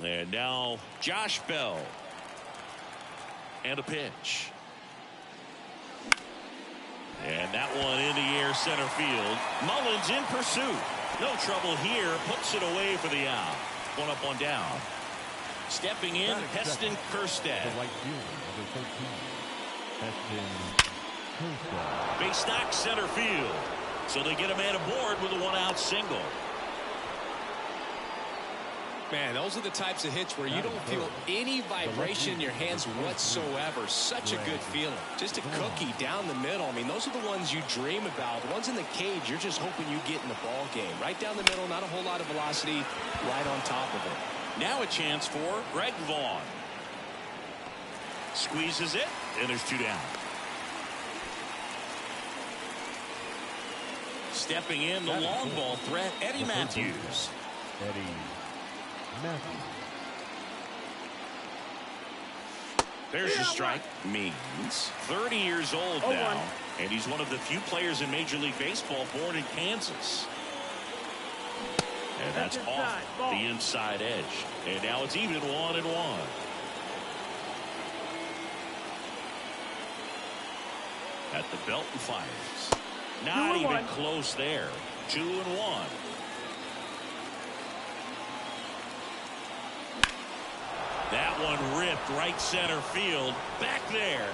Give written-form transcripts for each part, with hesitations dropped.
And now Josh Bell. And a pitch. And that one in the air center field. Mullins in pursuit. No trouble here. Puts it away for the out. One up, one down. Stepping in, Heston Kjerstad. The right fielder, number 13. Heston Kjerstad. Base knock center field. So they get a man aboard with a one-out single. Man, those are the types of hits where you don't feel any vibration in your hands whatsoever. Such a good feeling. Just a cookie down the middle. I mean, those are the ones you dream about. The ones in the cage, you're just hoping you get in the ball game. Right down the middle, not a whole lot of velocity, right on top of it. Now a chance for Greg Vaughn. Squeezes it, and there's two down. Stepping in, the long ball threat, Eddie Matthews. Eddie Matthews. There's a strike. Means 30 years old now, and he's one of the few players in Major League Baseball born in Kansas. And that's off the inside edge. And now it's even 1-1. At the belt and fires. Not even close there. 2-1. That one ripped right center field. Back there.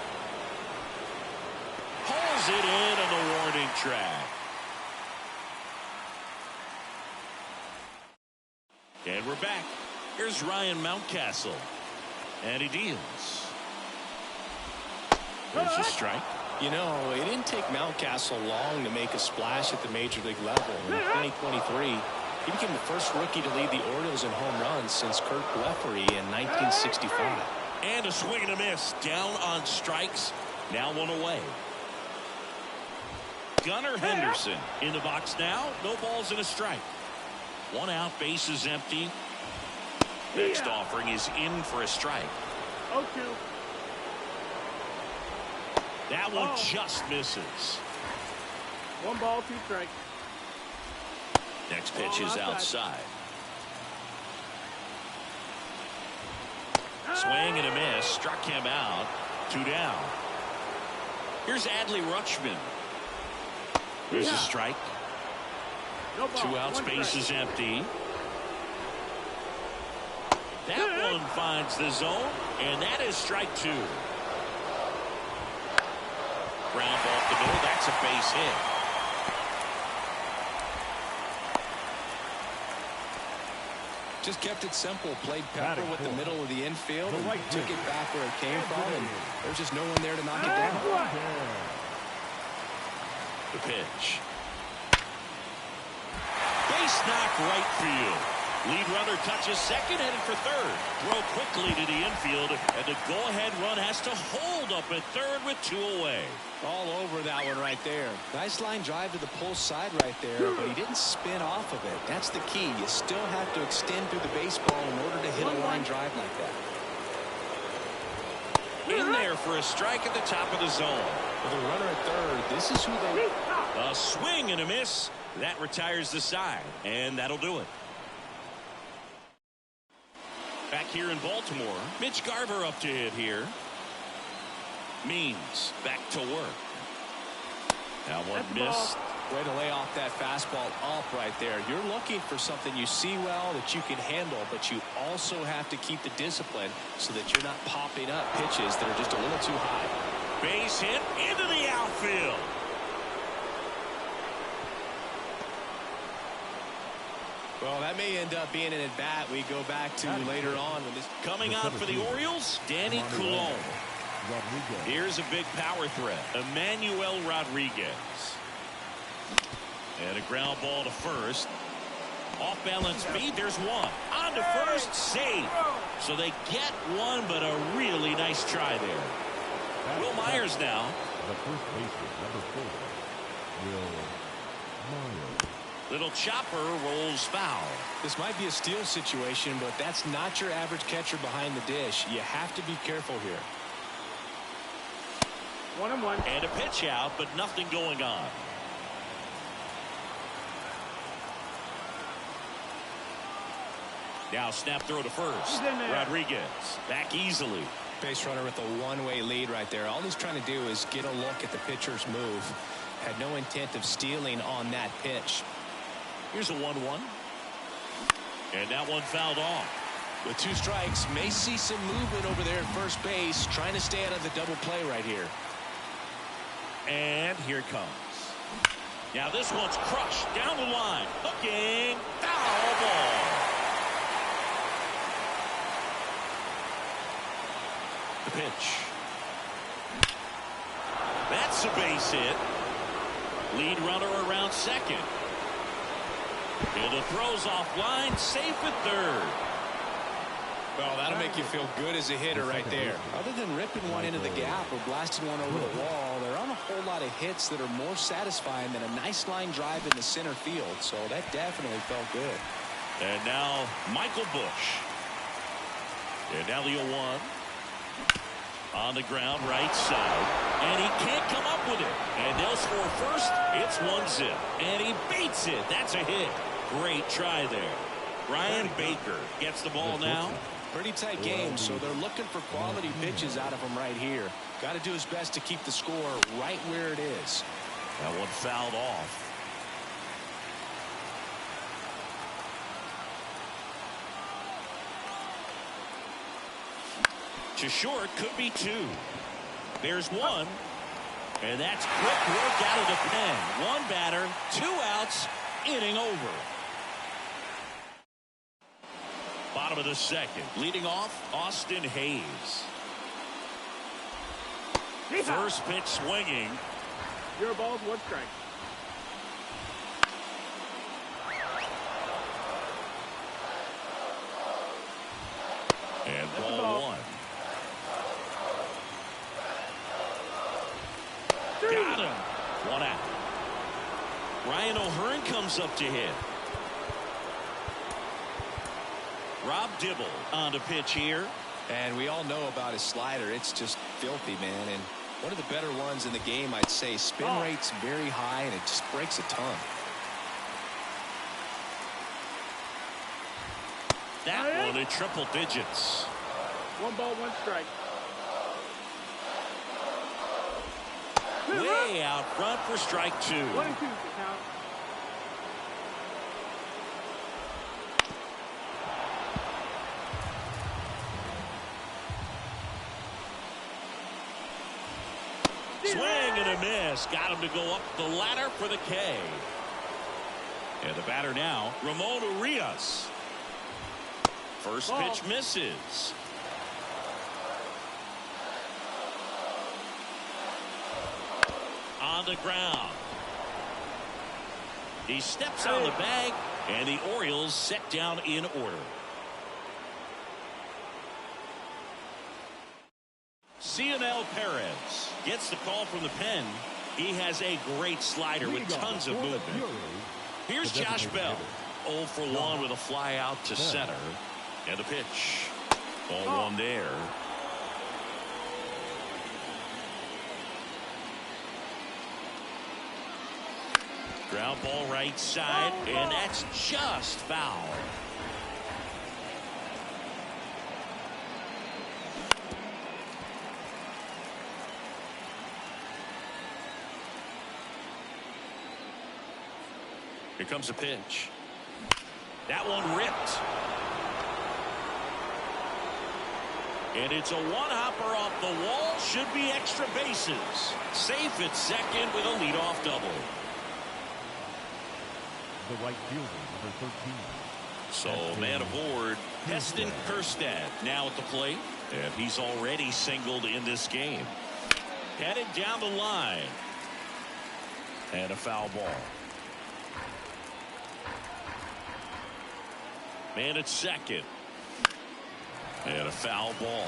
Pulls it in on the warning track. And we're back. Here's Ryan Mountcastle. And he deals. There's a strike. You know, it didn't take Mountcastle long to make a splash at the major league level. In 2023, he became the first rookie to lead the Orioles in home runs since Kurt Blefary in 1965. And a swing and a miss. Down on strikes. Now one away. Gunnar Henderson in the box now. No balls and a strike. One out, base is empty. Next offering is in for a strike. 0-2. That one just misses. 1 ball, 2 strikes. Next pitch is outside. Swing and a miss. Struck him out. 2 down. Here's Adley Rutschman. There's a strike. No ball, 2 outs, base is empty. That one finds the zone, and that is strike 2. Ground ball up the middle. That's a base hit. Just kept it simple. Played pepper with the middle of the infield. And took it back where it came from. And there's just no one there to knock it down. The pitch. Base knock right field. Lead runner touches second, headed for third. Throw quickly to the infield, and the go-ahead run has to hold up at third with 2 away. All over that one right there. Nice line drive to the pull side right there, but he didn't spin off of it. That's the key. You still have to extend through the baseball in order to hit a line drive like that. In there for a strike at the top of the zone. With a runner at third, this is who they... A swing and a miss. That retires the side, and that'll do it. Back here in Baltimore, Mitch Garver up to hit here. Means back to work. Now one missed. Way to lay off that fastball up right there. You're looking for something you see well that you can handle, but you also have to keep the discipline so that you're not popping up pitches that are just a little too high. Base hit into the outfield. Well, that may end up being an at-bat we go back to later on. When this Coming out for the Orioles, Danny Coulombe. Here's a big power threat, Emmanuel Rodriguez. And a ground ball to first. Off balance feed, there's one. On to first, save. So they get one, but a really nice try there. Will Myers now. The first baseman, number 4, Will Myers. Little chopper rolls foul. This might be a steal situation, but that's not your average catcher behind the dish. You have to be careful here. 1-1. And a pitch out, but nothing going on. Now snap throw to first. Rodriguez back easily. Base runner with a one-way lead right there. All he's trying to do is get a look at the pitcher's move. Had no intent of stealing on that pitch. Here's a 1-1. And that one fouled off. With 2 strikes, may see some movement over there at first base, trying to stay out of the double play right here. And here it comes. Now this one's crushed down the line. Hooking. Foul ball. The pitch. That's a base hit. Lead runner around second. Fielder throws offline, safe at third. Well, that'll make you feel good as a hitter right there. Other than ripping one into the gap or blasting one over the wall, there aren't a whole lot of hits that are more satisfying than a nice line drive in the center field. So that definitely felt good. And now Michael Bush. And now the 0-1. On the ground right side. And he can't come up with it. And they'll score first. It's 1-0. And he beats it. That's a hit. Great try there. Brian Baker gets the ball now. Pretty tight game, so they're looking for quality pitches out of him right here. Got to do his best to keep the score right where it is. That one fouled off. To short, could be 2. There's 1. And that's quick work out of the pen. 1 batter, 2 outs, inning over. Bottom of the second. Leading off, Austin Hayes. First pitch swinging. 0 balls, 1 strike. And ball 1. Got him. 1 out. Ryan O'Hearn comes up to hit. Rob Dibble on to pitch here. And we all know about his slider. It's just filthy, man. And one of the better ones in the game, I'd say. Spin rate's very high, and it just breaks a ton. That one in triple digits. 1 ball, 1 strike. Way out front for strike 2. 1-2 to count. Swing and a miss. Got him to go up the ladder for the K. And the batter now, Ramon Urias. First pitch misses. On the ground. He steps on the bag, and the Orioles set down in order. Cionel Perez gets the call from the pen. He has a great slider with tons of movement. Here's Josh Bell. 0 for 1 with a fly out to center. And a pitch. Ball 1 there. Ground ball right side, and that's just foul. Here comes a pitch. That one ripped. And it's a one-hopper off the wall. Should be extra bases. Safe at second with a leadoff double. The right fielder, number 13. So man aboard, Heston Kjerstad now at the plate. And he's already singled in this game. Headed down the line. And a foul ball. Man at second. And a foul ball.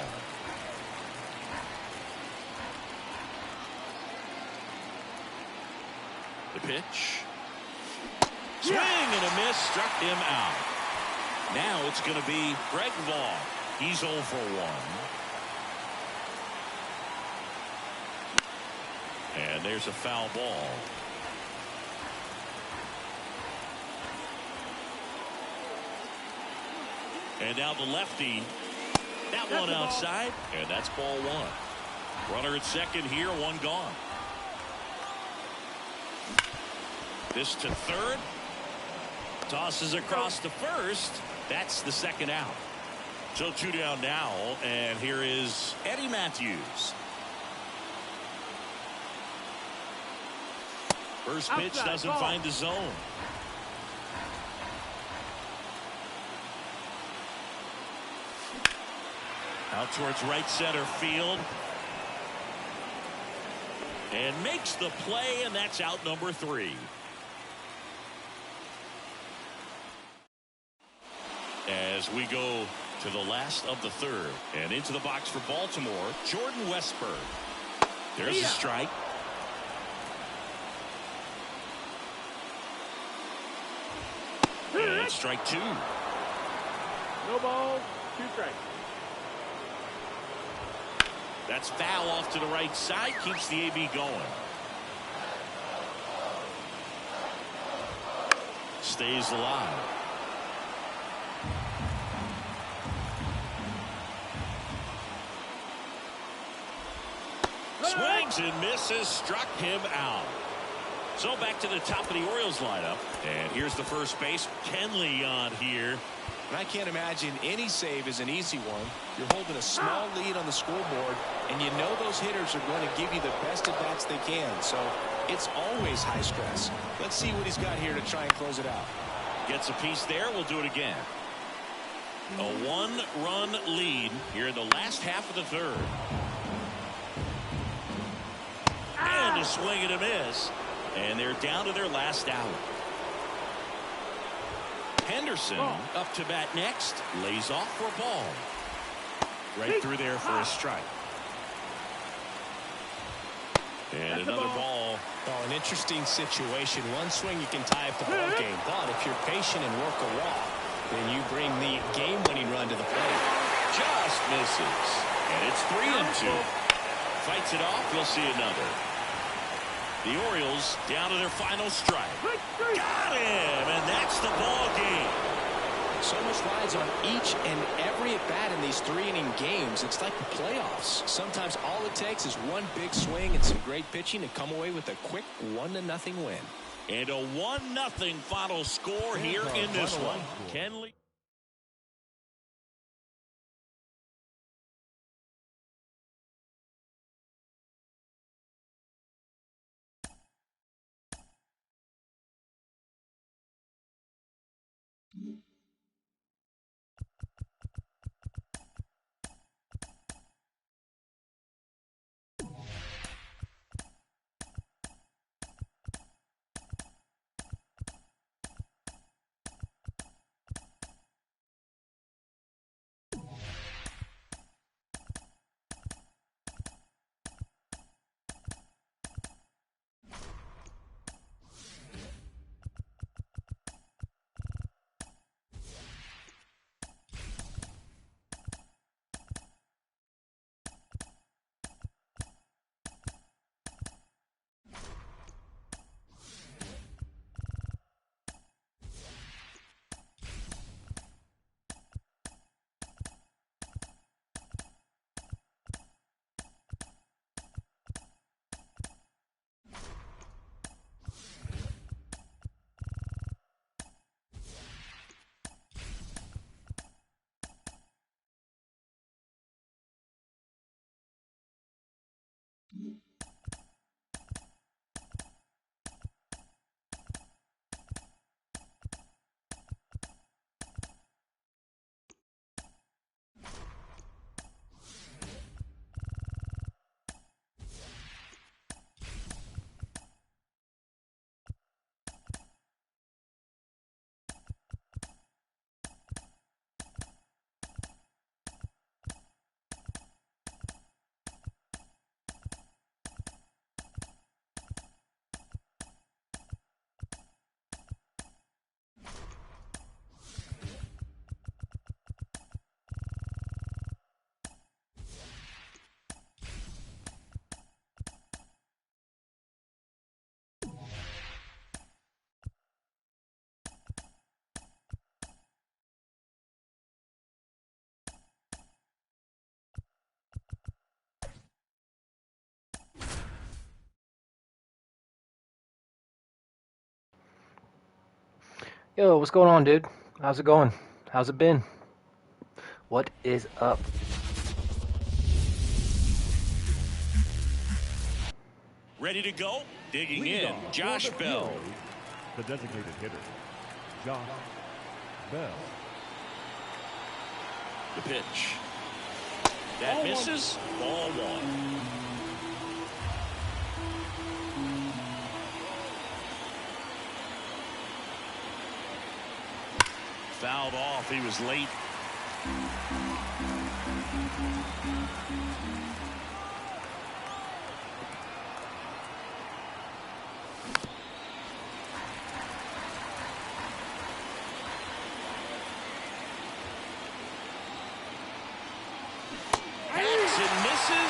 The pitch. Swing and a miss. Struck him out. Now it's going to be Greg Vaughn. He's 0 for 1. And there's a foul ball. And now the lefty. That one outside. And that's ball 1. Runner at second here, 1 gone. This to third. Tosses across to first. That's the second out. So 2 down now. And here is Eddie Matthews. First pitch doesn't find the zone. Out towards right center field. And makes the play, and that's out number 3. As we go to the last of the third. And into the box for Baltimore, Jordan Westburg. There's a strike. And strike 2. No balls, 2 strikes. That's foul off to the right side. Keeps the AB going. Stays alive. Swings and misses. Struck him out. So back to the top of the Orioles lineup. And here's the first base. Kenley on here. And I can't imagine any save is an easy one. You're holding a small lead on the scoreboard, and you know those hitters are going to give you the best at bats they can. So it's always high stress. Let's see what he's got here to try and close it out. Gets a piece there. We'll do it again. A 1-run lead here in the last half of the third. And a swing and a miss. And they're down to their last out. Henderson up to bat next. Lays off for a ball. Right through there for a strike. And another ball. Oh, an interesting situation. One swing you can tie up the ball game. But if you're patient and work a walk, then you bring the game-winning run to the plate. Just misses. And it's 3-2. Fights it off. We'll see another. The Orioles down to their final strike. Got him, and that's the ball game. So much rides on each and every at-bat in these 3-inning games. It's like the playoffs. Sometimes all it takes is one big swing and some great pitching to come away with a quick 1-0 win. And a 1-0 final score here in this one. Kenley. Yo, what's going on, dude? How's it going? How's it been? What is up? Ready to go? Digging in, Josh Bell. The designated hitter, Josh Bell. The pitch. That misses. Ball one. Fouled off. He was late.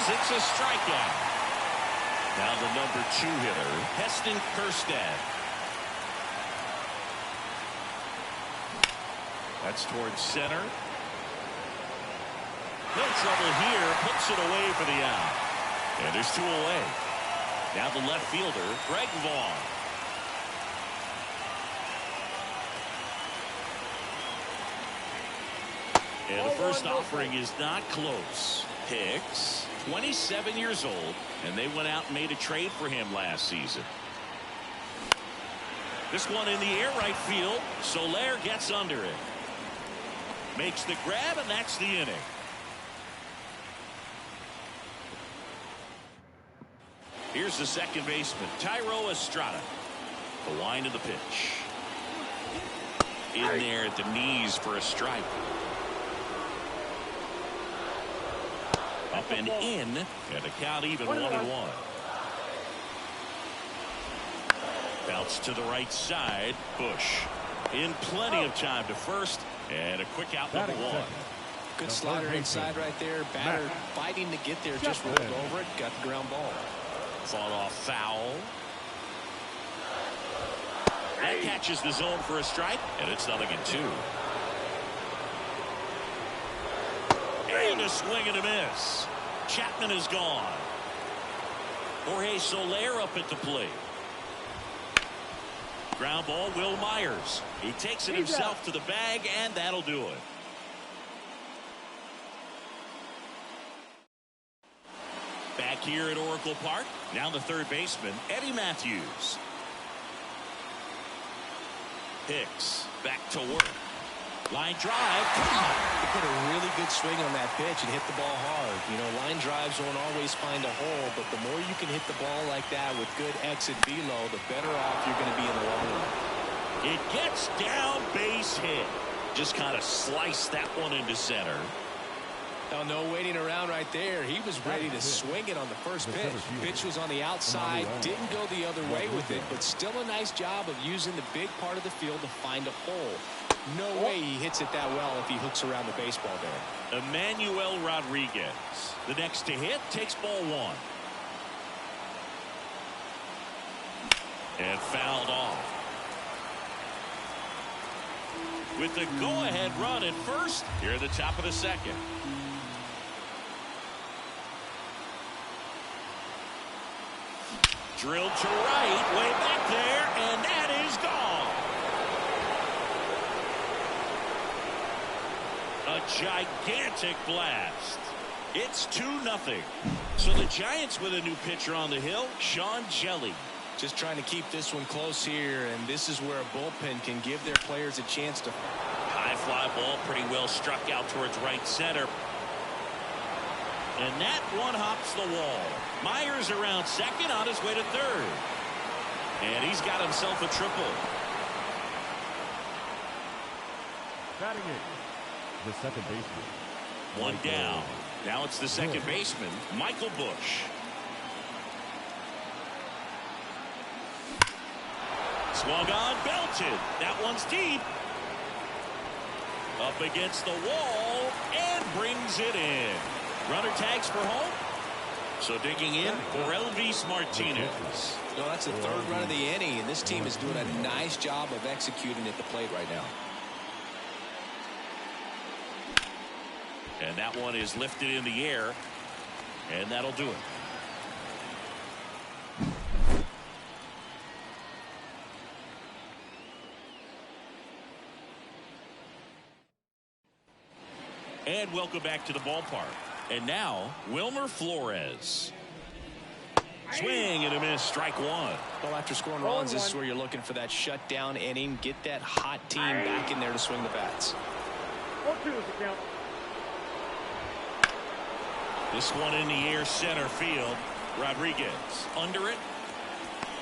It's a strikeout. Now the number 2 hitter, Heston Kjerstad. That's towards center. No trouble here. Puts it away for the out. And there's 2 away. Now the left fielder, Greg Vaughn. And the first offering is not close. Hicks, 27 years old, and they went out and made a trade for him last season. This one in the air right field. Soler gets under it. Makes the grab, and that's the inning. Here's the second baseman, Thairo Estrada. The line of the pitch. In there at the knees for a strike. Up and in, and the count even 1-1. Bounce to the right side. Bush in plenty of time to first, and a quick out, number 1. Good slider inside right there. Batter fighting to get there, just rolled over it, got the ground ball. Fought off foul. That catches the zone for a strike, and it's 0-2. And a swing and a miss. Chapman is gone. Jorge Soler up at the plate. Ground ball, Will Myers. He takes it himself to the bag, and that'll do it. Back here at Oracle Park, now the third baseman, Eddie Matthews. Hicks back to work. Line drive. He put a really good swing on that pitch and hit the ball hard. You know, line drives won't always find a hole, but the more you can hit the ball like that with good exit velo, the better off you're going to be in the long run. It gets down, base hit. Just kind of sliced that one into center. Oh, no waiting around right there. He was ready to swing it on the first pitch. Pitch was on the outside, didn't go the other way with it, but still a nice job of using the big part of the field to find a hole. No way he hits it that well if he hooks around the baseball there. Emmanuel Rodriguez, the next to hit, takes ball 1. And fouled off. With the go-ahead run at first, here at the top of the second. Drilled to right, way back there, and that is gone. A gigantic blast. It's 2-0. So the Giants with a new pitcher on the hill, Sean Jelly. Just trying to keep this one close here, and this is where a bullpen can give their players a chance to. High fly ball pretty well struck out towards right center. And that one hops the wall. Myers around second, on his way to third. And he's got himself a triple. Batting it, the second baseman. One down. Now it's the second baseman, Michael Bush. Swung on, belted. That one's deep. Up against the wall and brings it in. Runner tags for home. So digging in for Elvis Martinez. No, that's the third run of the inning, and this team is doing a nice job of executing at the plate right now. And that one is lifted in the air, and that'll do it. And welcome back to the ballpark. And now, Wilmer Flores. Swing and a miss, strike one. Well, after scoring runs, this is where you're looking for that shutdown inning. Get that hot team back in there to swing the bats. 4-2 is the count. This one in the air, center field. Rodriguez under it.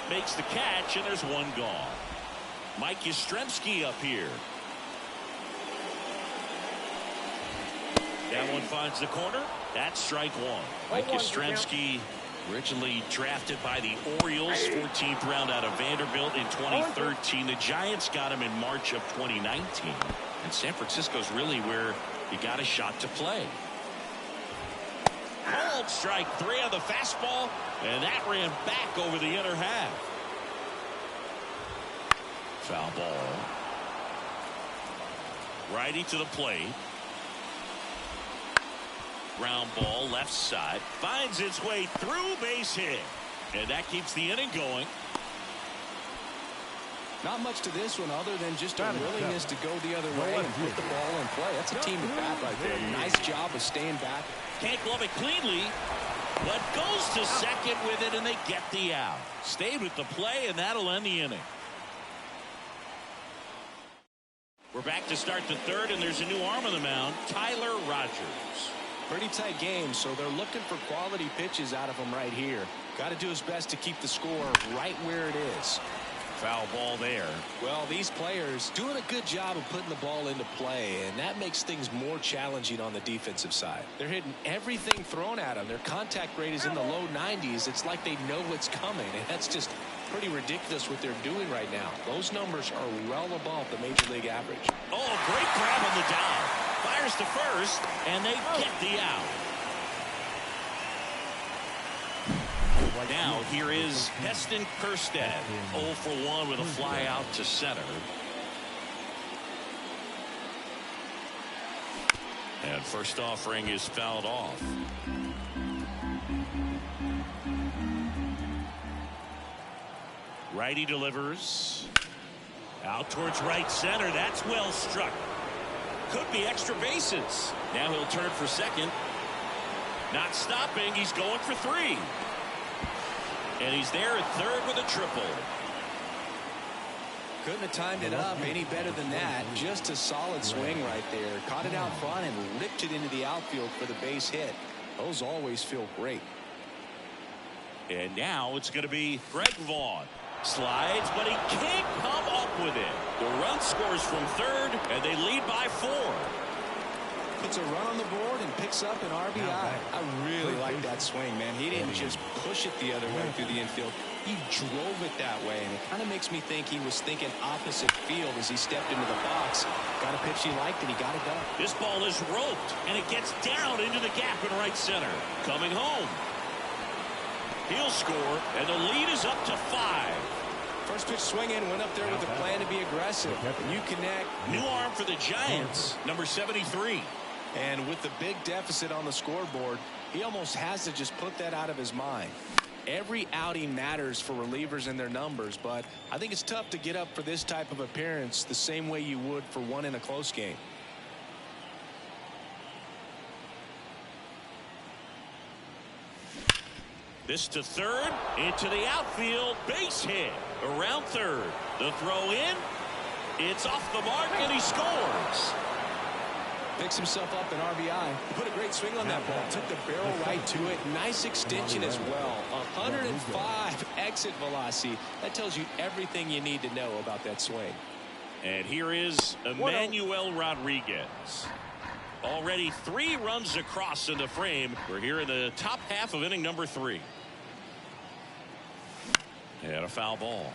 Makes the catch, and there's one gone. Mike Yastrzemski up here. That one finds the corner. That's strike one. Mike Yastrzemski, originally drafted by the Orioles, 14th round out of Vanderbilt in 2013. The Giants got him in March of 2019. And San Francisco's really where he got a shot to play. Called strike three on the fastball, and that ran back over the inner half. Foul ball. Righty to the plate. Ground ball left side. Finds its way through, base hit. And that keeps the inning going. Not much to this one other than just a willingness to go the other way and put the ball in play. That's a team at bat right there. Nice job of staying back. Can't glove it cleanly, but goes to second with it, and they get the out. Stayed with the play, and that'll end the inning. We're back to start the third, and there's a new arm on the mound, Tyler Rogers. Pretty tight game, so they're looking for quality pitches out of him right here. Got to do his best to keep the score right where it is. Foul ball there. Well, these players doing a good job of putting the ball into play, and that makes things more challenging on the defensive side. They're hitting everything thrown at them. Their contact rate is in the low 90s. It's like they know what's coming, and that's just pretty ridiculous what they're doing right now. Those numbers are well above the major league average. Oh, great grab on the dive. Fires to first, and they get the out. Now here is Heston Kjerstad, 0 for 1 with a fly out to center. And first offering is fouled off. Righty delivers out towards right center. That's well struck. Could be extra bases. Now he'll turn for second. Not stopping. He's going for three. And he's there at third with a triple. Couldn't have timed it up any better than that. Just a solid swing right there. Caught it out front and ripped it into the outfield for the base hit. Those always feel great. And now it's going to be Greg Vaughn. Slides, but he can't come up with it. The run scores from third, and they lead by 4. Puts a run on the board and picks up an RBI. I really like that swing, man. He didn't just push it the other way through the infield. He drove it that way, and it kind of makes me think he was thinking opposite field as he stepped into the box. Got a pitch he liked, and he got it done. This ball is roped, and it gets down into the gap in right center. Coming home. He'll score, and the lead is up to 5. First pitch swinging, went up there with a plan to be aggressive. You connect. New arm for the Giants, number 73. And with the big deficit on the scoreboard, he almost has to just put that out of his mind. Every outing matters for relievers and their numbers, but I think it's tough to get up for this type of appearance the same way you would for one in a close game. This to third, into the outfield, base hit. Around third, the throw in, it's off the mark, and he scores. Picks himself up an RBI. He put a great swing on that ball. Took the barrel right to it. Nice extension as well. 105 exit velocity. That tells you everything you need to know about that swing. And here is Emmanuel Rodriguez. Already 3 runs across in the frame. We're here in the top half of inning number 3. And a foul ball.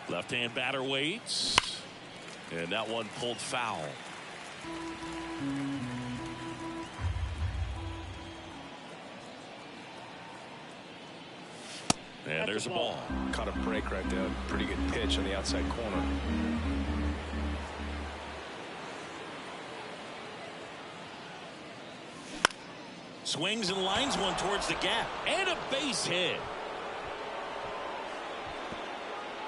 Left-hand batter waits. And that one pulled foul. And there's a ball. Caught a break right there. Pretty good pitch on the outside corner. Swings and lines one towards the gap. And a base hit.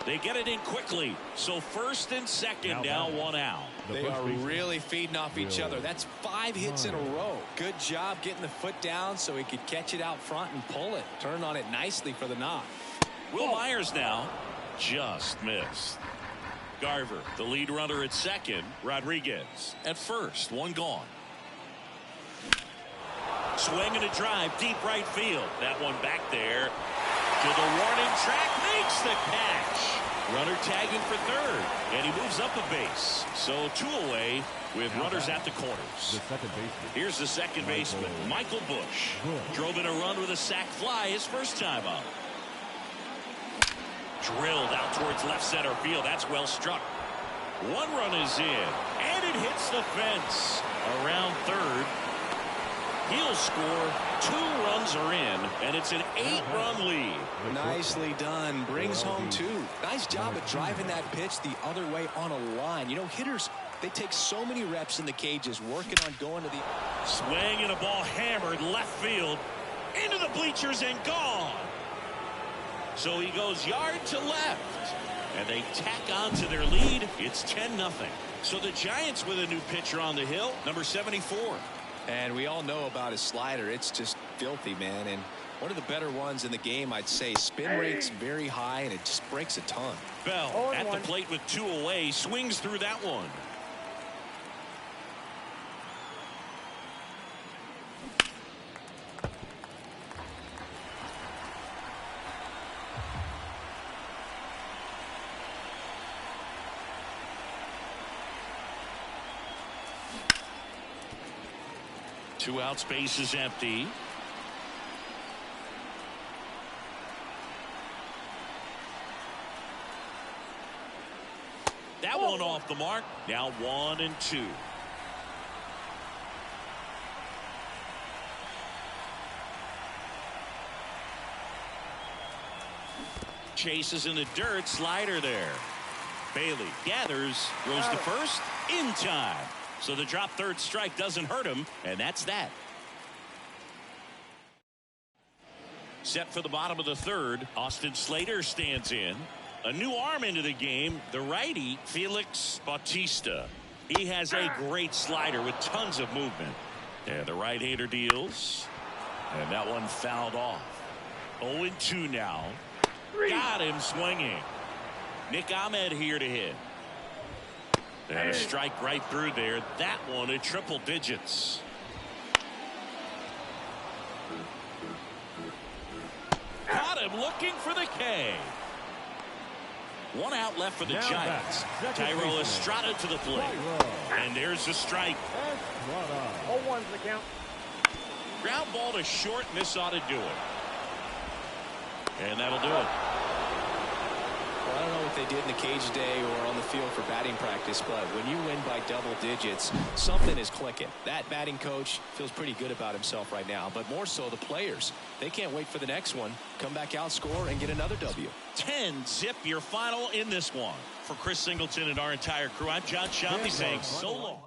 They get it in quickly. So first and second, now one out. They are really feeding off each other. That's 5 hits in a row. Good job getting the foot down so he could catch it out front and pull it. Turn on it nicely for the knock. Will Myers now just missed. Garver, the lead runner at second. Rodriguez at first. One gone. Swing and a drive, deep right field. That one back there to the warning track, makes the catch. Runner tagging for third, and he moves up a base. So 2 away with runners at the corners. Here's the second baseman, Michael Bush. Drove in a run with a sac fly his first time up. Drilled out towards left center field. That's well struck. 1 run is in, and it hits the fence around third. He'll score. 2 runs are in, and it's an 8-run lead. Nicely done. Brings home 2. Nice job at driving that pitch the other way on a line. You know, hitters, they take so many reps in the cages working on going to the swing, and a ball hammered left field into the bleachers and gone. So he goes yard to left, and they tack on to their lead. It's 10-0. So the Giants with a new pitcher on the hill, number 74. And we all know about his slider. It's just filthy, man. And one of the better ones in the game, I'd say. Spin rate's very high, and it just breaks a ton. Bell at the plate with 2 away, swings through that one. Two out, space is empty. That one off the mark. Now 1-2. Chases in the dirt, slider there. Bailey gathers, throws to first in time. So the drop third strike doesn't hurt him, and that's that. Set for the bottom of the third. Austin Slater stands in. A new arm into the game, the righty Felix Bautista. He has a great slider with tons of movement. And the right-hander deals. And that one fouled off. 0-2 now. Got him swinging. Nick Ahmed here to hit. And a strike right through there. That one at triple digits. Got him looking for the K. 1 out left for the Giants. Tyro Estrada to the plate. And there's the strike. 0-1's the count. Ground ball to short, and this ought to do it. And that'll do it. Well, I don't know what they did in the cage today or on the field for batting practice, but when you win by double digits, something is clicking. That batting coach feels pretty good about himself right now, but more so the players. They can't wait for the next one. Come back out, score, and get another W. 10-zip your final in this one. For Chris Singleton and our entire crew, I'm John Shambi saying so long.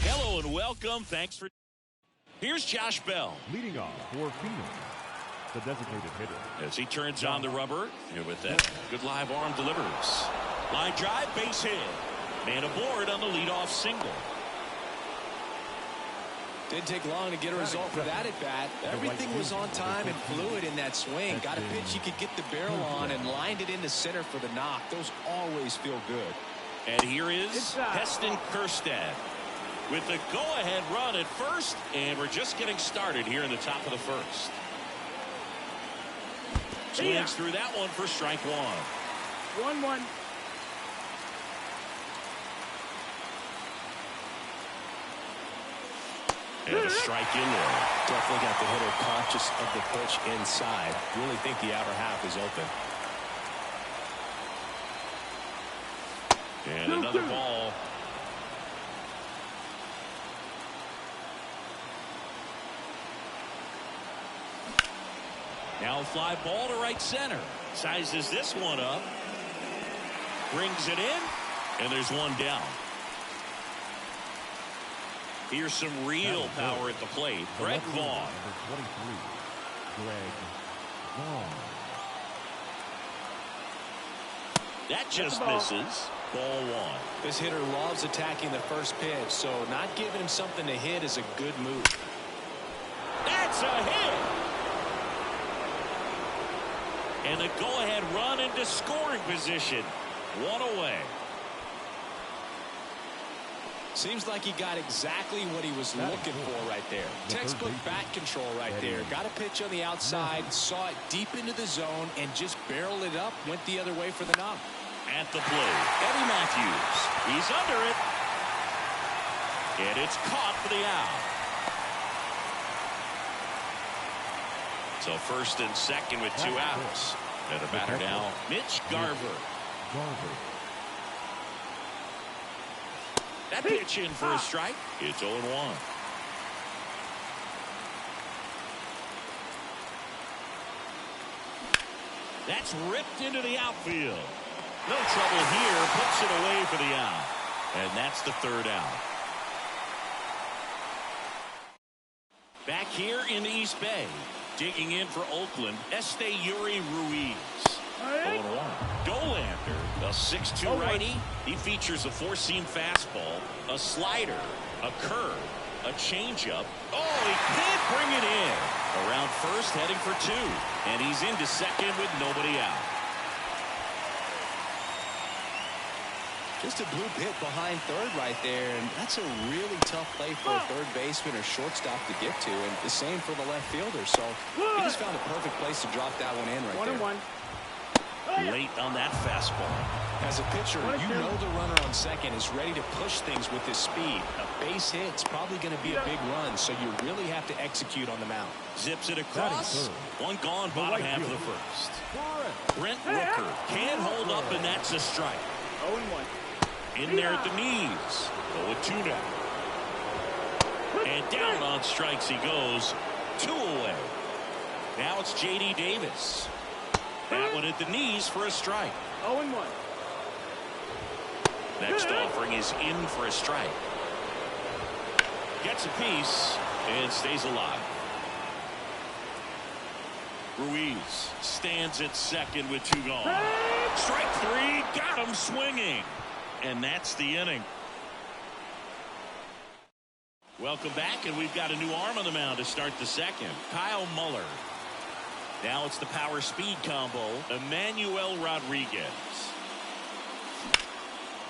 Hello and welcome. Thanks for. Here's Josh Bell. Leading off for Phoenix, the designated hitter. As he turns on the rubber, and with that good live arm delivers. Line drive, base hit. Man aboard on the leadoff single. Didn't take long to get a result for that at bat. Everything was on time and fluid in that swing. Got a pitch you could get the barrel on and lined it into center for the knock. Those always feel good. And here is Heston Kjerstad with the go-ahead run at first, and we're just getting started here in the top of the first. Swings through that one for strike one. 1-1. And a strike in there. Definitely got the hitter conscious of the pitch inside. Really think the outer half is open. And another ball. Now a fly ball to right center. Sizes this one up. Brings it in. And there's one down. Here's some real power at the plate. Greg Vaughn. Number 23, Greg Vaughn. That just misses. Ball one. This hitter loves attacking the first pitch, so not giving him something to hit is a good move. That's a hit. And the go-ahead run into scoring position. One away. Seems like he got exactly what he was looking for right there. Textbook bat control right there. Got a pitch on the outside, saw it deep into the zone, and just barreled it up, went the other way for the knock. At the plate, Eddie Matthews. He's under it. And it's caught for the out. So first and second with two outs. And the batter now, Mitch Garver. That pitch in for a strike. It's 0-1. That's ripped into the outfield. No trouble here. Puts it away for the out. And that's the third out. Back here in the East Bay. Digging in for Oakland, Esteury Ruiz. 0-1. Dolander, a 6'2 righty. He features a four-seam fastball, a slider, a curve, a changeup. Oh, he can't bring it in. Around first, heading for two. And he's into second with nobody out. Just a bloop hit behind third right there, and that's a really tough play for a third baseman or shortstop to get to, and the same for the left fielder. So he just found a perfect place to drop that one in right there. 1-1. Late on that fastball. As a pitcher, you know the runner on second is ready to push things with his speed. A base hit's probably going to be a big run, so you really have to execute on the mound. Zips it across. One gone, bottom half of the first. Brent Rooker can't hold up, and that's a strike. 0-1. In there at the knees. 0-2 now. And down on strikes he goes. 2 away. Now it's J.D. Davis. That one at the knees for a strike. 0-1. Next offering is in for a strike. Gets a piece and stays alive. Ruiz stands at second with 2 gone. Strike 3. Got him swinging. And that's the inning. Welcome back, and we've got a new arm on the mound to start the second. Kyle Muller. Now it's the power speed combo, Emmanuel Rodriguez.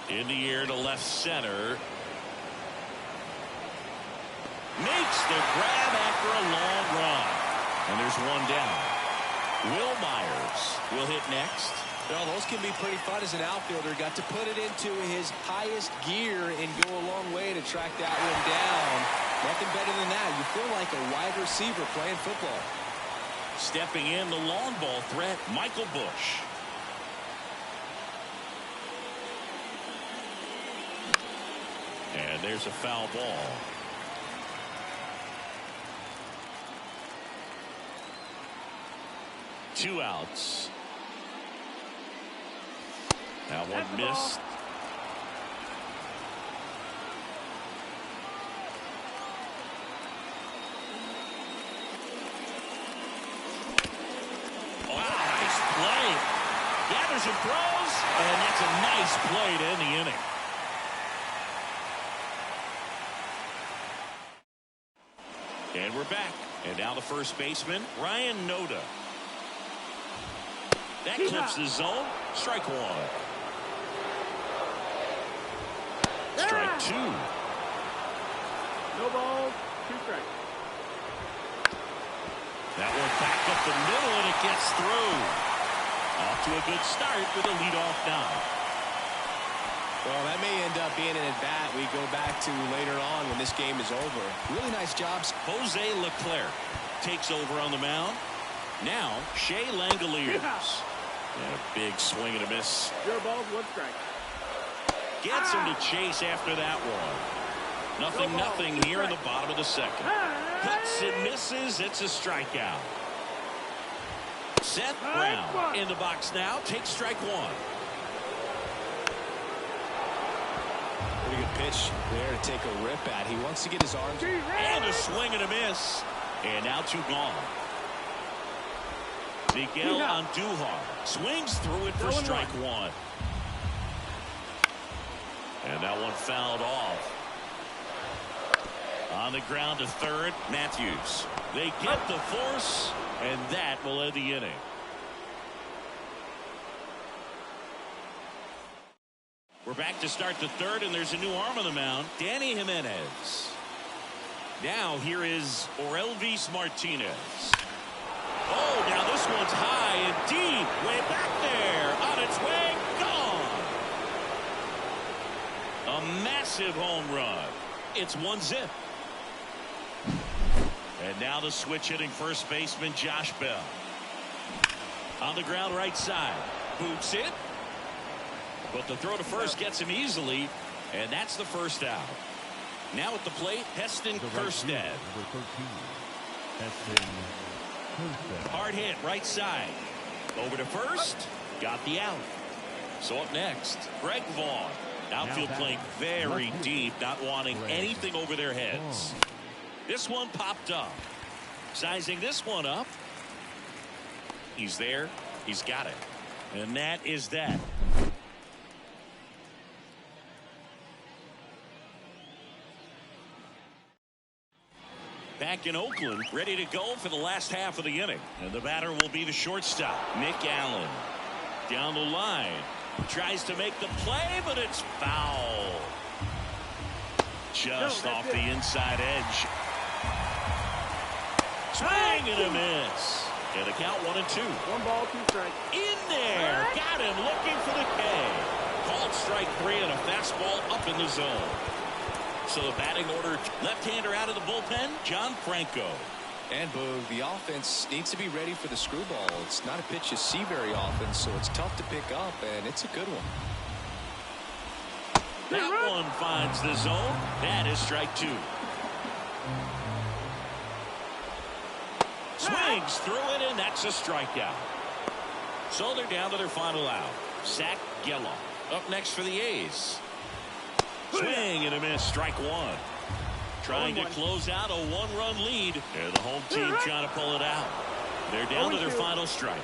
In the air to left center. Makes the grab after a long run. And there's one down. Will Myers will hit next. Well, those can be pretty fun as an outfielder. Got to put it into his highest gear and go a long way to track that one down. Nothing better than that. You feel like a wide receiver playing football. Stepping in, the long ball threat, Michael Bush. And there's a foul ball. Two outs. That one missed. Wow, nice play. Gathers and throws, and that's a nice play to end the inning. And we're back. And now the first baseman, Ryan Noda. That clips the zone. Strike one. Strike two. No balls, 2 strikes. That one back up the middle, and it gets through. Off to a good start with a leadoff now. Well, that may end up being an at-bat we go back to later on when this game is over. Really nice jobs. Jose Leclerc takes over on the mound. Now, Shea Langoliers. And a big swing and a miss. 0 balls, 1 strike. Gets him to chase after that one. Nothing here in the bottom of the second. Cuts and misses. It's a strikeout. Seth Brown in the box now. Takes strike one. Pretty good pitch there to take a rip at. He wants to get his arms. And a swing and a miss. And now 2 gone. Miguel Andujar swings through it for strike one. And that one fouled off. On the ground to third, Matthews. They get the force, and that will end the inning. We're back to start the third, and there's a new arm on the mound, Danny Jimenez. Now here is Orelvis Martinez. Oh, now this one's high and deep, way back there, on its way, gone. A massive home run. It's 1-0. And now the switch hitting first baseman Josh Bell. On the ground right side. Boots it. But the throw to first gets him easily. And that's the first out. Now at the plate, Heston Kjerstad. Hard hit right side. Over to first. Got the out. So up next, Greg Vaughn. Outfield playing very deep, not wanting anything over their heads. This one popped up. Sizing this one up. He's there. He's got it. And that is that. Back in Oakland, ready to go for the last half of the inning. And the batter will be the shortstop, Nick Allen. Down the line. Tries to make the play, but it's foul. Just off the inside edge. Swing and a miss. And a count 1-2. 1 ball, 2 strikes. In there. Got him looking for the K. Called strike 3 and a fastball up in the zone. So the batting order, left-hander out of the bullpen, John Franco. And Boog, the offense needs to be ready for the screwball. It's not a pitch you see very often, so it's tough to pick up, and it's a good one. That one finds the zone. That is strike 2. Swings through it, and that's a strikeout. So they're down to their final out. Zach Geloff up next for the A's. Swing and a miss, strike 1. Trying to close out a 1-run lead. And the home team trying to pull it out. They're down to their final strike.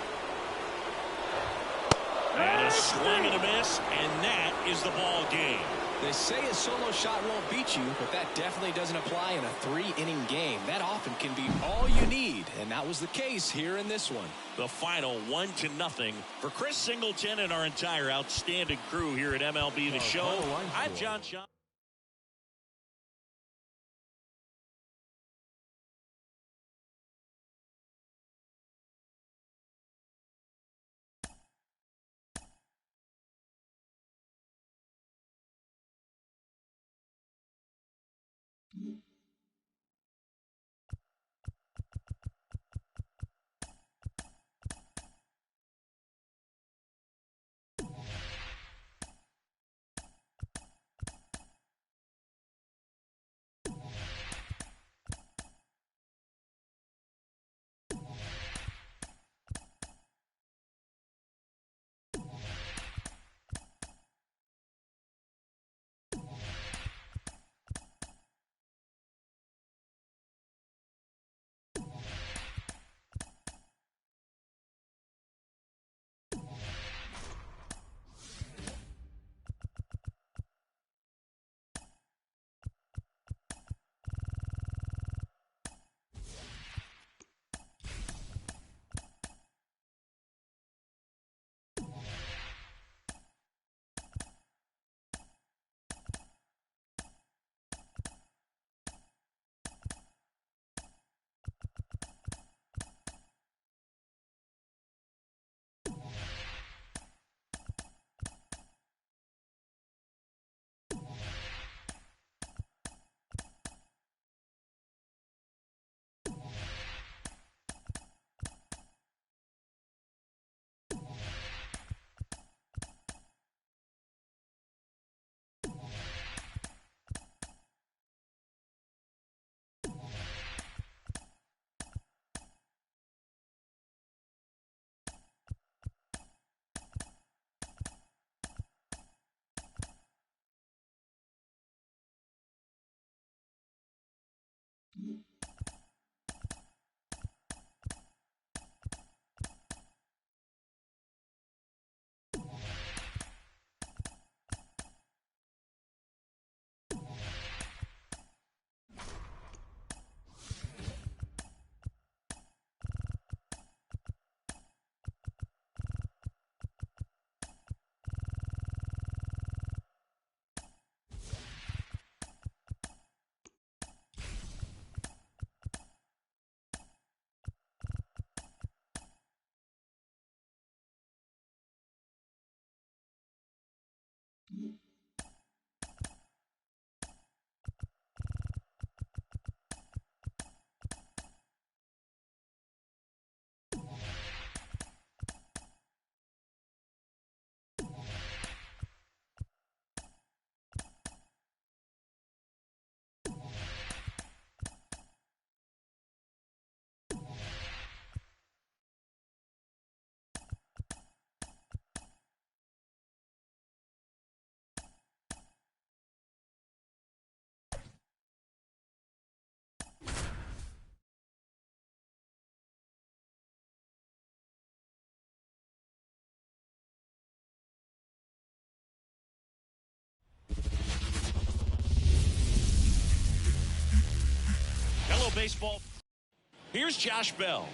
And a swing and a miss, and that is the ball game. They say a solo shot won't beat you, but that definitely doesn't apply in a 3-inning game. That often can be all you need, and that was the case here in this one. The final 1-0 for Chris Singleton and our entire outstanding crew here at MLB The Show. I'm John Shaw. Hello, baseball. Here's Josh Bell.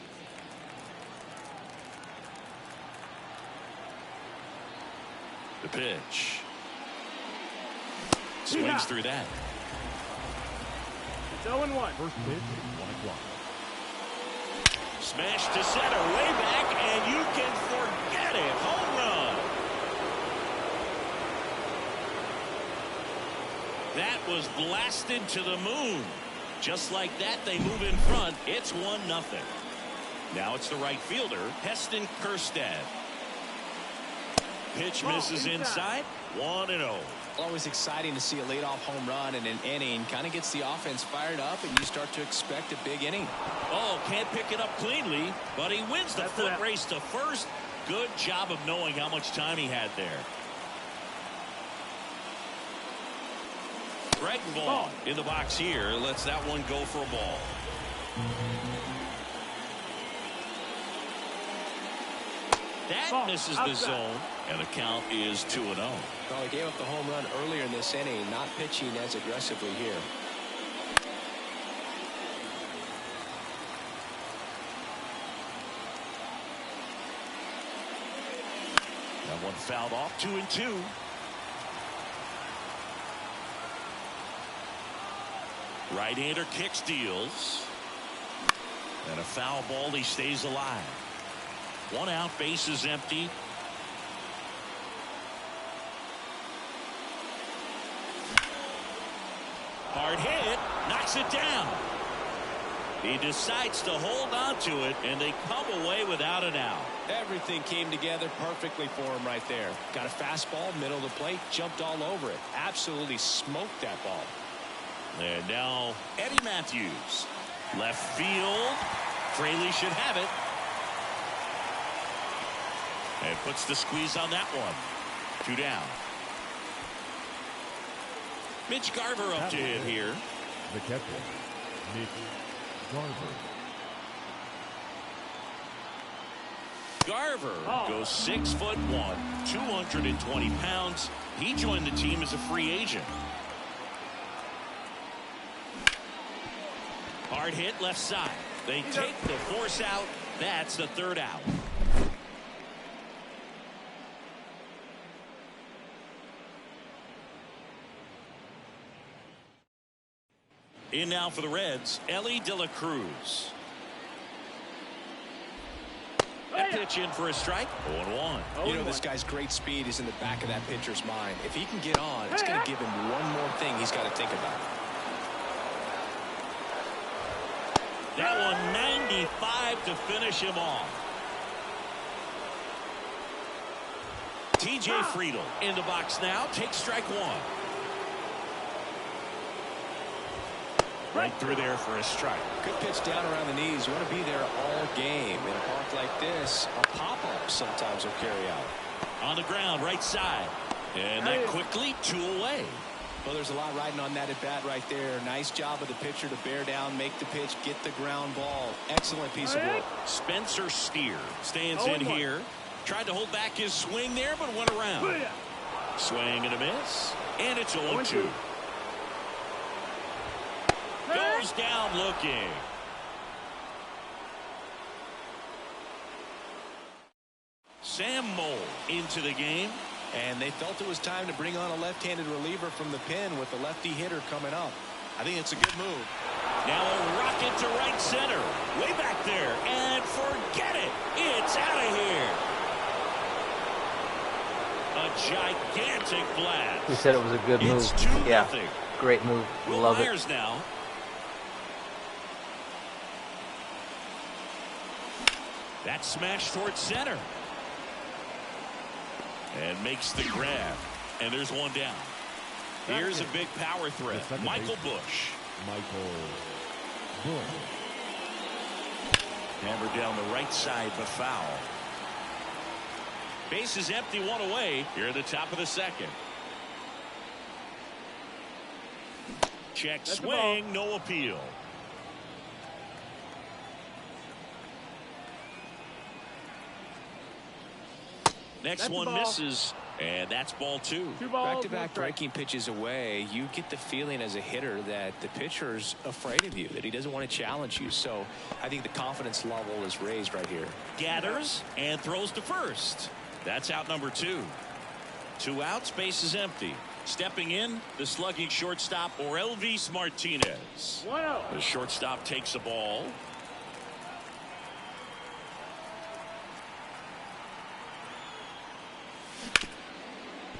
The pitch. Swings through that. It's 0-1. First pitch is 1 o'clock. Smash to center, way back, and you can forget it. Home run. That was blasted to the moon. Just like that, they move in front. It's 1-0. Now it's the right fielder, Heston Kjerstad. Pitch misses inside. 1-0. Always exciting to see a leadoff home run in an inning. Kind of gets the offense fired up, and you start to expect a big inning. Oh, can't pick it up cleanly, but he wins the foot race to first. Good job of knowing how much time he had there. Greg Vaughn in the box here lets that one go for a ball. That misses the zone, and the count is 2-0. Well, he gave up the home run earlier in this inning, not pitching as aggressively here. That one fouled off. 2-2. Right-hander kick steals. And a foul ball. He stays alive. 1 out, bases empty. Hard hit, knocks it down. He decides to hold on to it, and they come away without an out. Everything came together perfectly for him right there. Got a fastball, middle of the plate, jumped all over it. Absolutely smoked that ball. And now Eddie Matthews. Left field. Fraley should have it. And puts the squeeze on that one. 2 down. Mitch Garver up to hit here. The catcher, Mitch Garver. Garver goes 6'1", 220 pounds. He joined the team as a free agent. Hard hit left side. They take the force out. That's the 3rd out. In now for the Reds, Ellie De La Cruz. That pitch in for a strike. 0-1. You know, this guy's great speed is in the back of that pitcher's mind. If he can get on, it's going to give him one more thing he's got to think about. That one 95 to finish him off. TJ Friedel in the box now. Takes strike 1. Right through there for a strike. Good pitch down around the knees. You want to be there all game. In a park like this, a pop-up sometimes will carry out. On the ground, right side. And that quickly 2 away. Well, there's a lot riding on that at bat right there. Nice job of the pitcher to bear down, make the pitch, get the ground ball. Excellent piece of work. Spencer Steer stands in here. Tried to hold back his swing there, but went around. Swing and a miss. And it's 0-2. Goes down looking. Sam Moll into the game. And they felt it was time to bring on a left-handed reliever from the pen with the lefty hitter coming up. I think it's a good move. Now a rocket to right center. Way back there. And forget it. It's out of here. A gigantic blast. He said it was a good move. It's 2-0. Yeah, great move. Will Love Myers it. now. That smash towards center. And makes the grab. And there's 1 down. Here's a big power threat. Michael Bush. Hammered down the right side, but foul. Base is empty, 1 away. Here at the top of the 2nd. Check swing, no appeal. Next one misses, and that's ball 2. Back-to-back breaking pitches away. You get the feeling as a hitter that the pitcher's afraid of you, that he doesn't want to challenge you. So I think the confidence level is raised right here. Gathers and throws to first. That's out number 2. 2 outs, base is empty. Stepping in, the slugging shortstop, Orelvis Martinez. The shortstop takes the ball.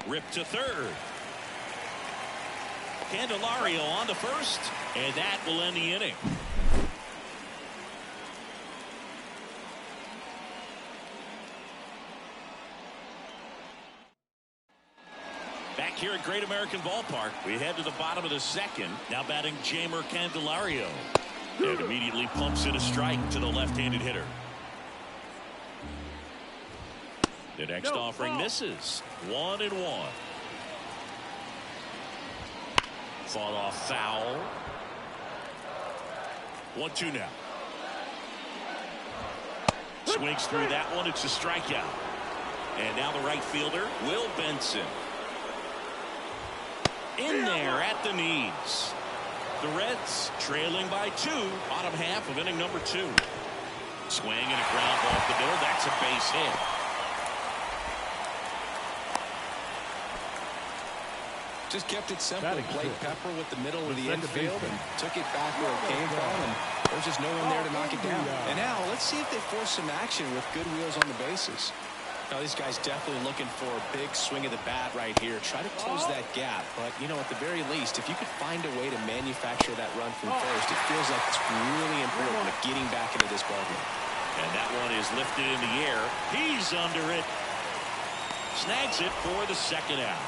Ripped to third. Candelario on the first, and that will end the inning. Back here at Great American Ballpark, we head to the bottom of the 2nd. Now batting Jeimer Candelario. And immediately pumps in a strike to the left-handed hitter. The next offering misses. 1-1. Fought off foul. 1-2 now. Swings through that one. It's a strikeout. And now the right fielder, Will Benson. In there at the knees. The Reds trailing by 2, bottom half of inning number 2. Swing and a ground ball off the middle. That's a base hit. Just kept it simple. Played Pepper with the middle of the infield and took it back where it came from, and there's just no one there to knock it down. And now let's see if they force some action with good wheels on the bases. Now these guys definitely looking for a big swing of the bat right here. Try to close that gap, but you know, at the very least, if you could find a way to manufacture that run from first, it feels like it's really important to getting back into this ballgame. And that one is lifted in the air. He's under it. Snags it for the second out.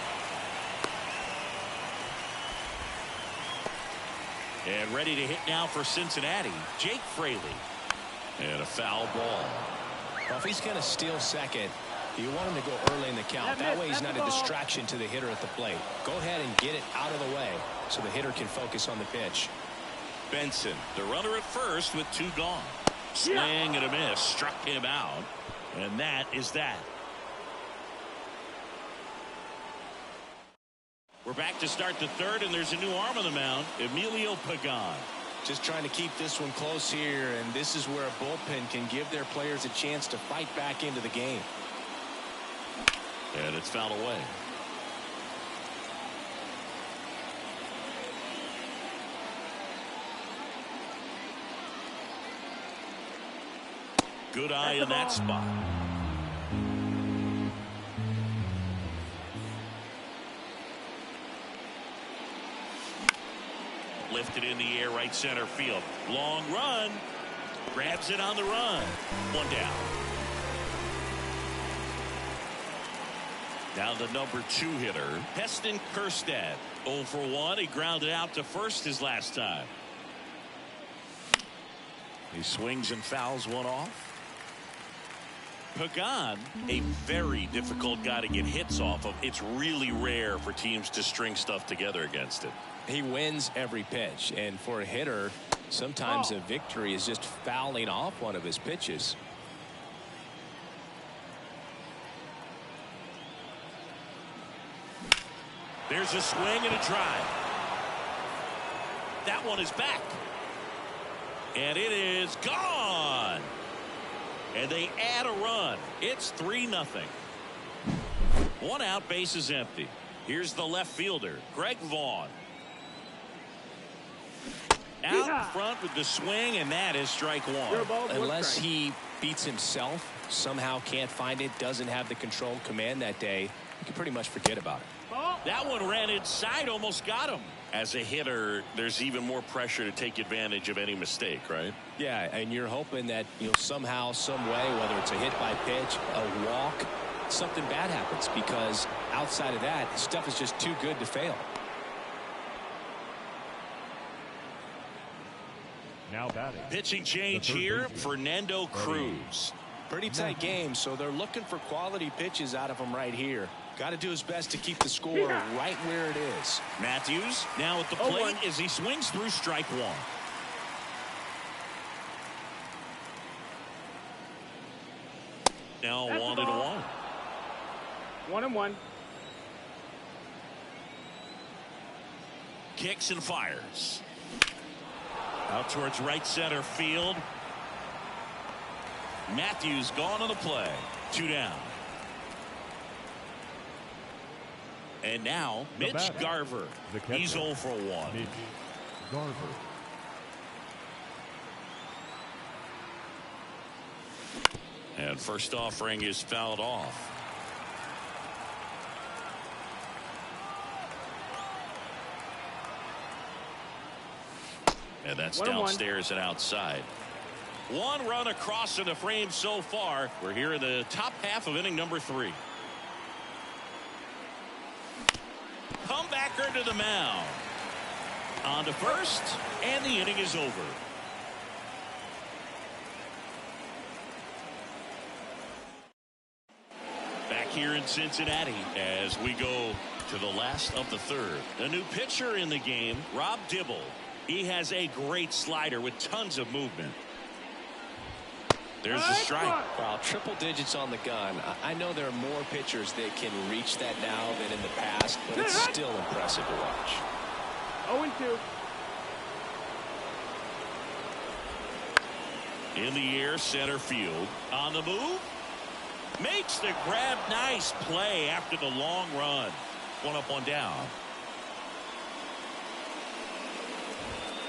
And ready to hit now for Cincinnati, Jake Fraley. And a foul ball. Well, if he's going to steal second, you want him to go early in the count. That way he's not a distraction to the hitter at the plate. Go ahead and get it out of the way so the hitter can focus on the pitch. Benson, the runner at first with 2 gone. Swing and a miss, struck him out. And that is that. We're back to start the third, and there's a new arm on the mound, Emilio Pagan. Just trying to keep this one close here, and this is where a bullpen can give their players a chance to fight back into the game. And it's fouled away. Good eye in that spot. Lifted in the air, right center field. Long run. Grabs it on the run. 1 down. Now the number 2 hitter, Heston Kjerstad. 0 for 1. He grounded out to first his last time. He swings and fouls one off. Pagan, a very difficult guy to get hits off of. It's really rare for teams to string stuff together against it. He wins every pitch, and for a hitter, sometimes a victory is just fouling off one of his pitches. There's a swing and a drive. That one is back. And it is gone. And they add a run. It's 3-0. 1 out, base is empty. Here's the left fielder, Greg Vaughn. Out front with the swing, and that is strike 1. Unless he beats himself, somehow can't find it, doesn't have the controlled command that day, you can pretty much forget about it. That one ran inside, almost got him. As a hitter, there's even more pressure to take advantage of any mistake, right? Yeah, and you're hoping that, you know, somehow, some way, whether it's a hit by pitch, a walk, something bad happens, because outside of that, stuff is just too good to fail. Now batting. Pitching change here, Fernando Cruz. Pretty tight game, so they're looking for quality pitches out of him right here. Got to do his best to keep the score right where it is. Matthews now at the plate as he swings through strike 1. Now 1-1. 1-1. Kicks and fires. Out towards right center field. Matthews gone on the play. 2 down. And now Mitch Garver. He's 0 for 1. Mitch Garver. And first offering is fouled off. And that's downstairs and outside. 1 run across in the frame so far. We're here in the top half of inning number 3. Comebacker to the mound. On to first, and the inning is over. Back here in Cincinnati as we go to the last of the third. A new pitcher in the game, Rob Dibble. He has a great slider with tons of movement. There's the strike. Wow, triple digits on the gun. I know there are more pitchers that can reach that now than in the past, but it's still impressive to watch. 0-2. In the air, center field. On the move. Makes the grab. Nice play after the long run. One up, one down.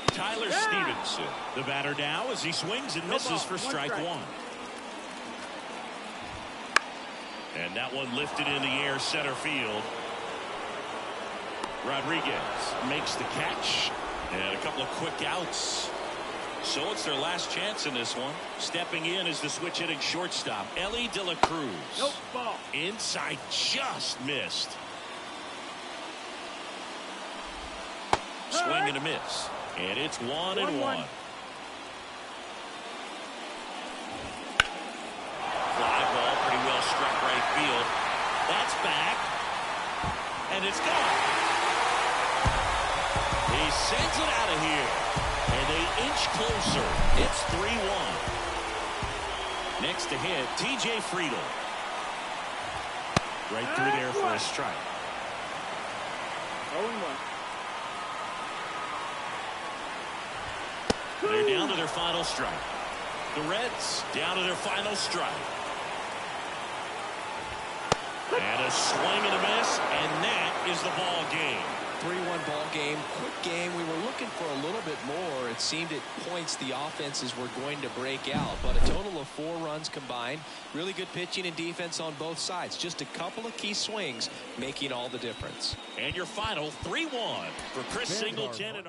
Tyler Stevenson, the batter now as he swings and misses for strike one. And that one lifted in the air, center field. Rodriguez makes the catch. And a couple of quick outs. So it's their last chance in this one. Stepping in is the switch hitting shortstop, Ellie De La Cruz. Nope, ball. Inside, just missed. Swing and a miss. And it's 1-1. Fly ball pretty well struck right field. That's back. And it's gone. He sends it out of here. And they inch closer. It's 3-1. Next to hit, TJ Friedel. Right through there for a strike. 0-1. They're down to their final strike. The Reds down to their final strike. And a swing and a miss, and that is the ball game. 3-1 ball game. Quick game. We were looking for a little bit more. It seemed at points the offenses were going to break out, but a total of 4 runs combined. Really good pitching and defense on both sides. Just a couple of key swings making all the difference. And your final 3-1 for Chris Singleton. And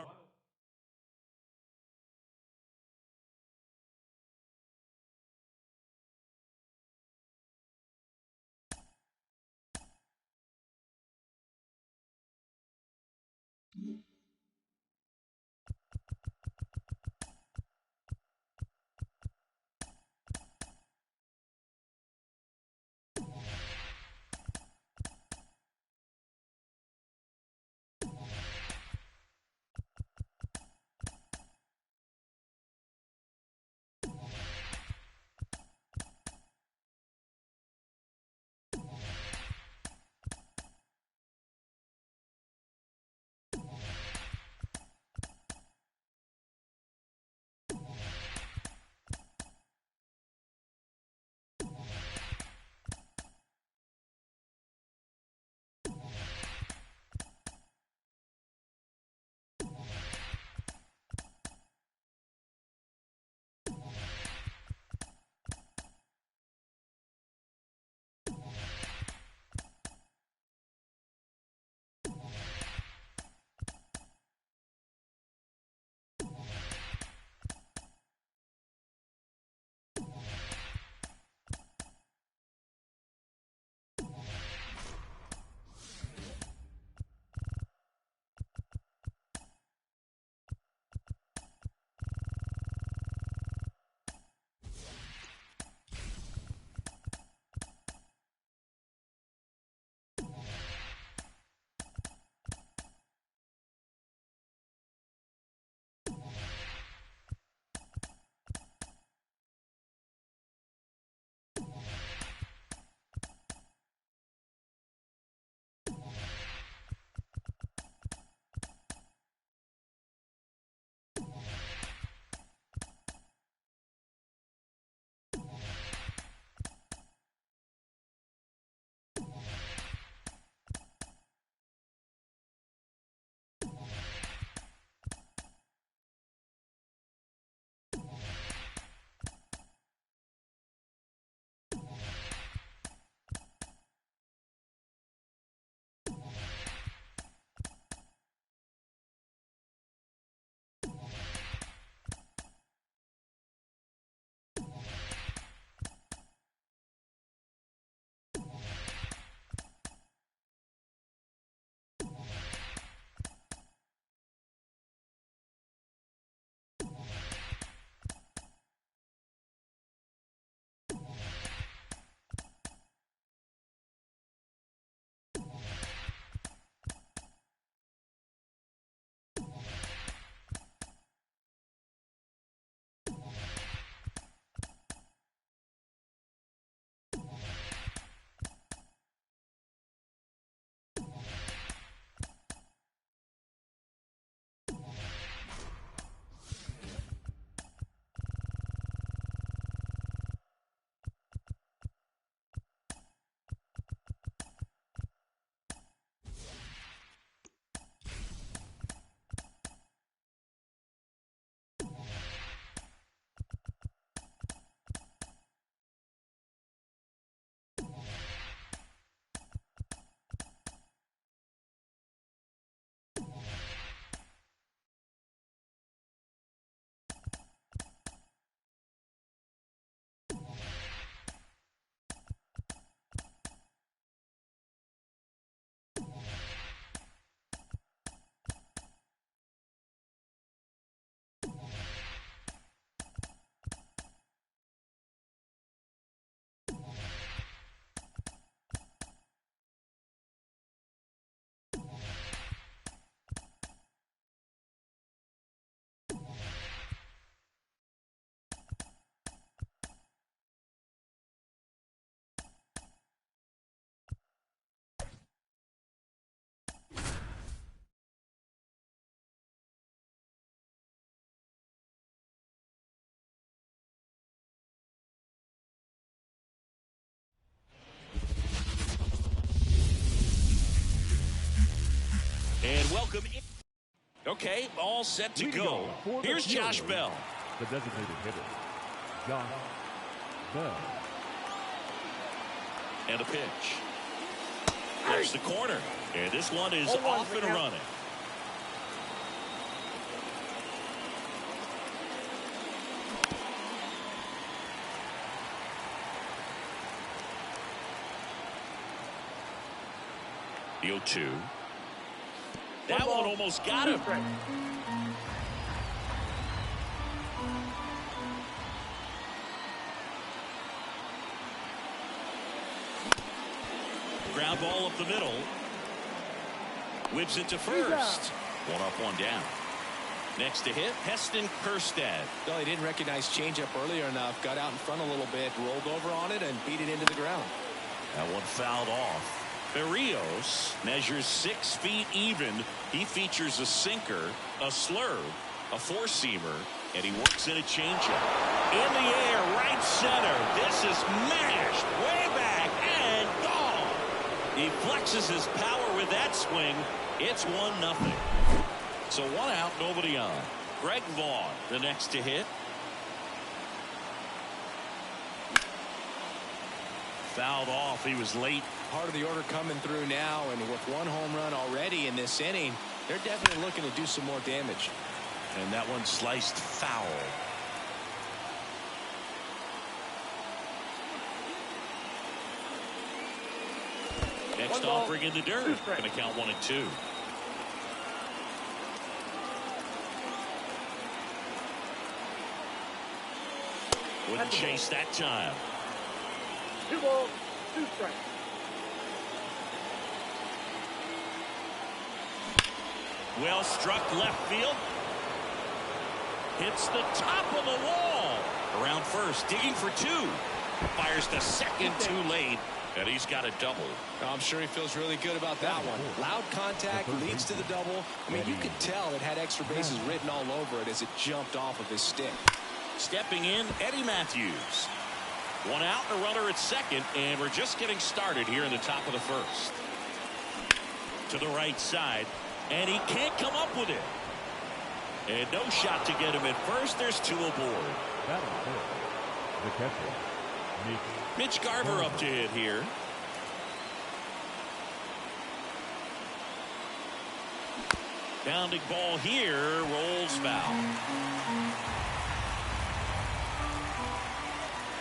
And welcome in. Okay, all set to go. Here's Josh Bell. The designated hitter, Josh Bell. And a pitch. Flips the corner. And this one is off and running. The 0-2. That one almost got him. Ground ball up the middle. Whips it to first. One up, one down. Next to hit, Heston Kjerstad. Well, he didn't recognize changeup earlier enough. Got out in front a little bit, rolled over on it, and beat it into the ground. That one fouled off. Berrios measures 6 feet even. He features a sinker, a slurve, a four-seamer, and he works in a changeup. In the air, right center. This is mashed way back and gone. He flexes his power with that swing. It's 1-0. So 1 out, nobody on. Greg Vaughn, the next to hit. Fouled off. He was late. Part of the order coming through now, and with 1 home run already in this inning, they're definitely looking to do some more damage. And that one sliced foul. Next off, bring in the dirt. Going to count 1-2. Wouldn't chase that time. 2 balls, 2 strikes. Well struck left field. Hits the top of the wall. Around first, digging for 2. Fires the second too late, and he's got a double. I'm sure he feels really good about that one. Loud contact leads to the double. I mean, you could tell it had extra bases written all over it as it jumped off of his stick. Stepping in, Eddie Matthews. 1 out, a runner at second, and we're just getting started here in the top of the first. To the right side, and he can't come up with it. And no shot to get him at first. There's 2 aboard. The catcher, Mitch Garver up to hit here. Bounding ball here, rolls foul.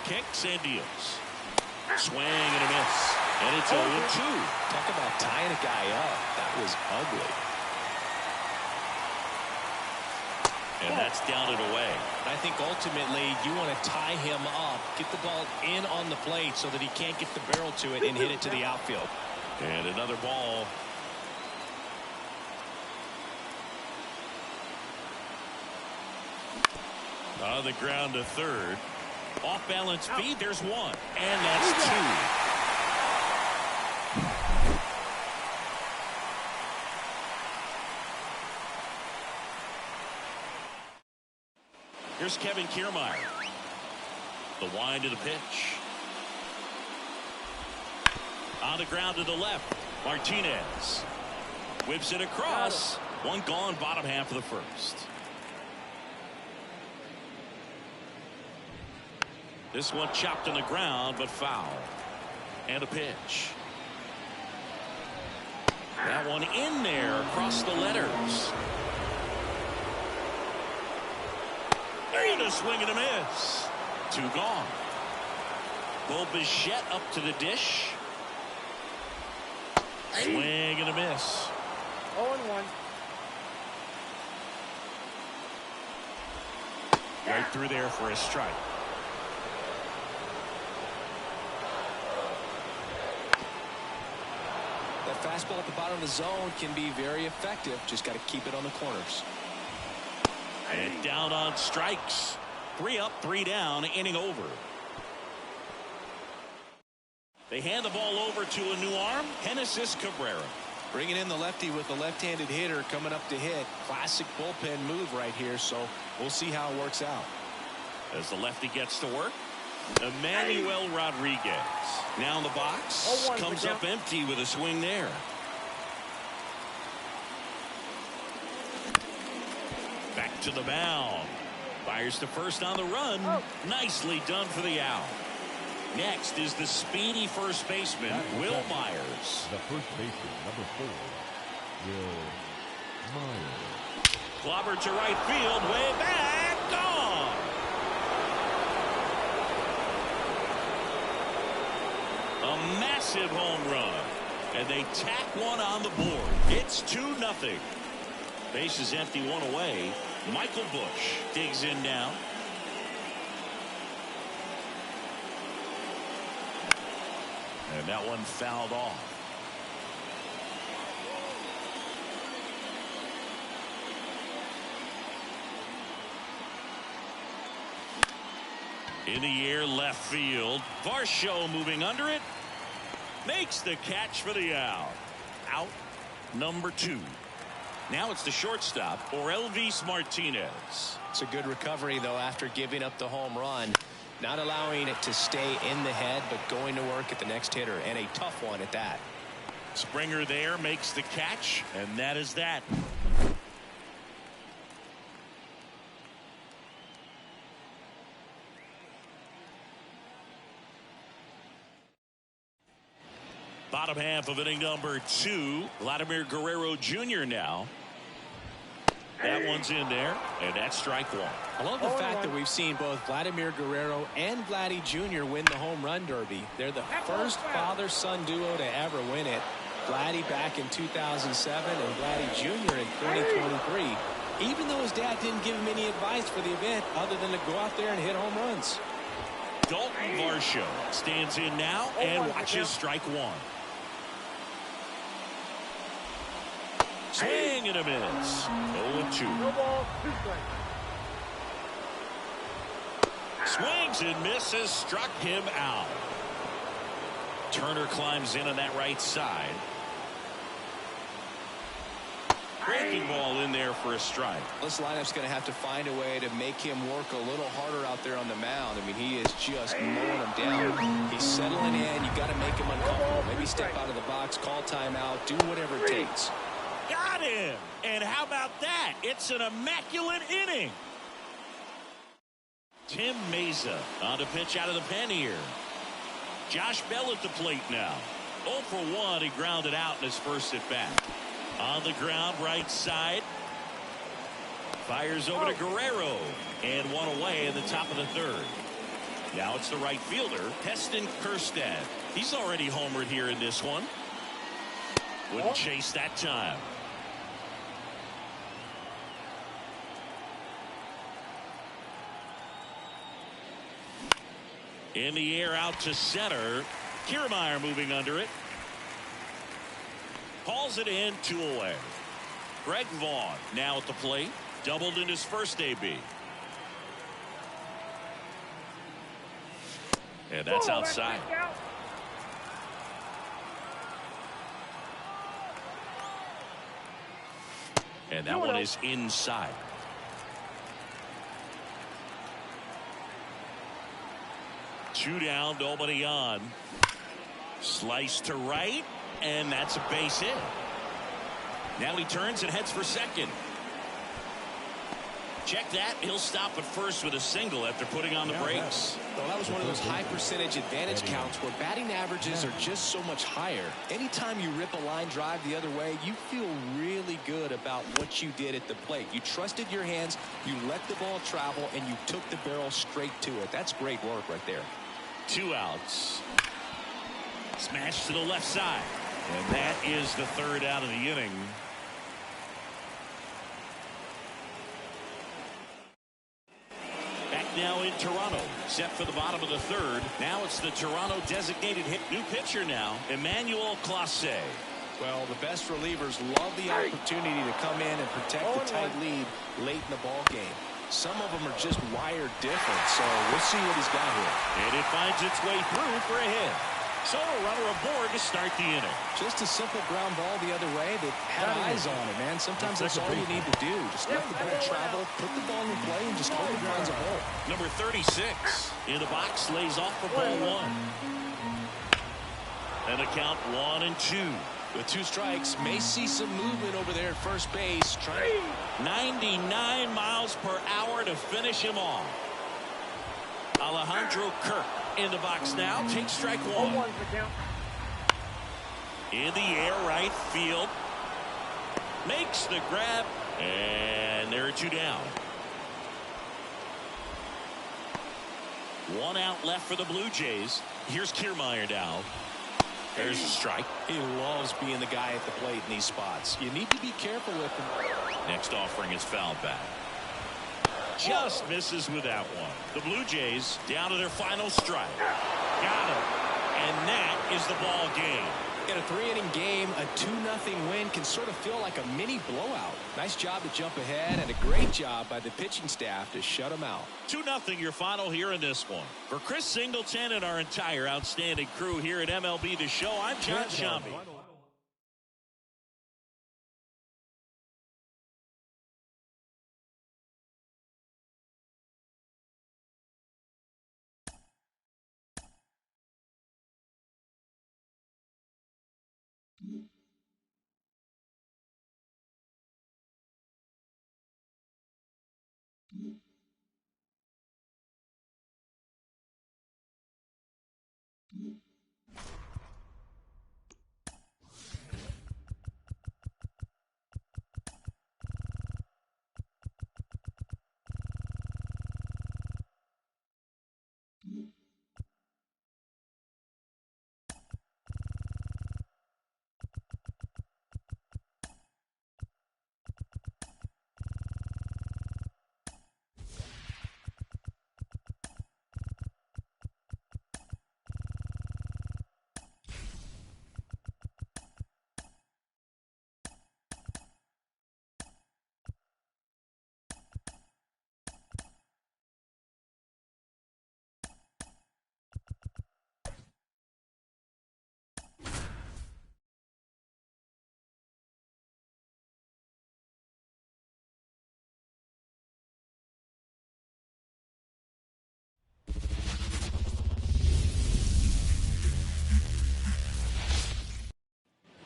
Kicks and deals. Swing and a miss. And it's 0-2. Talk about tying a guy up. That was ugly. And that's down and away. I think ultimately you want to tie him up, get the ball in on the plate so that he can't get the barrel to it and hit it to the outfield. And another ball. On the ground to third. Off balance feed. There's 1. And that's 2. Here's Kevin Kiermaier. The wind of the pitch. On the ground to the left. Martinez. Whips it across. 1 gone, bottom half of the first. This one chopped on the ground, but foul. And a pitch. That one in there across the letters. And a swing and a miss. 2 gone. Bo Bichette up to the dish. Swing and a miss. 0-1. Right through there for a strike. That fastball at the bottom of the zone can be very effective. Just got to keep it on the corners. And down on strikes. 3 up, 3 down, inning over. They hand the ball over to a new arm, Genesis Cabrera. Bringing in the lefty with the left-handed hitter coming up to hit. Classic bullpen move right here, so we'll see how it works out. As the lefty gets to work, Emmanuel Rodriguez. Now in the box, comes up empty with a swing there. to the mound. Fires to first on the run. Nicely done for the out. Next is the speedy first baseman, Will Myers. The first baseman, number 4, Will Myers. Clobber to right field, way back, gone. A massive home run. And they tack one on the board. It's 2-0. Base is empty, one away. Michael Bush digs in now. And that one fouled off. In the air, left field. Varsho moving under it. Makes the catch for the out. Out number 2. Now it's the shortstop, Orelvis Martinez. It's a good recovery, though, after giving up the home run. Not allowing it to stay in the head, but going to work at the next hitter, and a tough one at that. Springer there makes the catch, and that is that. Bottom half of inning number 2. Vladimir Guerrero Jr. now. That one's in there, and that's strike 1. I love the fact that we've seen both Vladimir Guerrero and Vladdy Jr. win the home run derby. They're the first father-son duo to ever win it. Vladdy back in 2007 and Vladdy Jr. in 2023. Even though his dad didn't give him any advice for the event other than to go out there and hit home runs. Dalton Varsho stands in now and watches strike 1. Swing and a miss. 0-2. No ball, 2 strikes. Swings and misses. Struck him out. Turner climbs in on that right side. Breaking ball in there for a strike. This lineup's going to have to find a way to make him work a little harder out there on the mound. I mean, he is just mowing him down. He's settling in. You got to make him uncomfortable. Maybe step out of the box, call timeout, do whatever it takes. Got him. And how about that? It's an immaculate inning. Tim Meza on to pitch out of the pen here. Josh Bell at the plate now. 0 for 1. He grounded out in his first at bat. On the ground, right side. Fires over to Guerrero. And one away in the top of the 3rd. Now it's the right fielder, Heston Kjerstad. He's already homered here in this one. Wouldn't chase that time. In the air out to center. Kiermaier moving under it. Hauls it in, 2 away. Greg Vaughn now at the plate. Doubled in his first AB. And that's outside. And that one is inside. Two down, nobody on. Slice to right, and that's a base hit. Now he turns and heads for second. Check that. He'll stop at first with a single after putting on the brakes. Well, that was one of those high percentage advantage counts where batting averages are just so much higher. Anytime you rip a line drive the other way, you feel really good about what you did at the plate. You trusted your hands, you let the ball travel, and you took the barrel straight to it. That's great work right there. 2 outs. Smash to the left side. And that is the 3rd out of the inning. Back now in Toronto. Set for the bottom of the 3rd. Now it's the Toronto designated hit. New pitcher now, Emmanuel Clase. Well, the best relievers love the opportunity to come in and protect the tight lead late in the ball game. Some of them are just wired different, so we'll see what he's got here. And it finds its way through for a hit. So a runner aboard to start the inning. Just a simple ground ball the other way that had eyes on it, man. Sometimes that's all you need to do. Just let the ball travel, put the ball in play, and just hope it finds a hole. Number 36 in the box lays off for ball 1. And the count 1-2. With 2 strikes, may see some movement over there at first base. 99 miles per hour to finish him off. Alejandro Kirk in the box now. Takes strike 1. In the air, right field. Makes the grab. And there are 2 down. 1 out left for the Blue Jays. Here's Kiermaier now. There's a strike. He loves being the guy at the plate in these spots. You need to be careful with him. Next offering is fouled back. Just misses with that one. The Blue Jays down to their final strike. Got him. And that is the ball game. In a 3-inning game, a 2-0 win can sort of feel like a mini blowout. Nice job to jump ahead, and a great job by the pitching staff to shut them out. 2-0 your final here in this one. For Chris Singleton and our entire outstanding crew here at MLB The Show, I'm John Shambi.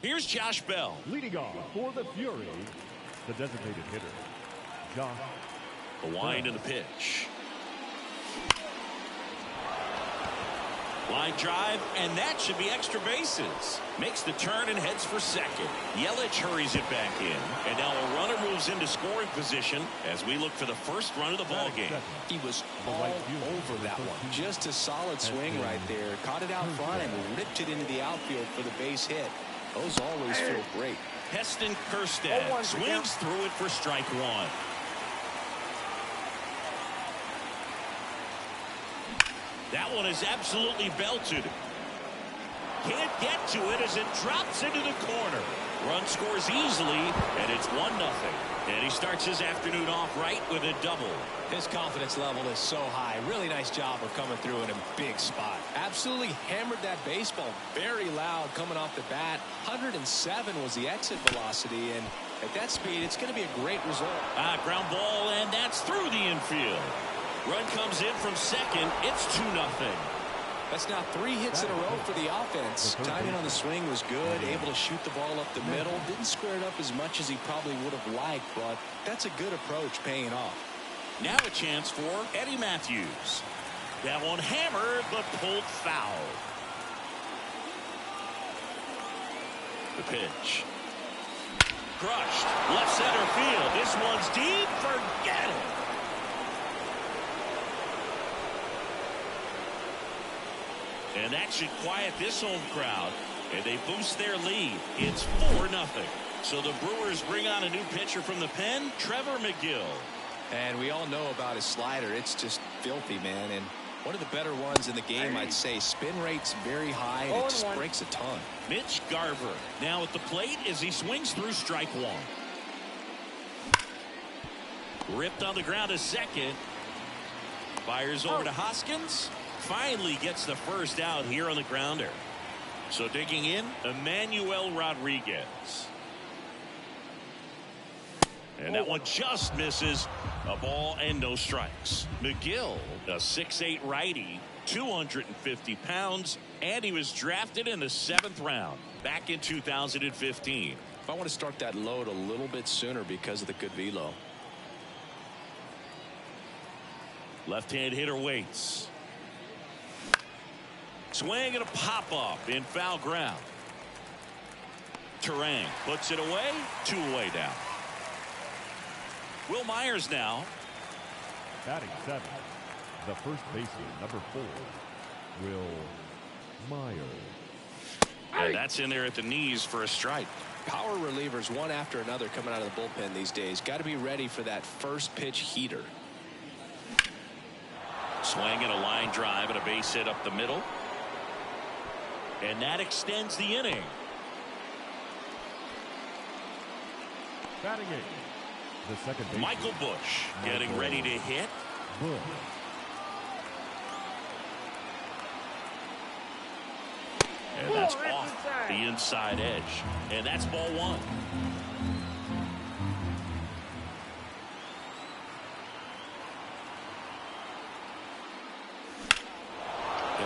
Here's Josh Bell. Leading off for the Fury, the designated hitter, Josh. The wind and the pitch. Line drive, and that should be extra bases. Makes the turn and heads for second. Yelich hurries it back in. And now a runner moves into scoring position as we look for the first run of the ball game. He was all over that one. Just a solid swing right there. Caught it out front and ripped it into the outfield for the base hit. Those always feel great. Heston Kjerstad swings through it for strike 1. That one is absolutely belted. Can't get to it as it drops into the corner. Run scores easily, and it's 1-0. And he starts his afternoon off right with a double. His confidence level is so high. Really nice job of coming through in a big spot. Absolutely hammered that baseball. Very loud coming off the bat. 107 was the exit velocity, and at that speed, it's going to be a great result. Ground ball, and that's through the infield. Run comes in from second. It's 2-0. That's now 3 hits in a row for the offense. Timing on the swing was good. Able to shoot the ball up the middle. Didn't square it up as much as he probably would have liked, but that's a good approach paying off. Now a chance for Eddie Matthews. That one hammered, but pulled foul. The pitch. Crushed. Left center field. This one's deep. Forget it. And that should quiet this home crowd. And they boost their lead. It's 4-0. So the Brewers bring on a new pitcher from the pen, Trevor McGill. And we all know about his slider. It's just filthy, man. And one of the better ones in the game, I'd say. Spin rate's very high, and it just breaks a ton. Mitch Garver now at the plate as he swings through strike 1. Ripped on the ground to second. Fires over to Hoskins. Finally gets the first out here on the grounder. So digging in, Emmanuel Rodriguez. And that one just misses. A ball and no strikes. McGill, a 6'8" righty, 250 pounds, and he was drafted in the 7th round back in 2015. I want to start that load a little bit sooner because of the good velo. Left-hand hitter waits. Swing and a pop-up in foul ground. Terang puts it away. 2 away now. Will Myers now. Batting 7th, the first baseman, number 4, Will Myers. And that's in there at the knees for a strike. Power relievers one after another coming out of the bullpen these days. Got to be ready for that first pitch heater. Swing and a line drive and a base hit up the middle. And that extends the inning. Batting 8th, the second baseman, Michael Busch getting ready to hit. Busch. And that's off the inside edge. And that's ball 1.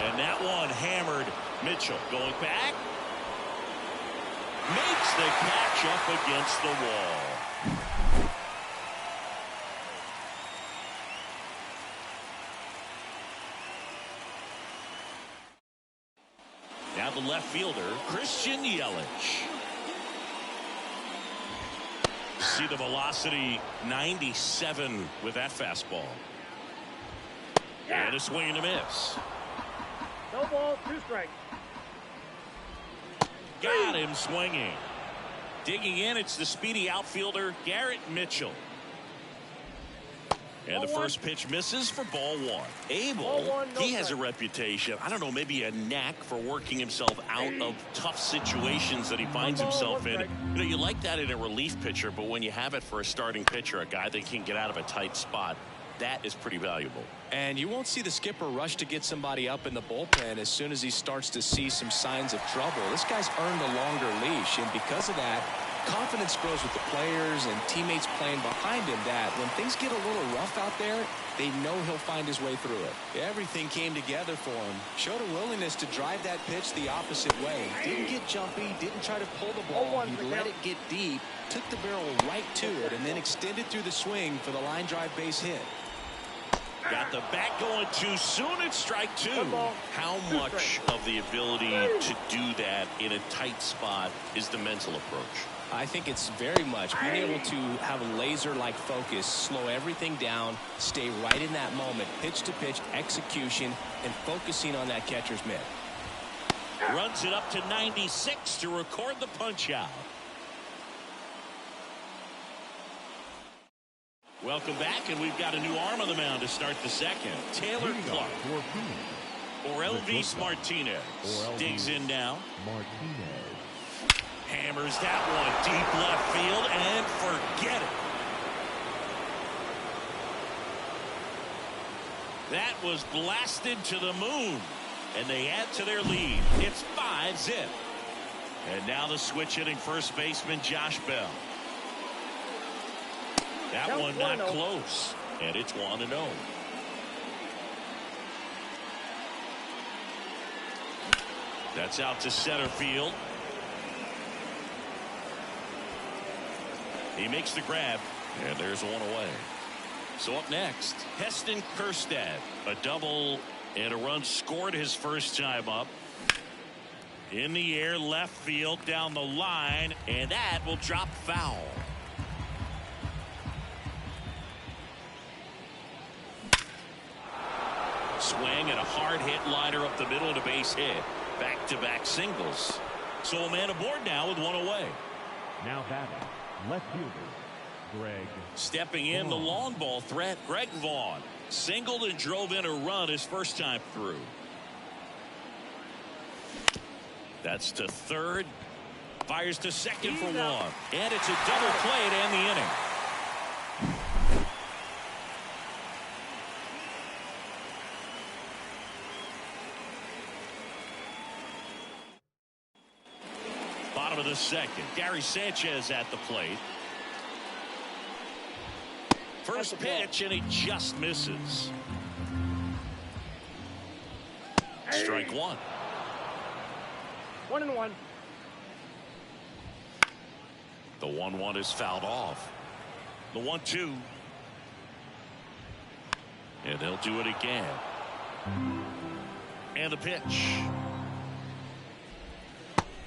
And that one hammered. Mitchell going back. Makes the catch up against the wall. Now the left fielder, Christian Yelich. See the velocity, 97 with that fastball. And a swing and a miss. No ball, 2 strikes. Got him swinging. Digging in, it's the speedy outfielder, Garrett Mitchell. And the first pitch misses for ball 1. Abel, he has a reputation, I don't know, maybe a knack for working himself out of tough situations that he finds himself in. You know, you like that in a relief pitcher, but when you have it for a starting pitcher, a guy that can get out of a tight spot, that is pretty valuable. And you won't see the skipper rush to get somebody up in the bullpen as soon as he starts to see some signs of trouble. This guy's earned a longer leash, and because of that, confidence grows with the players and teammates playing behind him, that when things get a little rough out there, they know he'll find his way through it. Everything came together for him. Showed a willingness to drive that pitch the opposite way. Didn't get jumpy, didn't try to pull the ball. He let it get deep, took the barrel right to it, and then extended through the swing for the line drive base hit. Got the bat going too soon. It's strike 2. How much of the ability to do that in a tight spot is the mental approach? I think it's very much being able to have a laser-like focus, slow everything down, stay right in that moment, pitch-to-pitch execution, and focusing on that catcher's mitt. Runs it up to 96 to record the punch-out. Welcome back, and we've got a new arm on the mound to start the second. Taylor Clark. Or Elvis Martinez. Digs in now. Martinez. Hammers that one deep left field, and forget it. That was blasted to the moon, and they add to their lead. It's 5-0. And now the switch hitting first baseman Josh Bell. That one not close, and it's 1-0. That's out to center field. He makes the grab, and there's one away. So up next, Heston Kjerstad, a double and a run scored his first time up. In the air, left field, down the line, and that will drop foul. Swing and a hard hit liner up the middle and a base hit. Back-to-back singles. So a man aboard now with one away. Now batting, left fielder, Greg. Stepping in, the long ball threat, Greg Vaughn. Singled and drove in a run his first time through. That's to third. Fires to second for one. And it's a double play to end the inning. Bottom of the second. Gary Sanchez at the plate. First pitch, and he just misses. strike one. 1-1. The 1-1 is fouled off. The 1-2. And they'll do it again. And the pitch.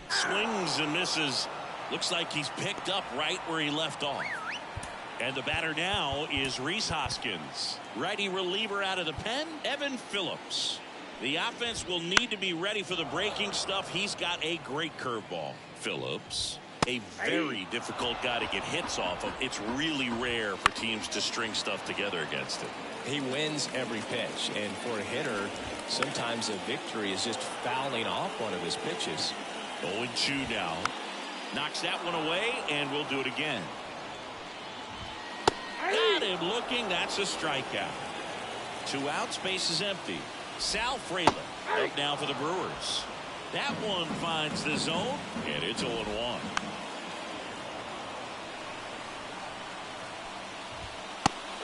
Swings and misses. Looks like he's picked up right where he left off. And the batter now is Rhys Hoskins. Righty reliever out of the pen, Evan Phillips. The offense will need to be ready for the breaking stuff. He's got a great curveball. Phillips, a very difficult guy to get hits off of. It's really rare for teams to string stuff together against him. He wins every pitch, and for a hitter, sometimes a victory is just fouling off one of his pitches. 0-2 now. Knocks that one away, and we'll do it again. Got him looking. That's a strikeout. 2 outs, base is empty. Sal Frelick up now for the Brewers. That one finds the zone, and it's 0-1.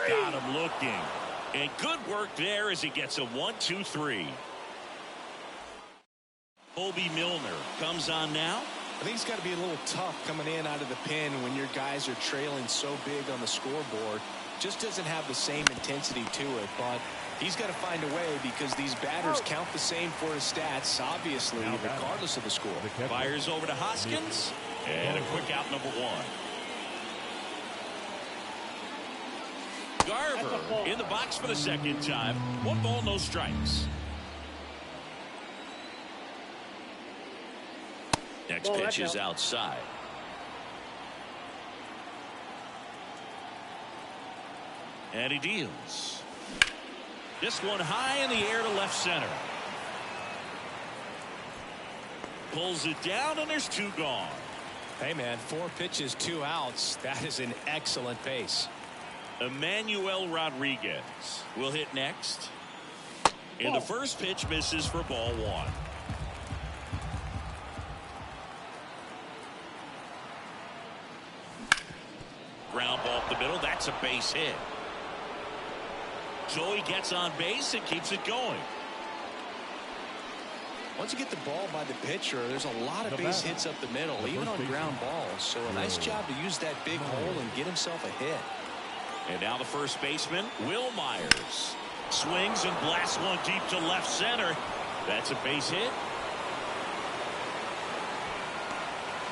Got him looking. And good work there as he gets a 1-2-3. Colby Milner comes on now. I think it's got to be a little tough coming in out of the pen when your guys are trailing so big on the scoreboard. Just doesn't have the same intensity to it, but he's got to find a way because these batters count the same for his stats, obviously, regardless of the score. Fires over to Hoskins, and a quick out, number 1. Garver in the box for the second time. 1 ball, no strikes. Next pitch is outside. And he deals. This one high in the air to left center. Pulls it down, and there's 2 gone. Hey, man, 4 pitches, 2 outs. That is an excellent pace. Emmanuel Rodriguez will hit next. And the first pitch misses for ball 1. Ground ball up the middle. That's a base hit. Joey gets on base and keeps it going. Once you get the ball by the pitcher, there's a lot of base hits up the middle, even on ground balls. So a nice job to use that big hole and get himself a hit. And now the first baseman, Will Myers. Swings and blasts one deep to left center. That's a base hit.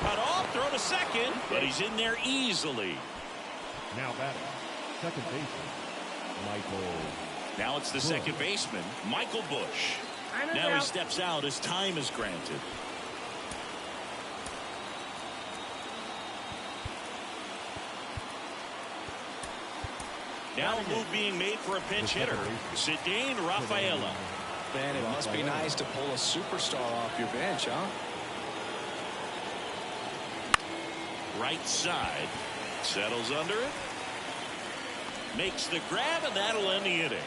Cut off, throw to second, but he's in there easily. Now batting, second baseman, Michael. Now it's the second baseman, Michael Bush. Now he steps out as time is granted. Now a move being made for a pinch hitter, Zidane Rafaela. Man, it must be nice to pull a superstar off your bench, huh? Right side, settles under it, makes the grab, and that'll end the inning.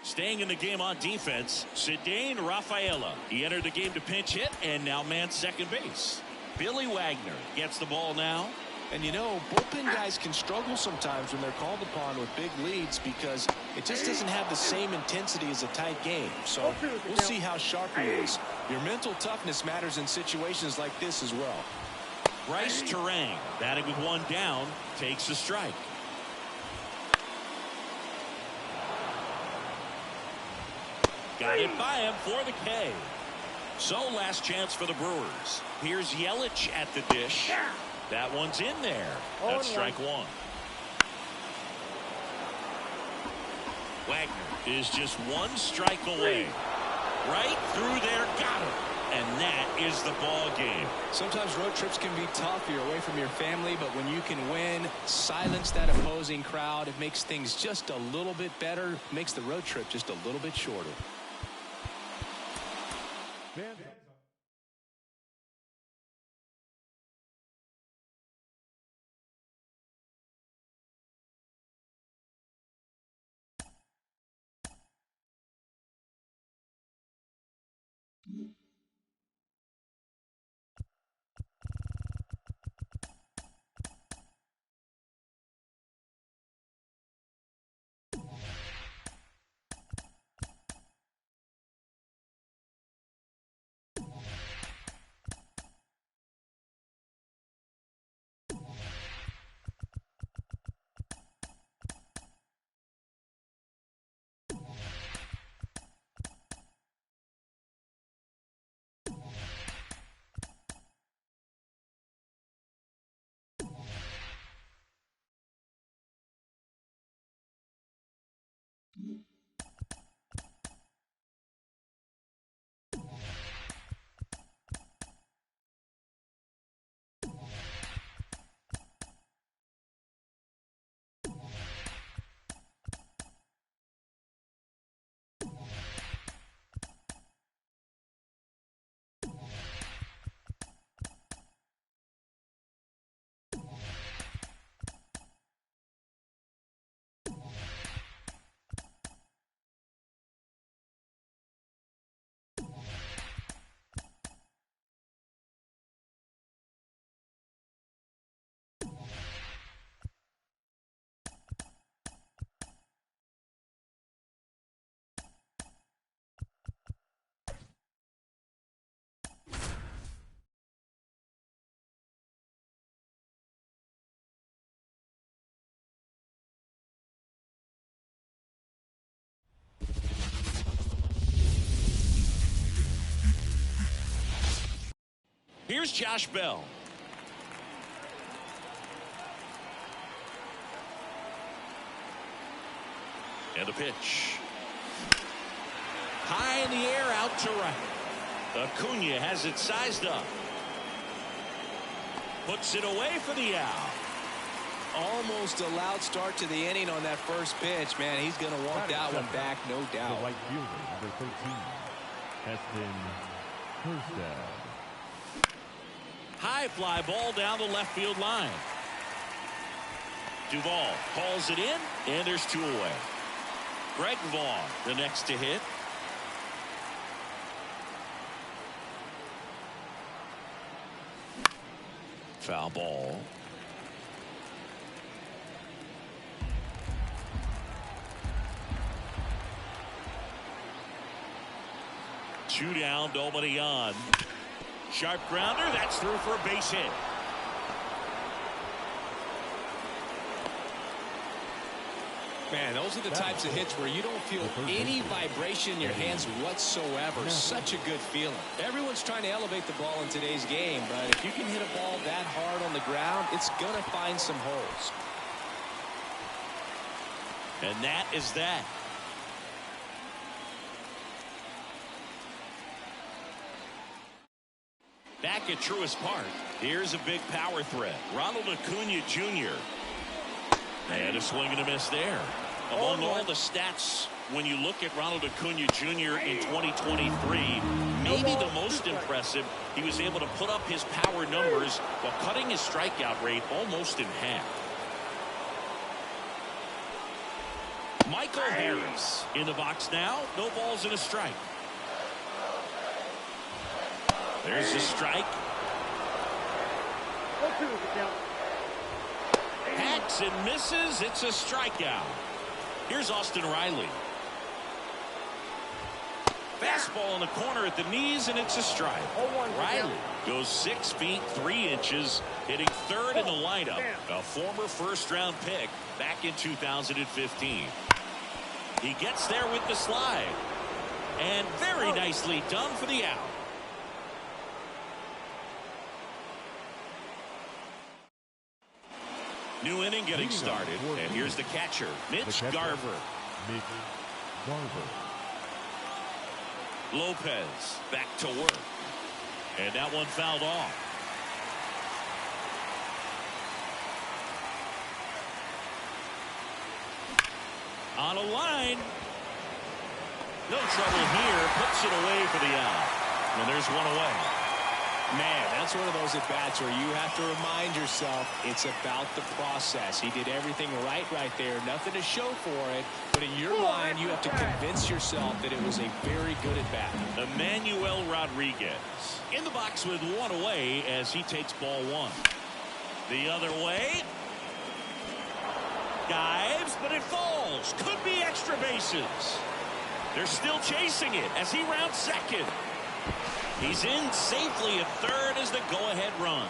Staying in the game on defense, Zidane Rafaela. He entered the game to pinch hit and now man second base. Billy Wagner gets the ball now. And you know, bullpen guys can struggle sometimes when they're called upon with big leads because it just doesn't have the same intensity as a tight game. So we'll see how sharp he is. Your mental toughness matters in situations like this as well. Bryce Terang, batting with 1 down, takes a strike. Got it by him for the K. So last chance for the Brewers. Here's Yelich at the dish. That one's in there. That's strike 1. Wagner is just 1 strike away. Right through there, got him. And that is the ball game. Sometimes road trips can be tough. You're away from your family, but when you can win, silence that opposing crowd, it makes things just a little bit better, makes the road trip just a little bit shorter. Here's Josh Bell. And the pitch. High in the air, out to right. Acuna has it sized up. Puts it away for the out. Almost a loud start to the inning on that first pitch. Man, he's going to want that one back, no doubt. The right fielder, number 13, Heston Kjerstad. High fly ball down the left field line. Duvall calls it in, and there's 2 away. Greg Vaughn, the next to hit. Foul ball. Two down, nobody on. Sharp grounder, that's through for a base hit. Man, those are the types of hits where you don't feel any vibration in your hands whatsoever. Such a good feeling. Everyone's trying to elevate the ball in today's game, but if you can hit a ball that hard on the ground, it's going to find some holes. And that is that. Back at Truist Park, here's a big power threat. Ronald Acuna Jr. And a swing and a miss there. Among all the stats, when you look at Ronald Acuna Jr. in 2023, maybe the most impressive, he was able to put up his power numbers while cutting his strikeout rate almost in half. Michael Harris in the box now. No balls and a strike. There's a strike. Hacks and misses. It's a strikeout. Here's Austin Riley. Fastball in the corner at the knees, and it's a strike. Riley goes 6 feet 3 inches, hitting third in the lineup. A former first-round pick back in 2015. He gets there with the slide. And very nicely done for the out. New inning getting started, and here's the catcher, Mitch Garver. Lopez back to work, and that one fouled off. On a line, no trouble here, puts it away for the out, and there's one away. Man, that's one of those at-bats where you have to remind yourself it's about the process. He did everything right there. Nothing to show for it. But in your mind, you have to convince yourself that it was a very good at-bat. Emmanuel Rodriguez in the box with one away as he takes ball 1. The other way. Dives, but it falls. Could be extra bases. They're still chasing it as he rounds second. He's in safely at third as the go-ahead run.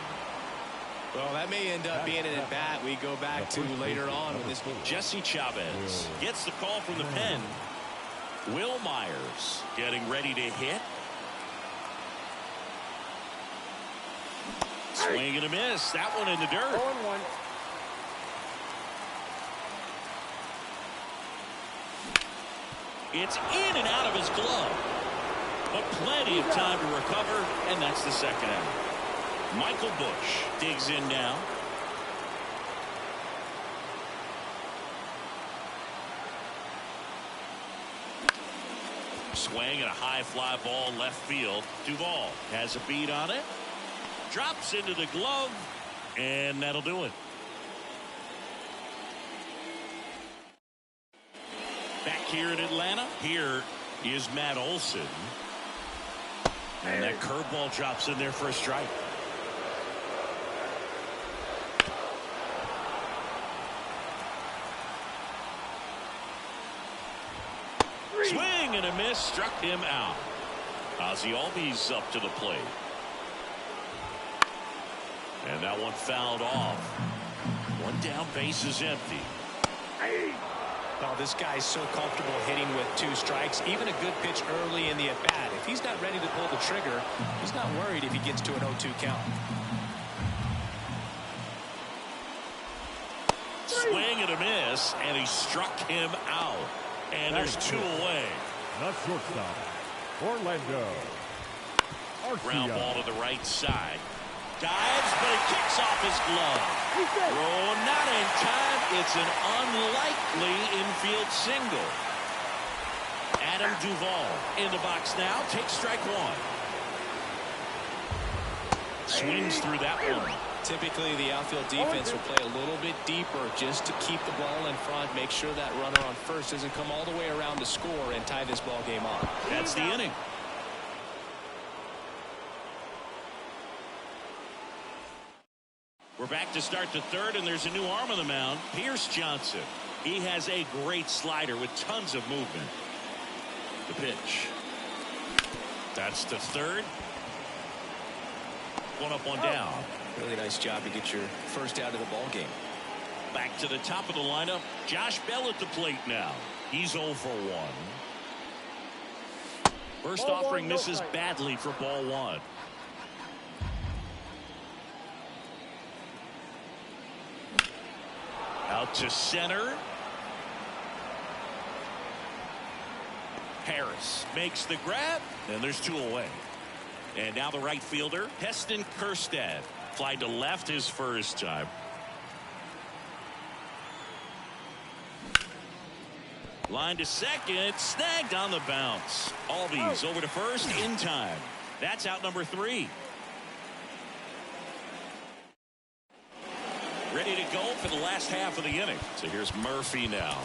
Well, that may end up being an at-bat we go back to later on with this. Jesse Chavez gets the call from the pen. Will Myers getting ready to hit. Swing and a miss. That one in the dirt. 0-1. It's in and out of his glove. But plenty of time to recover, and that's the second out. Michael Busch digs in now. Swing and a high fly ball left field. Duvall has a beat on it. Drops into the glove, and that'll do it. Back here in Atlanta, here is Matt Olson. And that curveball drops in there for a strike. Swing and a miss, struck him out. Ozzie Albies up to the plate. And that one fouled off. One down, base is empty. Oh, this guy's so comfortable hitting with 2 strikes, even a good pitch early in the at-bat. If he's not ready to pull the trigger, he's not worried if he gets to an 0-2 count. Swing and a miss, and he struck him out. And there's 2 away. Not shortstop, Orlando. Ground ball to the right side. Dives, but it kicks off his glove. Oh, not in time. It's an unlikely infield single. Adam Duvall in the box now. Takes strike 1. Swings through that one. Typically, the outfield defense will play a little bit deeper just to keep the ball in front, make sure that runner on first doesn't come all the way around to score and tie this ball game up. That's the inning. We're back to start the 3rd, and there's a new arm on the mound, Pierce Johnson. He has a great slider with tons of movement. The pitch. That's the 3rd. 1 up, 1 down. Really nice job to get your first out of the ball game. Back to the top of the lineup. Josh Bell at the plate now. He's 0 for 1. First Ball offering one, no misses strike. badly for ball 1. Out to center. Harris makes the grab, and there's 2 away. And now the right fielder, Heston Kjerstad. Fly to left his first time. Line to second, snagged on the bounce. Albies over to first in time. That's out number 3. Ready to go for the last half of the inning. So here's Murphy now.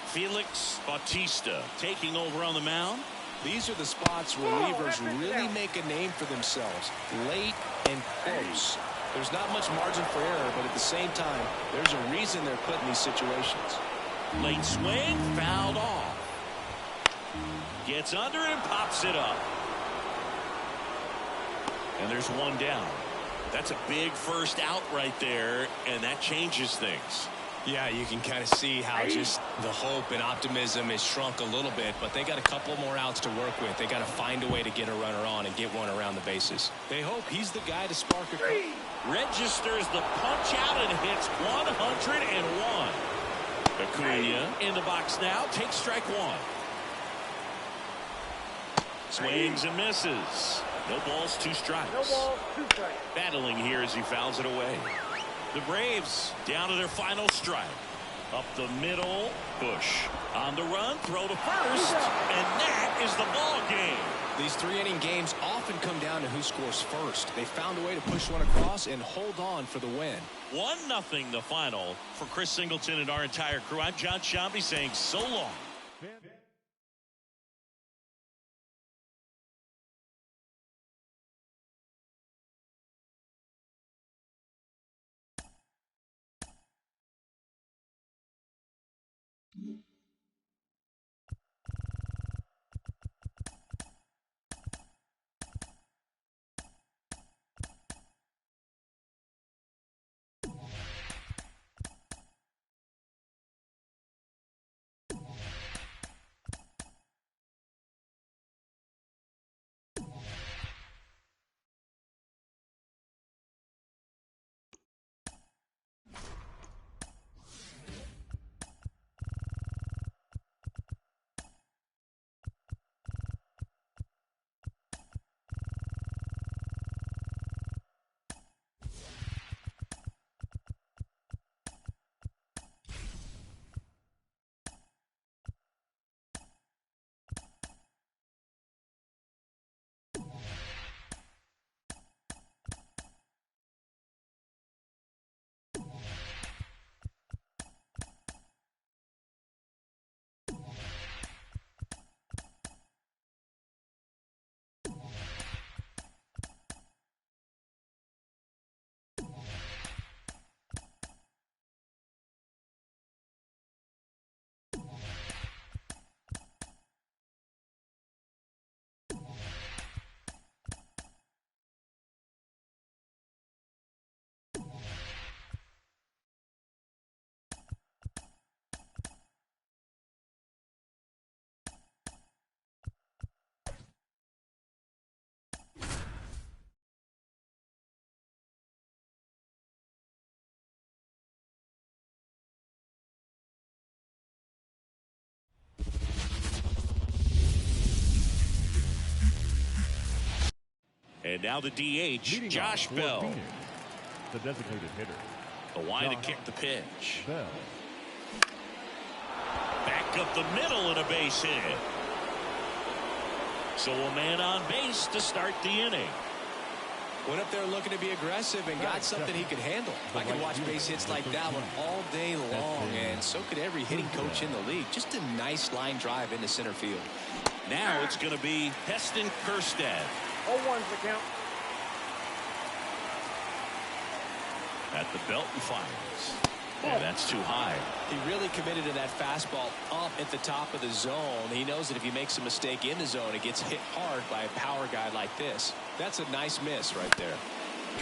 Felix Bautista taking over on the mound. These are the spots where relievers really make a name for themselves. Late and close. There's not much margin for error, but at the same time, there's a reason they're put in these situations. Late swing, fouled off. Gets under and pops it up. And there's 1 down. That's a big first out right there, and that changes things. Yeah, you can kind of see how just the hope and optimism is shrunk a little bit, but they got a couple more outs to work with. They got to find a way to get a runner on and get one around the bases. They hope he's the guy to spark a Registers the punch out and hits 101. Acuna in the box now, takes strike 1. Swings and misses. No balls, 2 strikes. No balls, 2 strikes. Battling here as he fouls it away. The Braves down to their final strike. Up the middle, Bush on the run, throw to first, and that is the ball game. These 3-inning games often come down to who scores first. They found a way to push one across and hold on for the win. 1-0 the final. For Chris Singleton and our entire crew, I'm John Shambi saying so long. And now the DH, Leading Josh off for Bell. Phoenix, the designated hitter. The wide to Josh kick the pitch. Bell. Back up the middle and a base hit. So a man on base to start the inning. Went up there looking to be aggressive and got something he could handle. I could watch base hits like that one all day long, and so could every hitting coach in the league. Just a nice line drive into center field. Now it's going to be Heston Kjerstad. 0-1's the count. At the belt and fires. Yeah, that's too high. He really committed to that fastball up at the top of the zone. He knows that if he makes a mistake in the zone, it gets hit hard by a power guy like this. That's a nice miss right there.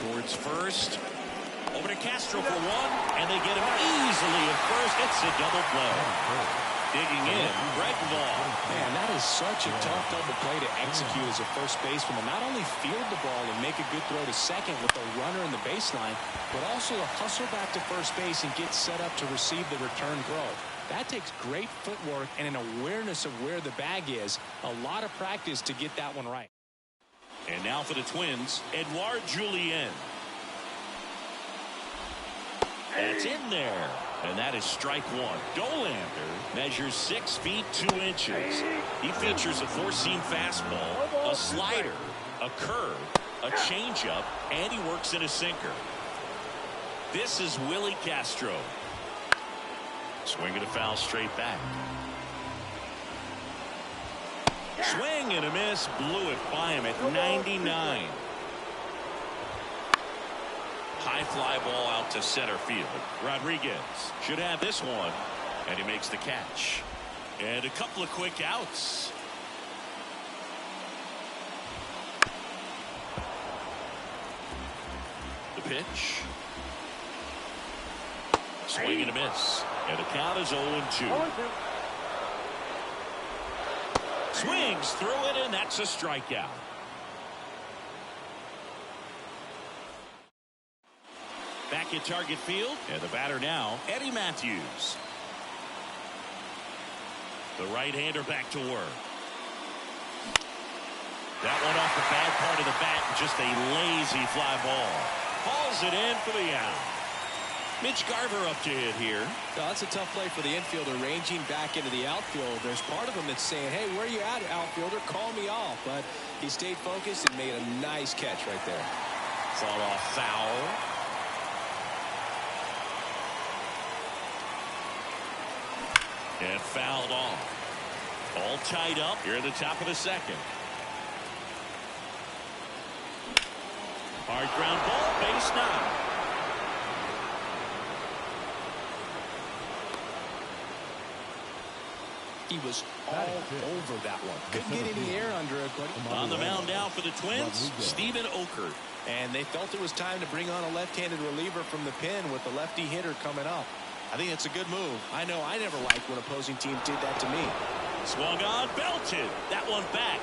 Towards first. Over to Castro for one, and they get him easily at first. It's a double play. Digging in, Greg Vaughn. Man, that is such a tough double play to execute as a first baseman. To not only field the ball and make a good throw to second with the runner in the baseline, but also to hustle back to first base and get set up to receive the return throw. That takes great footwork and an awareness of where the bag is. A lot of practice to get that one right. And now for the Twins, Edouard Julien. That's in there. And that is strike one. Dolander measures 6 feet 2 inches. He features a four-seam fastball, a slider, a curve, a changeup, and he works in a sinker. This is Willie Castro. Swing and a foul straight back. Swing and a miss. Blew it by him at 99. High fly ball out to center field. Rodriguez should have this one, and he makes the catch. And a couple of quick outs. The pitch. Swing and a miss. And the count is 0-2. 0-2. Swings through it, and that's a strikeout. Back at target field, and the batter now, Eddie Matthews. The right-hander back to work. That one off the bad part of the bat, just a lazy fly ball. Hauls it in for the out. Mitch Garver up to hit here. Now, that's a tough play for the infielder, ranging back into the outfield. There's part of him that's saying, hey, where you at, outfielder? Call me off. But he stayed focused and made a nice catch right there. Fought off foul. And fouled off. All tied up here at the top of the second. Hard ground ball, base now. He was all over that one. Couldn't get any air under it, but On the mound now for the Twins, Steven Okert. and they felt it was time to bring on a left-handed reliever from the pen with the lefty hitter coming up. I think it's a good move. I know I never liked when opposing teams did that to me. Swung on, belted. That one back.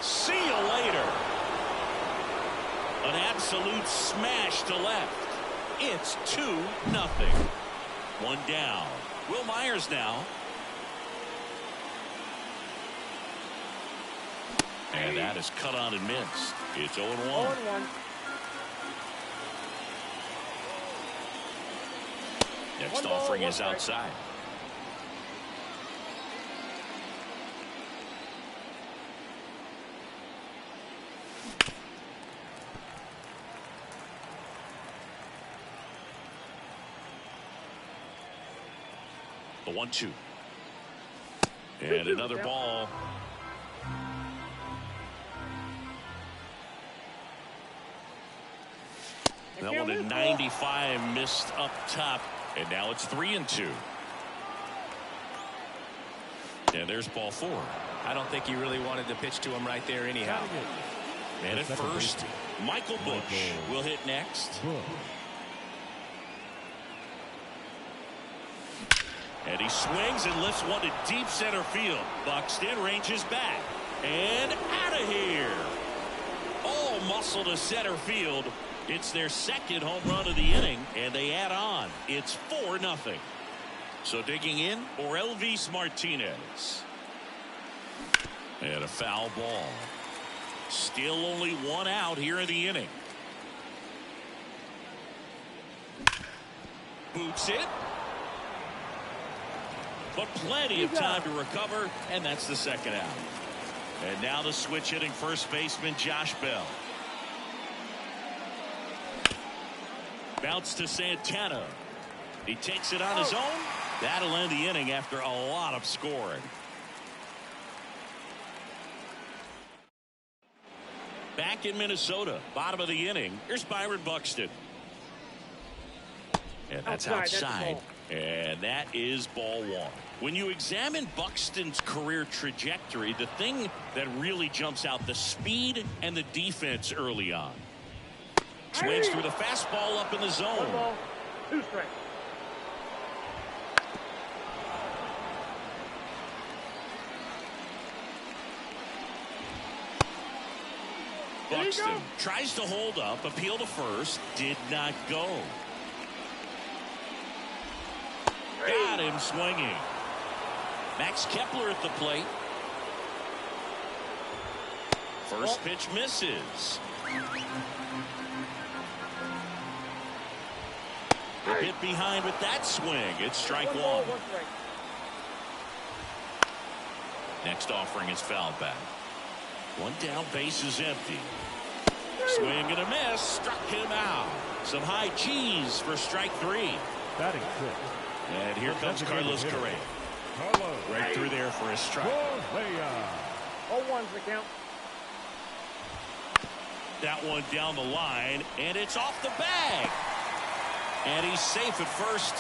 See you later. An absolute smash to left. It's 2-0. One down. Will Myers now. And that is cut on and missed. It's 0-1. 0-1. Next offering is outside. The 1-2. And another ball. That one at 95 missed up top. And now it's 3-2. And there's ball 4. I don't think he really wanted to pitch to him right there anyhow. And at first, Michael Busch will hit next. And he swings and lifts one to deep center field. Buxton ranges back. And out of here. All muscle to center field. It's their second home run of the inning, and they add on. It's 4-0. So digging in for Elvis Martinez. And a foul ball. Still only one out here in the inning. Boots it. But plenty of time to recover, and that's the second out. And now the switch hitting first baseman Josh Bell. Bounce to Santana. He takes it on his own. That'll end the inning after a lot of scoring. Back in Minnesota, bottom of the inning, here's Byron Buxton. And that's outside. And that is ball one. When you examine Buxton's career trajectory, the thing that really jumps out, the speed and the defense early on. Swings through the fastball up in the zone. 1 ball, 2 strikes. Buxton tries to hold up, appeal to first, did not go. Got him swinging. Max Kepler at the plate. First pitch misses. A bit behind with that swing. It's strike 1. Ball, 1 strike. Next offering is fouled back. One down, base is empty. Swing and a miss, struck him out. Some high cheese for strike 3. Batting 6. And here comes Carlos Correa. Right through there for a strike. 0-1's the count. That one down the line, and it's off the bag. And he's safe at first.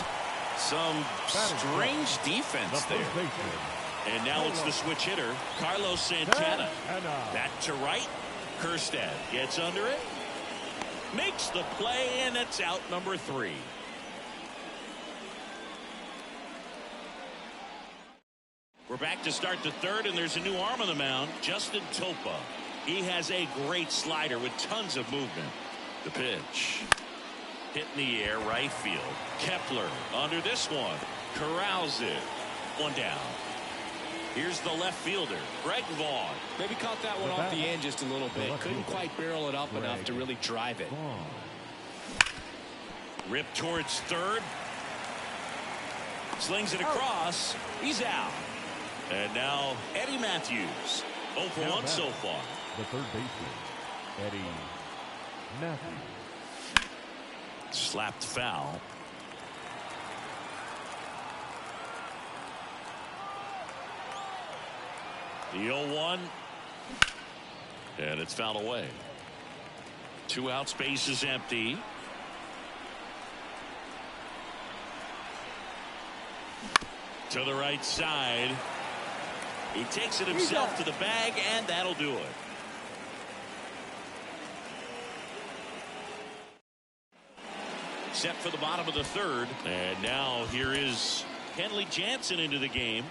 Some strange defense there. And now it's the switch hitter, Carlos Santana. Back to right. Kerstad gets under it. Makes the play, and it's out number 3. We're back to start the third, and there's a new arm on the mound, Justin Topa. He has a great slider with tons of movement. The pitch. Hit in the air, right field. Kepler under this one. Corrals it. One down. Here's the left fielder, Greg Vaughn. Maybe caught that one off the end just a little bit. Couldn't quite barrel it up enough to really drive it. Ripped towards third. Slings it across. He's out. And now Eddie Matthews. 0 for 1 so far. The third baseman, Eddie Matthews. Slapped foul. The 0-1. And it's fouled away. 2 outs, base is empty. To the right side. He takes it himself to the bag, and that'll do it. Set for the bottom of the third. And now here is Kenley Jansen into the game.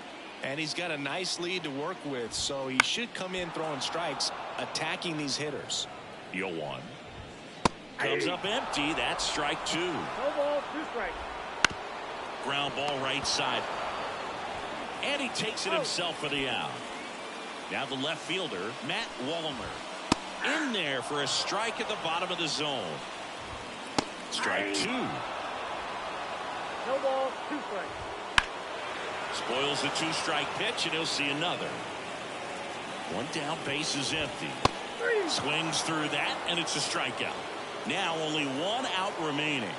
And he's got a nice lead to work with, so he should come in throwing strikes, attacking these hitters. 0-1. Comes up empty. That's strike 2. No ball, 2 strikes. Ground ball right side. And he takes it himself for the out. Now the left fielder, Matt Wallner. In there for a strike at the bottom of the zone. Strike 2. No ball, 2 strikes. Spoils the 2-strike pitch, and he'll see another. One down, base is empty. Swings through that, and it's a strikeout. Now only 1 out remaining.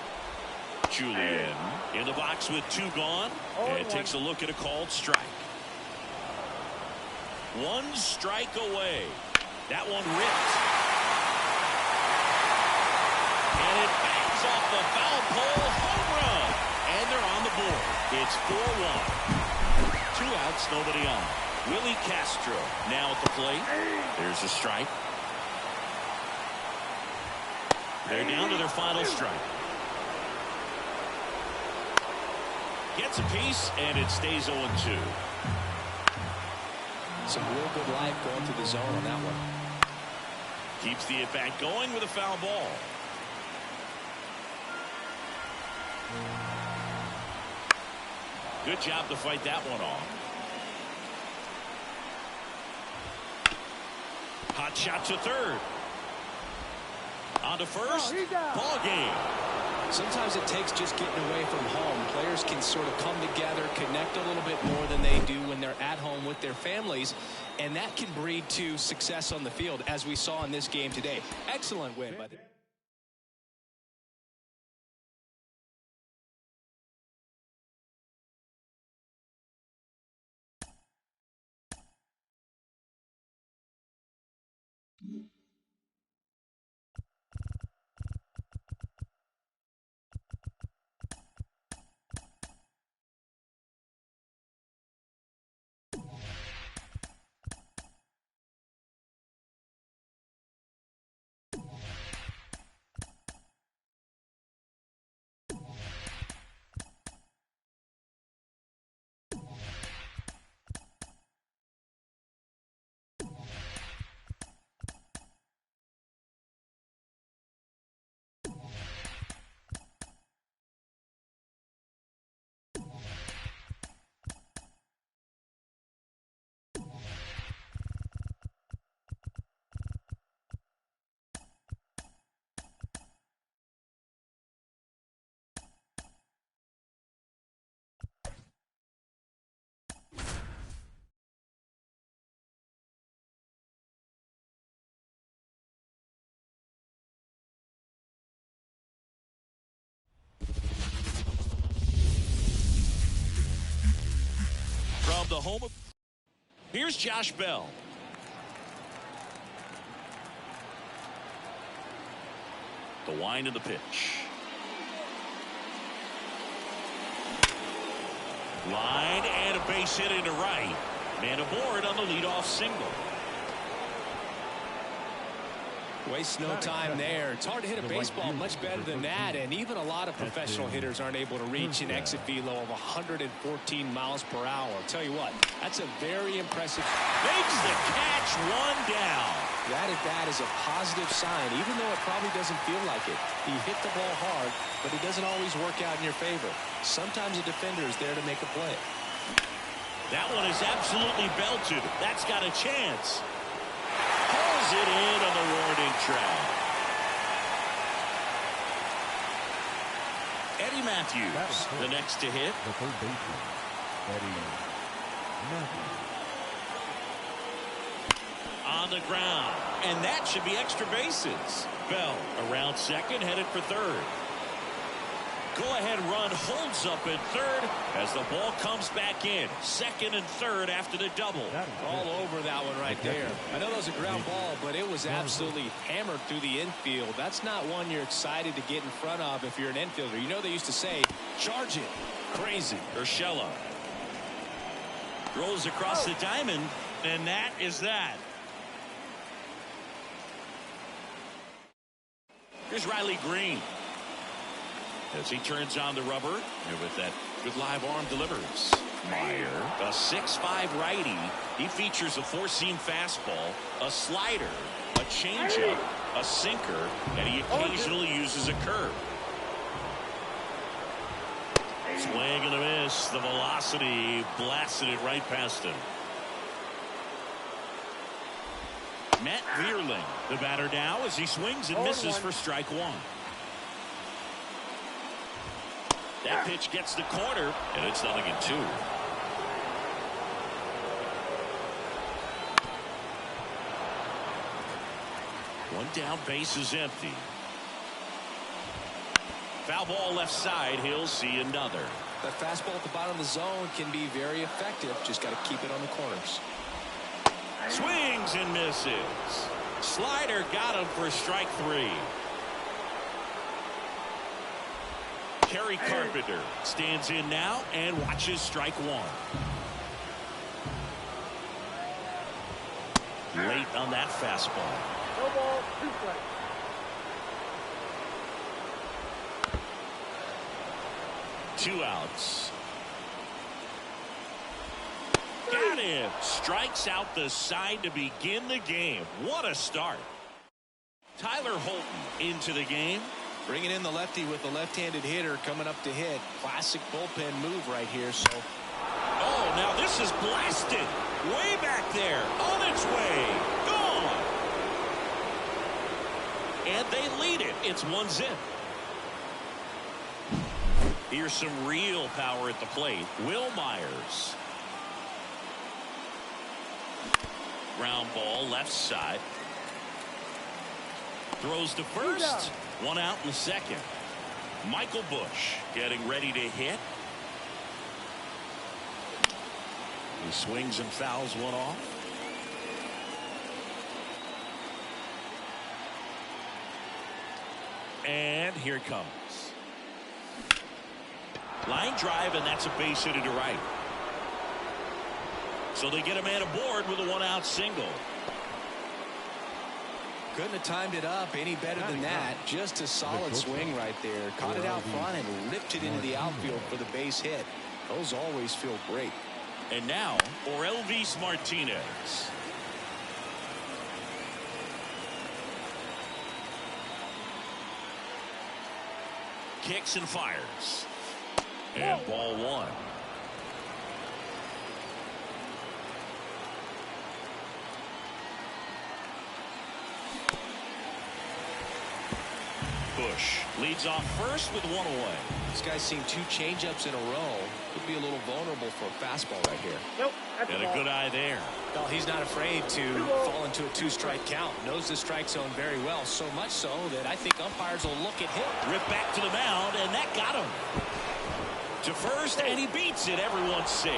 Julian in the box with 2 gone, and takes a look at a called strike. 1 strike away. That one ripped. And it bangs off the foul pole. Home run. And they're on the board. It's 4-1. 2 outs, nobody on. Willie Castro now at the plate. There's a strike. They're down to their final strike. Gets a piece, and it stays 0-2. Some real good life going through the zone on that one. Keeps the at-bat going with a foul ball. Good job to fight that one off. Hot shot to third. On to first. Ball game. Sometimes it takes just getting away from home. Players can sort of come together, connect a little bit more than they do when they're at home with their families, and that can breed to success on the field, as we saw in this game today. Excellent win by the From the home of... Here's Josh Bell. The wind of the pitch. Line and a base hit into right. Man aboard on the leadoff single. Waste no time there. It's hard to hit a baseball much better than that, and even a lot of professional hitters aren't able to reach an exit velo of 114 miles per hour. I'll tell you what, that's a very impressive. Makes the catch, one down. That at bat is a positive sign, even though it probably doesn't feel like it. He hit the ball hard, but it doesn't always work out in your favor. Sometimes a defender is there to make a play. That one is absolutely belted. That's got a chance. Pulls it in on the warning track. Eddie Matthews, the next to hit. The third baseman, Eddie Matthews. On the ground, and that should be extra bases. Bell around second, headed for third. Go-ahead run holds up at third as the ball comes back in. Second and third after the double. All over that one right there. I know that was a ground ball, but it was absolutely hammered through the infield. That's not one you're excited to get in front of if you're an infielder. You know they used to say, charge it. Crazy. Urshela rolls across the diamond, and that is that. Here's Riley Green as he turns on the rubber, and with that good live arm delivers. Meyer, a 6'5" righty. He features a four-seam fastball, a slider, a changeup, a sinker, and he occasionally uses a curve. Swing and a miss. The velocity blasted it right past him. Matt Vierling, the batter now, as he swings and misses for strike one. That pitch gets the corner, and it's 0-2. One down, base is empty. Foul ball left side. He'll see another. That fastball at the bottom of the zone can be very effective. Just got to keep it on the corners. Swings and misses. Slider got him for strike three. Kerry Carpenter stands in now and watches strike one. Late on that fastball. No ball, 2 strikes. Two outs. Got him. Strikes out the side to begin the game. What a start. Tyler Holton into the game. Bringing in the lefty with the left-handed hitter coming up to hit. Classic bullpen move right here. So, oh, now this is blasted. Way back there. On its way. Gone. And they lead it. It's 1-0. Here's some real power at the plate. Will Myers. Ground ball left side. Throws to first. One out in the second. Michael Bush getting ready to hit. He swings and fouls one off. And here it comes. Line drive, and that's a base hit to right. So they get a man aboard with a one-out single. Couldn't have timed it up any better than that. Just a solid swing right there. Caught it out front and ripped it into the outfield for the base hit. Those always feel great. And now, Orelvis Martinez. Kicks and fires. And ball one. Bush leads off first with one away. This guy's seen 2 changeups in a row. Could be a little vulnerable for a fastball right here. Nope. That's And a good eye there. Well, he's not afraid to fall into a 2-strike count. Knows the strike zone very well. So much so that I think umpires will look at him. Rip back to the mound, and that got him. To first, and he beats it. Everyone's safe.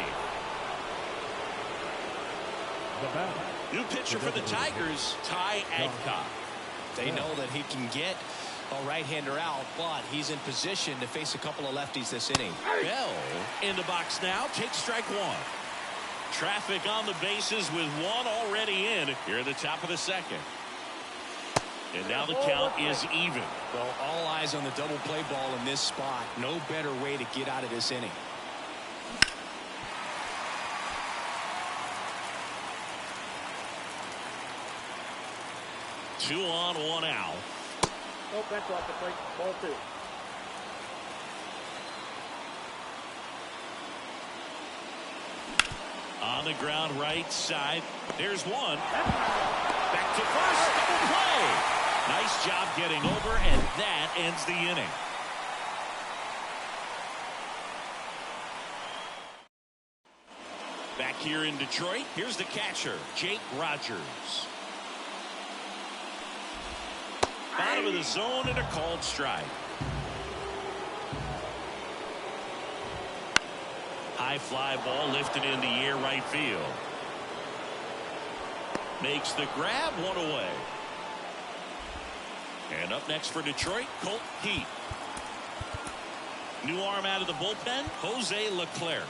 New pitcher for the Tigers, Ty Adcock. They know that he can get a right-hander out, but he's in position to face a couple of lefties this inning. Bell in the box now. Takes strike one. Traffic on the bases with one already in here at the top of the second. And now the count is even. Well, all eyes on the double play ball in this spot. No better way to get out of this inning. Two on, one out. Nope, that's off the plate. Ball 2. On the ground right side. There's one. Back to first. Double play. Nice job getting over, and that ends the inning. Back here in Detroit, here's the catcher, Jake Rogers. Bottom of the zone and a called strike. High fly ball lifted in the air right field. Makes the grab, one away. And up next for Detroit, Colt Heat. New arm out of the bullpen, Jose Leclerc.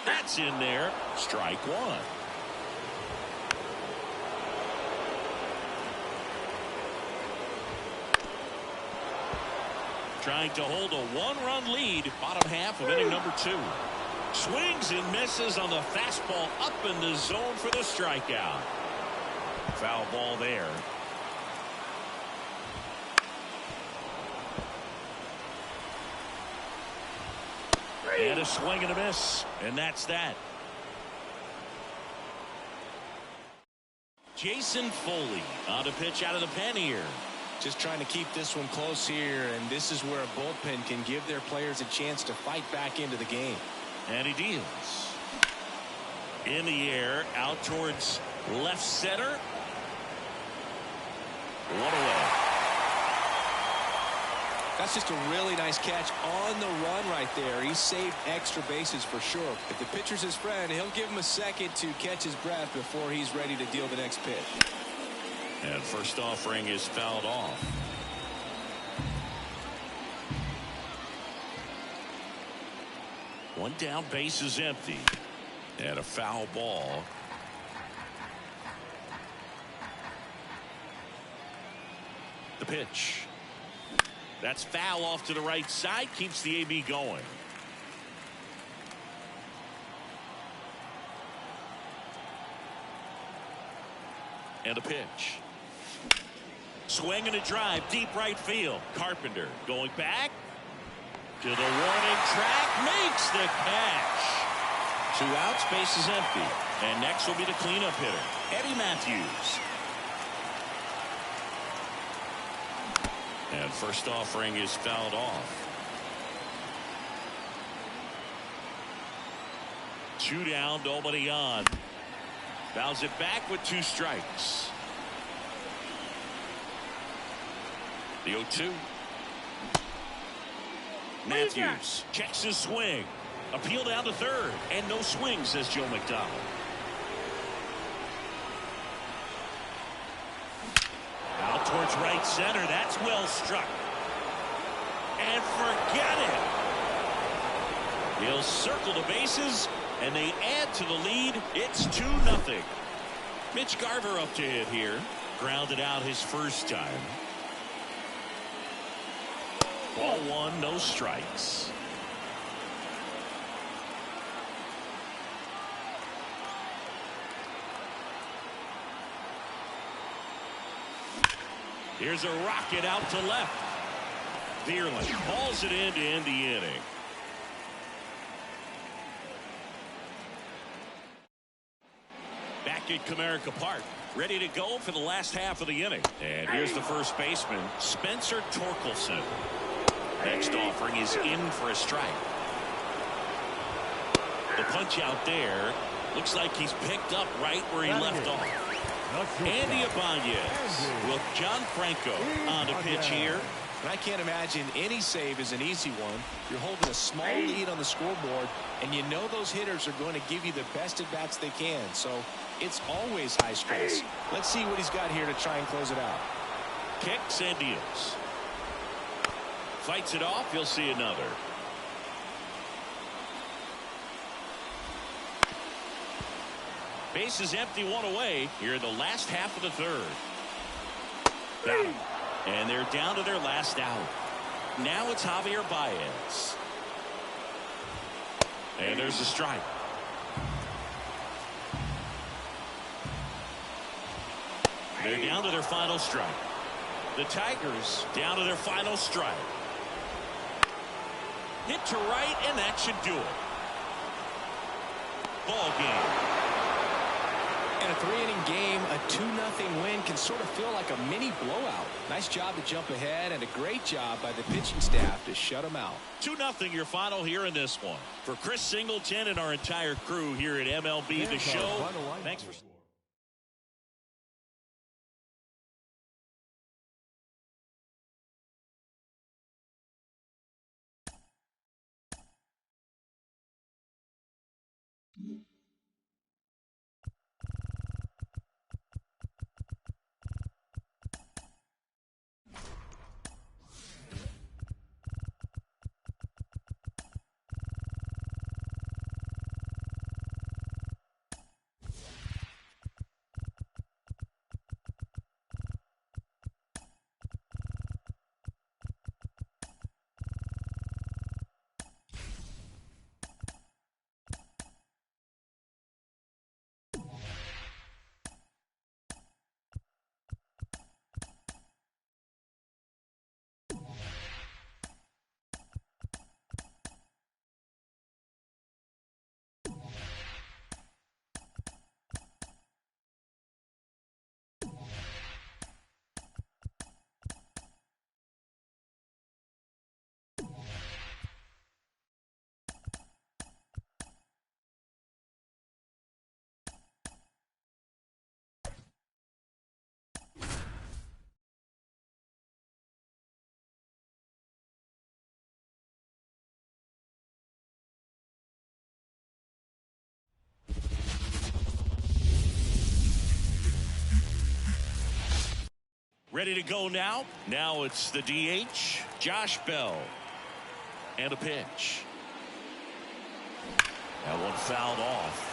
That's in there. Strike one. Trying to hold a one-run lead, bottom half of inning number 2. Swings and misses on the fastball up in the zone for the strikeout. Foul ball there. And a swing and a miss, and that's that. Jason Foley on to pitch out of the pen here. Just trying to keep this one close here, and this is where a bullpen can give their players a chance to fight back into the game. And he deals. In the air, out towards left center. One away. That's just a really nice catch on the run right there. He saved extra bases for sure. If the pitcher's his friend, he'll give him a second to catch his breath before he's ready to deal the next pitch. And first offering is fouled off. One down, base is empty. And a foul ball. The pitch. That's foul off to the right side. Keeps the AB going. And a pitch. Swing and a drive, deep right field. Carpenter going back to the warning track, makes the catch. 2 outs, base is empty. And next will be the cleanup hitter, Eddie Matthews. And first offering is fouled off. 2 down, nobody on. Fouls it back with 2 strikes. The 0-2. Matthews checks his swing. Appeal down to third. And no swing, says Joe McDonald. Out towards right center. That's well struck. And forget it. He'll circle the bases, and they add to the lead. It's 2-0. Mitch Garver up to hit here. Grounded out his first time. Ball 1, no strikes. Here's a rocket out to left. Dearling hauls it in to end the inning. Back at Comerica Park, ready to go for the last half of the inning. And here's the first baseman, Spencer Torkelson. Next offering is in for a strike. The punch out there looks like he's picked up right where he left off. Andy Ibanez with John Franco on the pitch here. And I can't imagine any save is an easy one. You're holding a small lead on the scoreboard, and you know those hitters are going to give you the best at bats they can. So it's always high stress. Let's see what he's got here to try and close it out. Kicks and deals. Fights it off. You'll see another. Base is empty, 1 away here in the last half of the third. Got him. And they're down to their last out. Now it's Javier Baez. And there's a strike. They're down to their final strike. The Tigers down to their final strike. Hit to right, and that should do it. Ball game. In a 3-inning game, a 2-0 win can sort of feel like a mini blowout. Nice job to jump ahead, and a great job by the pitching staff to shut them out. 2-0 your final here in this one. For Chris Singleton and our entire crew here at MLB The Show, thanks for... Ready to go now. Now it's the DH, Josh Bell. And a pitch. That one fouled off.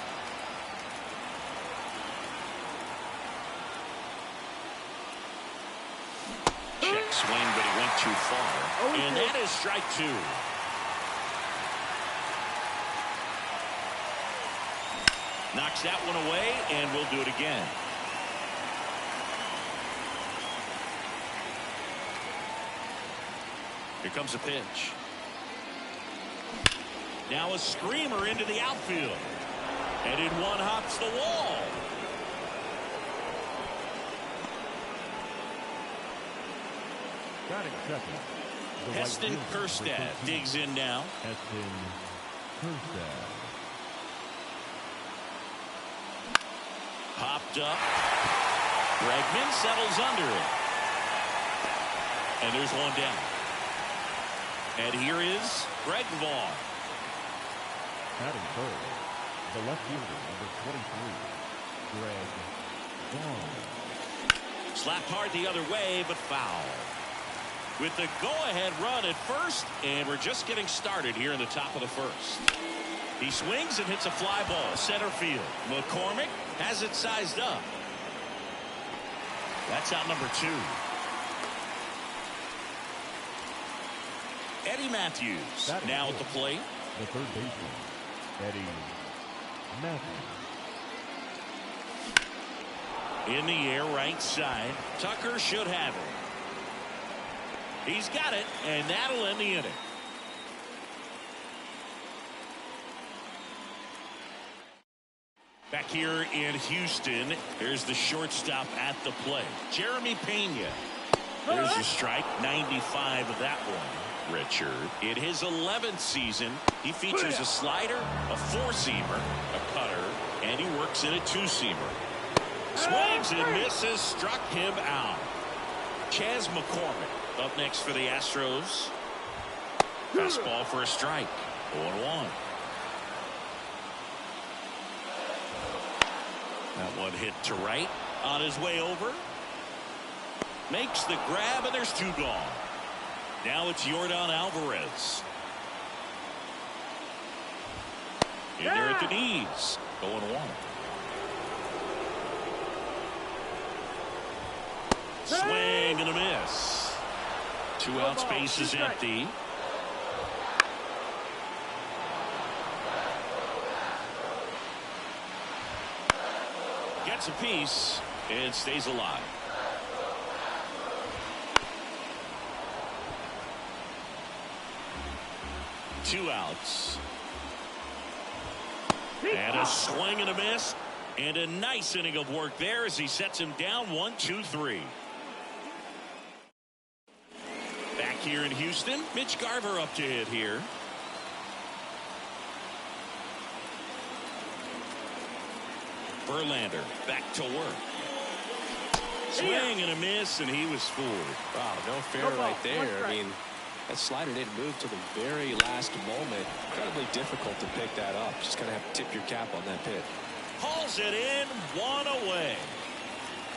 Check swing, but he went too far. And that is strike 2. Knocks that one away, and we'll do it again. Here comes a pitch. Now a screamer into the outfield. And in one hops the wall. Batting second. The right Heston fielder for Kjerstad 13. digs in now. Heston Kjerstad. Popped up. Bregman settles under it. And there's one down. And here is Greg Vaughn. Batting third. The left fielder, number 23. Greg Vaughn. Slapped hard the other way, but foul. With the go-ahead run at first, and we're just getting started here in the top of the first. He swings and hits a fly ball center field. McCormick has it sized up. That's out number 2. Eddie Matthews now at the plate. The third baseman, Eddie Matthews. In the air, right side. Tucker should have it. He's got it, and that'll end the inning. Back here in Houston, there's the shortstop at the plate, Jeremy Pena. There's a strike, 95 of that one, Richard. In his 11th season, he features a slider, a four-seamer, a cutter, and he works in a two-seamer. Swings and misses, struck him out. Chas McCormick up next for the Astros. Fastball for a strike. 0-1. That one hit to right. On his way over. Makes the grab, and there's 2 gone. Now it's Yordan Alvarez. In there at the knees. 0-1. Swing and a miss. 2 outs, base is empty. Gets a piece and stays alive. Two outs. And a swing and a miss. And a nice inning of work there as he sets him down 1-2-3. Back here in Houston, Mitch Garver up to hit here. Verlander back to work. Swing and a miss, and he was fooled. Wow, no fair right there. I mean, that slider didn't move till the very last moment. Incredibly difficult to pick that up. Just kind of have to tip your cap on that pitch. Hauls it in, 1 away.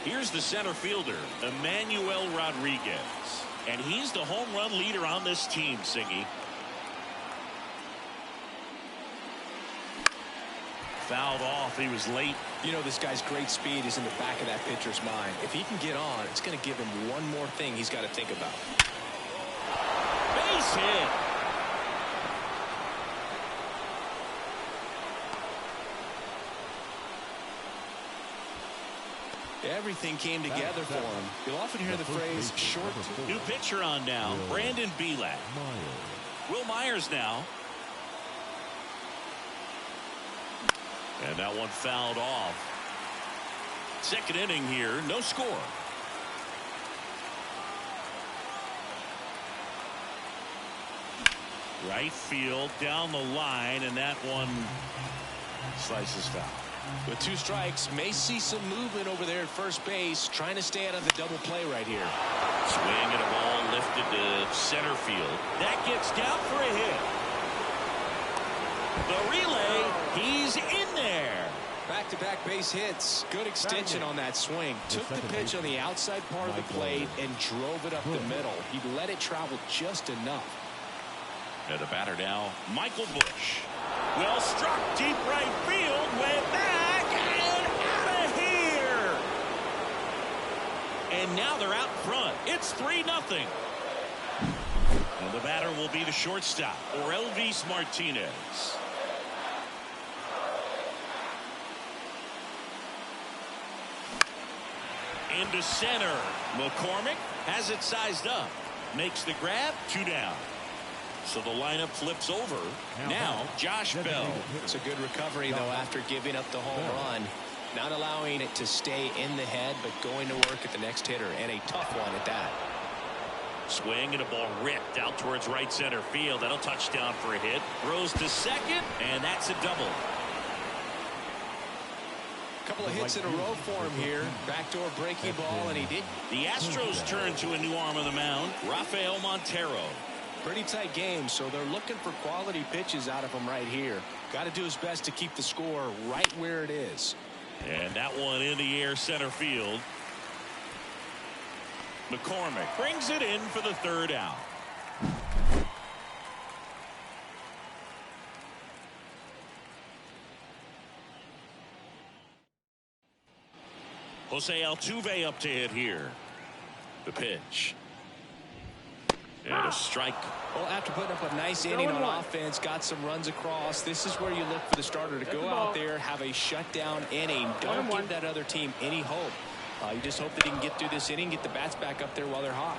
Here's the center fielder, Emmanuel Rodriguez. And he's the home run leader on this team, Singy. Fouled off. He was late. You know, this guy's great speed is in the back of that pitcher's mind. If he can get on, it's going to give him one more thing he's got to think about. Base hit. Everything came together for him. You'll often hear the phrase short. New pitcher on now, Brandon Belak. Will Myers now. And that one fouled off. Second inning here, no score. Right field, down the line, and that one slices foul. With 2 strikes, may see some movement over there at first base, trying to stay out of the double play right here. Swing and a ball lifted to center field. That gets down for a hit. The relay, he's in there. Back-to-back base hits. Good extension on that swing. Took the pitch on the outside part of the plate and drove it up the middle. He let it travel just enough. And the batter now, Michael Busch. Well struck, deep right field, way back, and out of here. And now they're out front. It's 3-0. And the batter will be the shortstop, or Elvis Martinez. Into center. McCormick has it sized up. Makes the grab, 2 down. So the lineup flips over. Now, Josh Bell. It's a good recovery, though, after giving up the home run. Not allowing it to stay in the head, but going to work at the next hitter, and a tough one at that. Swing and a ball ripped out towards right center field. That'll touch down for a hit. Throws to second, and that's a double. Couple of hits in a row for him here. Backdoor breaking ball, and he did. The Astros turn to a new arm of the mound, Rafael Montero. Pretty tight game, so they're looking for quality pitches out of him right here. Got to do his best to keep the score right where it is. And that one in the air center field. McCormick brings it in for the third out. Jose Altuve up to hit here. The pitch. And a strike. Well, after putting up a nice inning on offense, got some runs across, this is where you look for the starter to go out there, have a shutdown inning. Don't give that other team any hope. You just hope that he can get through this inning, get the bats back up there while they're hot.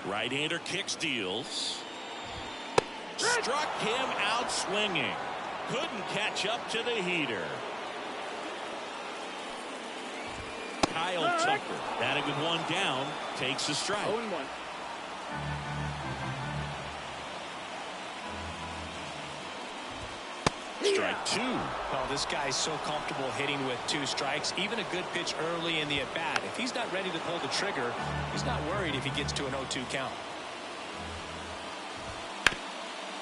Right-hander kicks, deals. Struck him out swinging. Couldn't catch up to the heater. Kyle Tucker, batting with one down, takes a strike. 0-1. Strike two. Well, this guy's so comfortable hitting with 2 strikes. Even a good pitch early in the at-bat. If he's not ready to pull the trigger, he's not worried if he gets to an 0-2 count.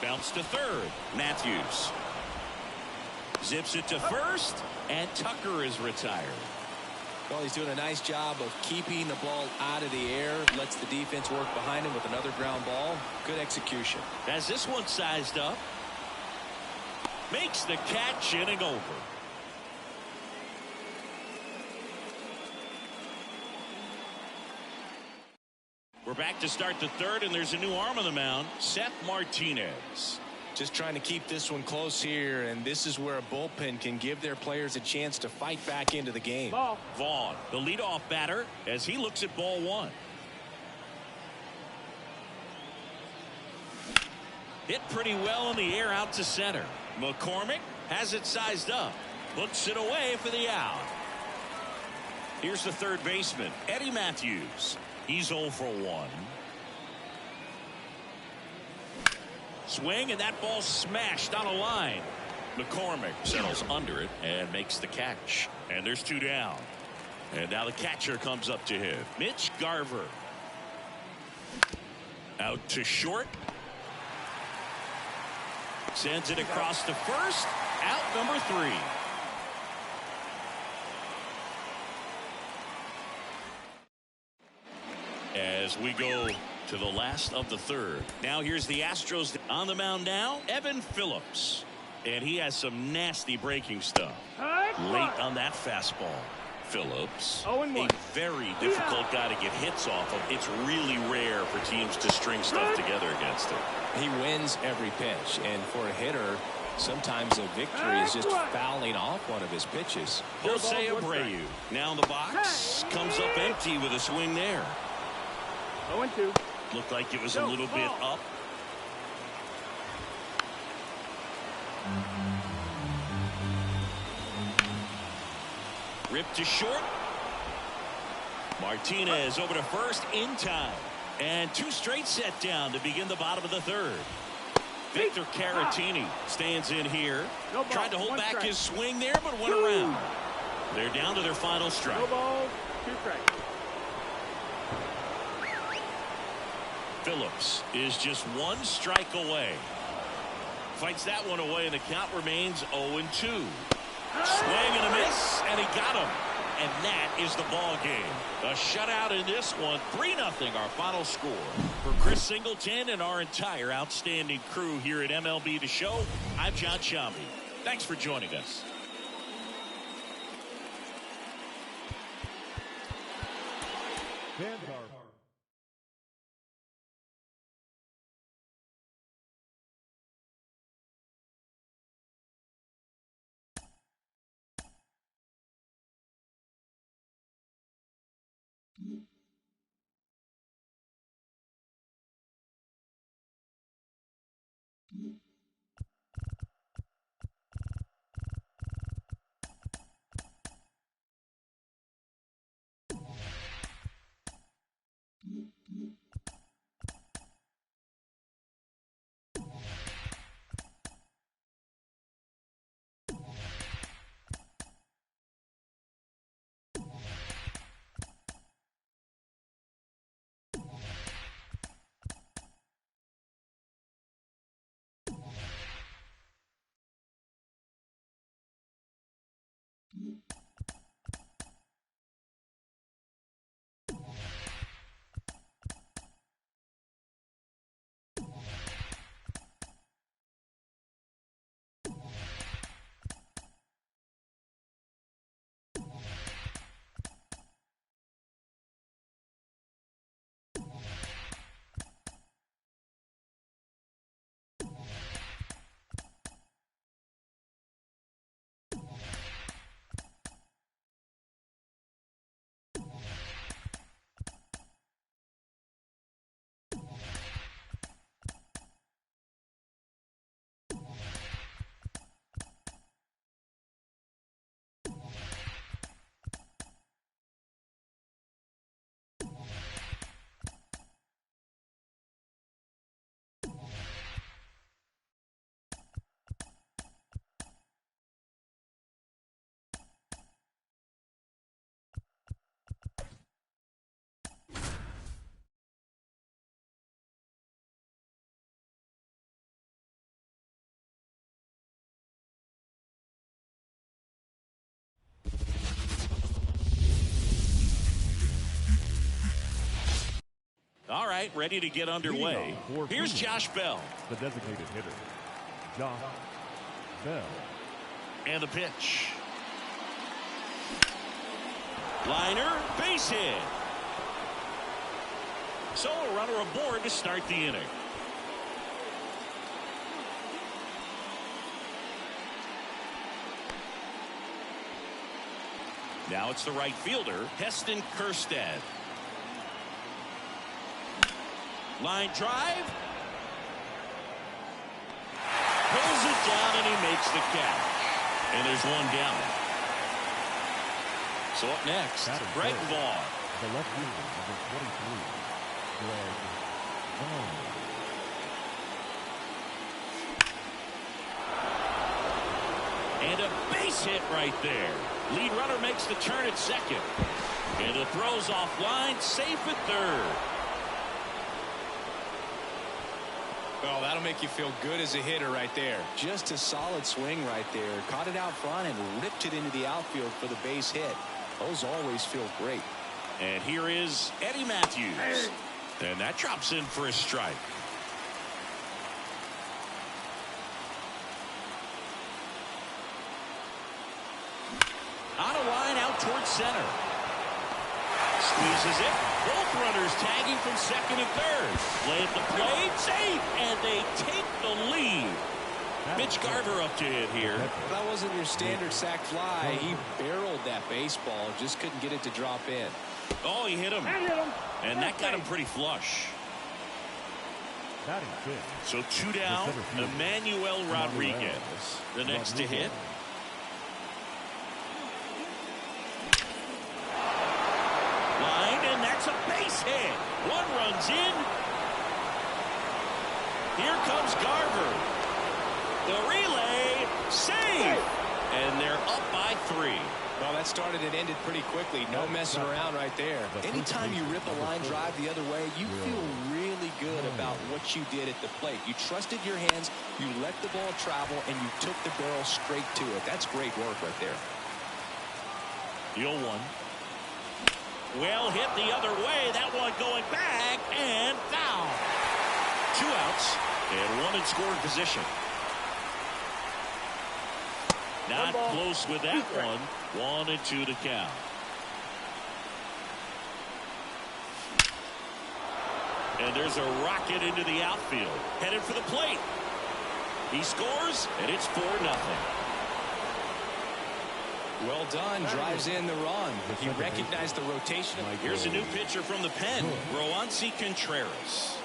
Bounce to third. Matthews zips it to first, and Tucker is retired. Well, he's doing a nice job of keeping the ball out of the air. Lets the defense work behind him with another ground ball. Good execution. As this one sized up. Makes the catch, inning over. We're back to start the third, and there's a new arm on the mound, Seth Martinez. Just trying to keep this one close here, and this is where a bullpen can give their players a chance to fight back into the game. Vaughn, the leadoff batter, as he looks at ball one. Hit pretty well in the air out to center. McCormick has it sized up. Puts it away for the out. Here's the third baseman, Eddie Matthews. He's 0 for 1. Swing, and that ball smashed on a line. McCormick settles under it and makes the catch. And there's 2 down. And now the catcher comes up to hit. Mitch Garver. Out to short. Sends it across to first. Out number 3. As we go to the last of the third. Now here's the Astros on the mound now. Evan Phillips. And he has some nasty breaking stuff. Late on that fastball. Phillips, a very difficult guy to get hits off of. It's really rare for teams to string stuff together against him. He wins every pitch, and for a hitter, sometimes a victory is just fouling off one of his pitches. Jose Abreu now in the box. Comes up empty with a swing there. 0-2. Looked like it was a little bit up. Ripped to short. Martinez over to first in time. And 2 straight set down to begin the bottom of the third. Victor Caratini stands in here. Tried to hold back his swing there, but went around. They're down to their final strike. No balls, 2 strikes. Phillips is just 1 strike away. Fights that one away, and the count remains 0-2. Swing and a miss, and he got him. And that is the ball game. A shutout in this one. 3-0 our final score. For Chris Singleton and our entire outstanding crew here at MLB The Show, I'm John Shambi. Thanks for joining us. Fans are right, ready to get underway. Here's Josh Bell. The designated hitter, Josh Bell. And the pitch. Liner, base hit. So a runner aboard to start the inning. Now it's the right fielder, Heston Kjerstad. Line drive. Pulls it down and he makes the catch. And there's one down. So up next, Greg Vaughn. The left fielder, number 23, Greg Vaughn. And a base hit right there. Lead runner makes the turn at second. And the throw's offline, safe at third. Well, that'll make you feel good as a hitter right there. Just a solid swing right there. Caught it out front and ripped it into the outfield for the base hit. Those always feel great. And here is Eddie Matthews. And that drops in for a strike. On a line out towards center. Squeezes it. Both runners tagging from second and third. Play at the plate. Safe. And they take the lead. Mitch Garver up to hit here. That wasn't your standard sac fly. He barreled that baseball. Just couldn't get it to drop in. Oh, he hit him. And that got him pretty flush. So two down. Emmanuel Rodriguez. The next to hit. Line, and that's a base hit. One runs in. Here comes Garver. The relay, save. And they're up by 3. Well, that started and ended pretty quickly. No messing around right there. Anytime you rip a line drive the other way, you feel really good about what you did at the plate. You trusted your hands, you let the ball travel, and you took the barrel straight to it. That's great work right there. The 0-1. Well hit the other way. That one going back and foul. 2 outs and 1 in scoring position. Not close with that one. 1-2 to count. And there's a rocket into the outfield. Headed for the plate. He scores, and it's 4-0. Well done. Drives in the run. He recognized the rotation. Here's a new pitcher from the pen. Roansy Contreras.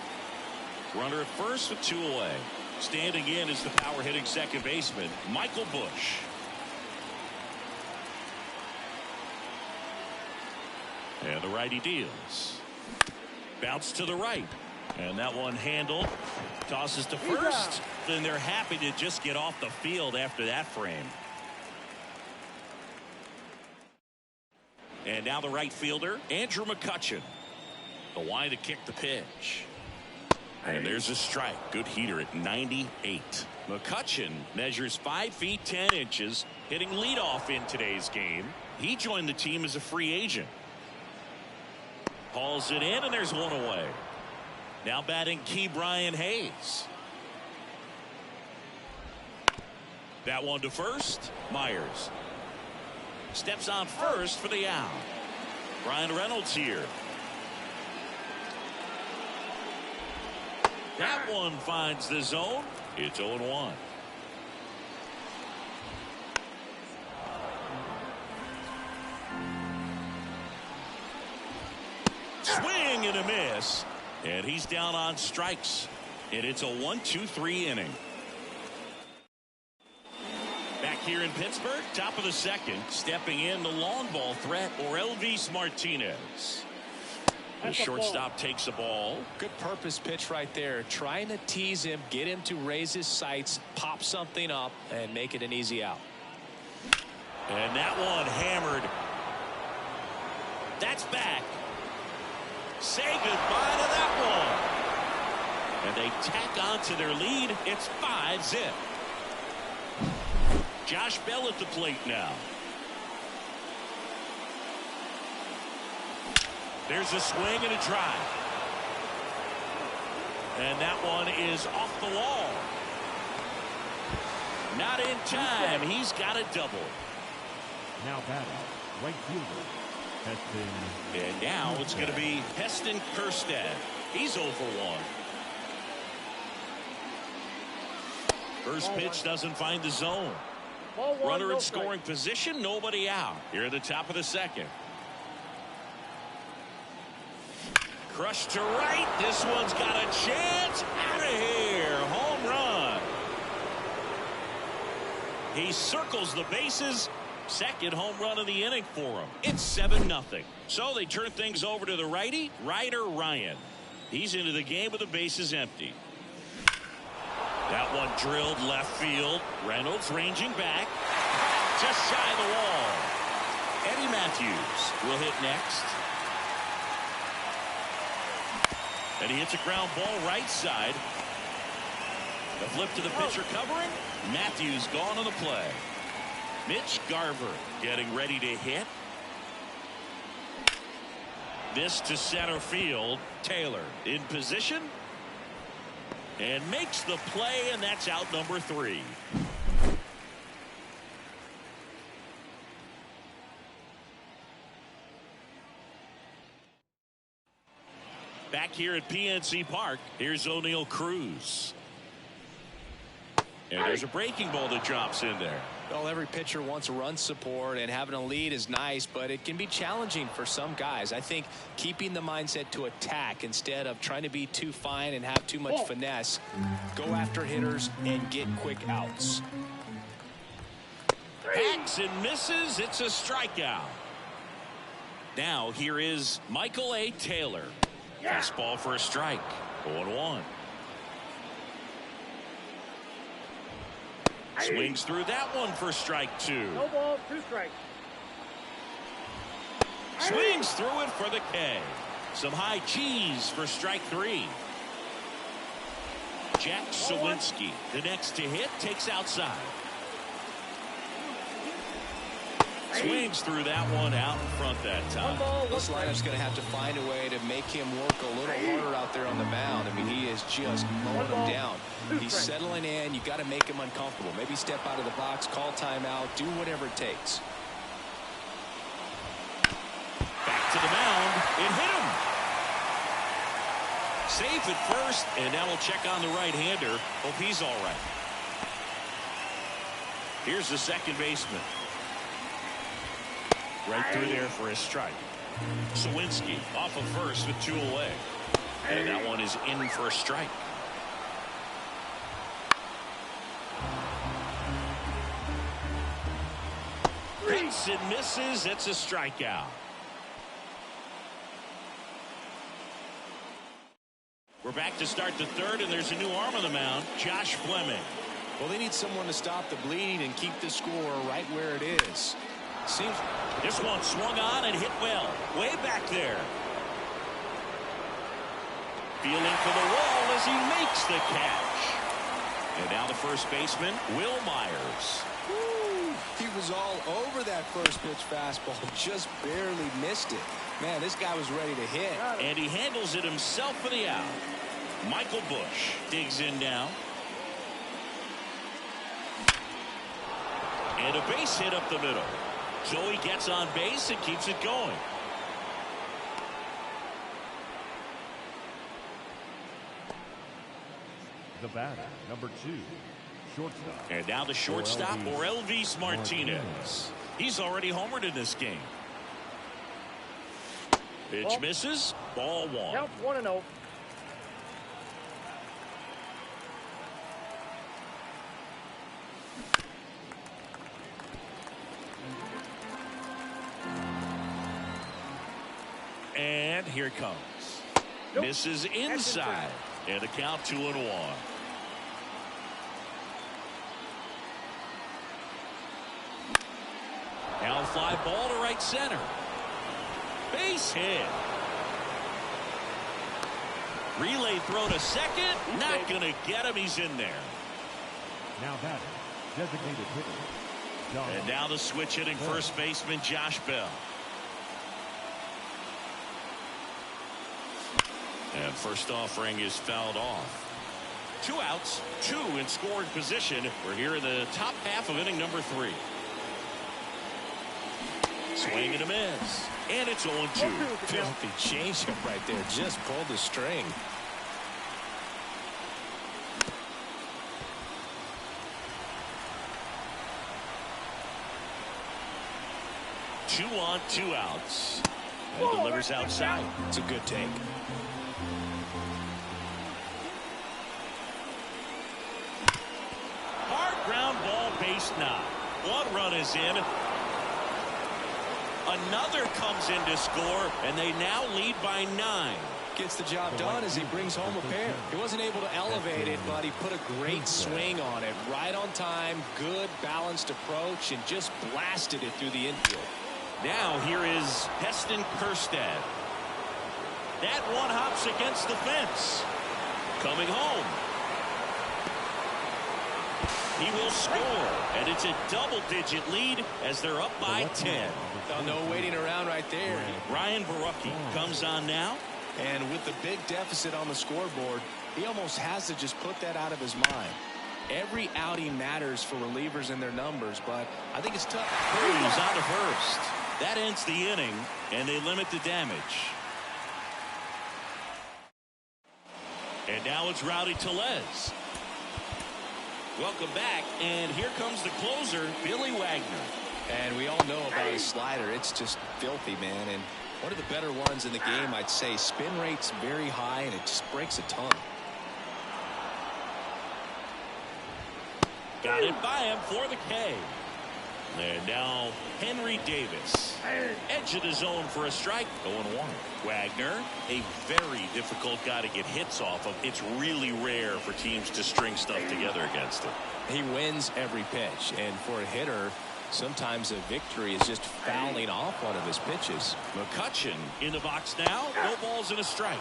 Runner at first with 2 away. Standing in is the power hitting second baseman, Michael Bush. And the righty deals. Bounce to the right. And that one handled. Tosses to first. Then they're happy to just get off the field after that frame. And now the right fielder, Andrew McCutchen. The line to kick the pitch. And there's a strike. Good heater at 98. McCutchen measures 5 feet 10 inches, hitting leadoff in today's game. He joined the team as a free agent. Hauls it in, and there's 1 away. Now batting Key Brian Hayes. That one to first. Myers steps on first for the out. Brian Reynolds here. That one finds the zone. It's 0-1. Swing and a miss. And he's down on strikes. And it's a 1-2-3 inning. Back here in Pittsburgh, top of the second. Stepping in the long ball threat, Orelvis Martinez. The shortstop takes the ball. Good purpose pitch right there. Trying to tease him, get him to raise his sights, pop something up, and make it an easy out. And that one hammered. That's back. Say goodbye to that one. And they tack on to their lead. It's 5-0. Josh Bell at the plate now. There's a swing and a drive. And that one is off the wall. Not in time. He's got a double. Now batting, right fielder, Heston. And now it's going to be Heston Kjerstad. He's 0 for 1. First pitch doesn't find the zone. Runner in scoring position, nobody out. Here at the top of the second. Crushed to right. This one's got a chance. Out of here. Home run. He circles the bases. Second home run of the inning for him. It's 7-0. So they turn things over to the righty, Ryder Ryan. He's into the game with the bases empty. That one drilled left field. Reynolds ranging back. Just shy of the wall. Eddie Matthews will hit next. And he hits a ground ball right side. The flip to the pitcher covering. Matthews gone on the play. Mitch Garver getting ready to hit. This to center field. Taylor in position. And makes the play, and that's out number 3. Back here at PNC Park, here's O'Neal Cruz. And there's a breaking ball that drops in there. Well, every pitcher wants run support, and having a lead is nice, but it can be challenging for some guys. I think keeping the mindset to attack instead of trying to be too fine and have too much finesse, go after hitters and get quick outs. Hacks and misses. It's a strikeout. Now here is Michael A. Taylor. Fastball for a strike. 0-1. Swings through that one for strike 2. No ball, 2 strikes. Swings through it for the K. Some high cheese for strike 3. Jack Sawinski, the next to hit, takes outside. Swings through that one out in front that time. This lineup's going to have to find a way to make him work a little harder out there on the mound. I mean, he is just mowing them down. He's settling in. You've got to make him uncomfortable. Maybe step out of the box, call timeout, do whatever it takes. Back to the mound. It hit him. Safe at first, and now we'll check on the right-hander. Hope he's all right. Here's the second baseman. Right through there for a strike. Sawinski off of first with 2 away. And that one is in for a strike. Hits and misses. It's a strikeout. We're back to start the third, and there's a new arm on the mound, Josh Fleming. Well, they need someone to stop the bleeding and keep the score right where it is. Seems this one swung on and hit well. Way back there. Feeling for the wall as he makes the catch. And now the first baseman, Will Myers. Woo, he was all over that first pitch fastball. Just barely missed it. Man, this guy was ready to hit. And he handles it himself for the out. Michael Busch digs in now. And a base hit up the middle. So he gets on base and keeps it going. The batter, number 2, shortstop. And now the shortstop, Orelvis Martinez. He's already homered in this game. Pitch misses. Ball 1. Count 1-0. And here it comes. Misses inside. And a count 2-1. Now a fly ball to right center. Base hit. Relay throw to second. Not going to get him. He's in there. Now batter, designated hitter, John. And now the switch hitting first baseman Josh Bell. And first offering is fouled off. 2 outs, 2 in scoring position. We're here in the top half of inning number 3. Swing and a miss. And it's 0-2. Filthy changeup right there. Just pulled the string. Two on, 2 outs. And delivers outside. It's a good take. Hard ground ball, base knock. 1 run is in. Another comes in to score, and they now lead by 9. Gets the job done as he brings home a pair. He wasn't able to elevate it, but he put a great swing on it. Right on time, good balanced approach, and just blasted it through the infield. Now here is Heston Kjerstad. That one hops against the fence. Coming home. He will score, and it's a double-digit lead as they're up by 10. No waiting around right there. Ryan Barucki comes on now. And with the big deficit on the scoreboard, he almost has to just put that out of his mind. Every outing matters for relievers and their numbers, but I think it's tough. Cruz out to first. That ends the inning, and they limit the damage. And now it's Rowdy Tellez. Welcome back, and here comes the closer, Billy Wagner. And we all know about his slider. It's just filthy, man. And one of the better ones in the game, I'd say. Spin rate's very high, and it just breaks a ton. Got it by him for the K. And now Henry Davis. Edge of the zone for a strike. 0-1. Wagner, a very difficult guy to get hits off of. It's really rare for teams to string stuff together against him. He wins every pitch, and for a hitter, sometimes a victory is just fouling off one of his pitches. McCutchen in the box now. No balls and a strike.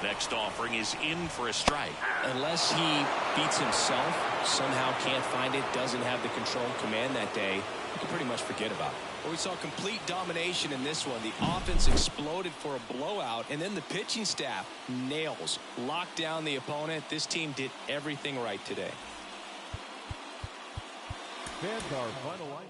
Next offering is in for a strike. Unless he beats himself, somehow can't find it, doesn't have the control and command that day, you can pretty much forget about it. Well, we saw complete domination in this one. The offense exploded for a blowout, and then the pitching staff nails, locked down the opponent. This team did everything right today. Fans are finalized.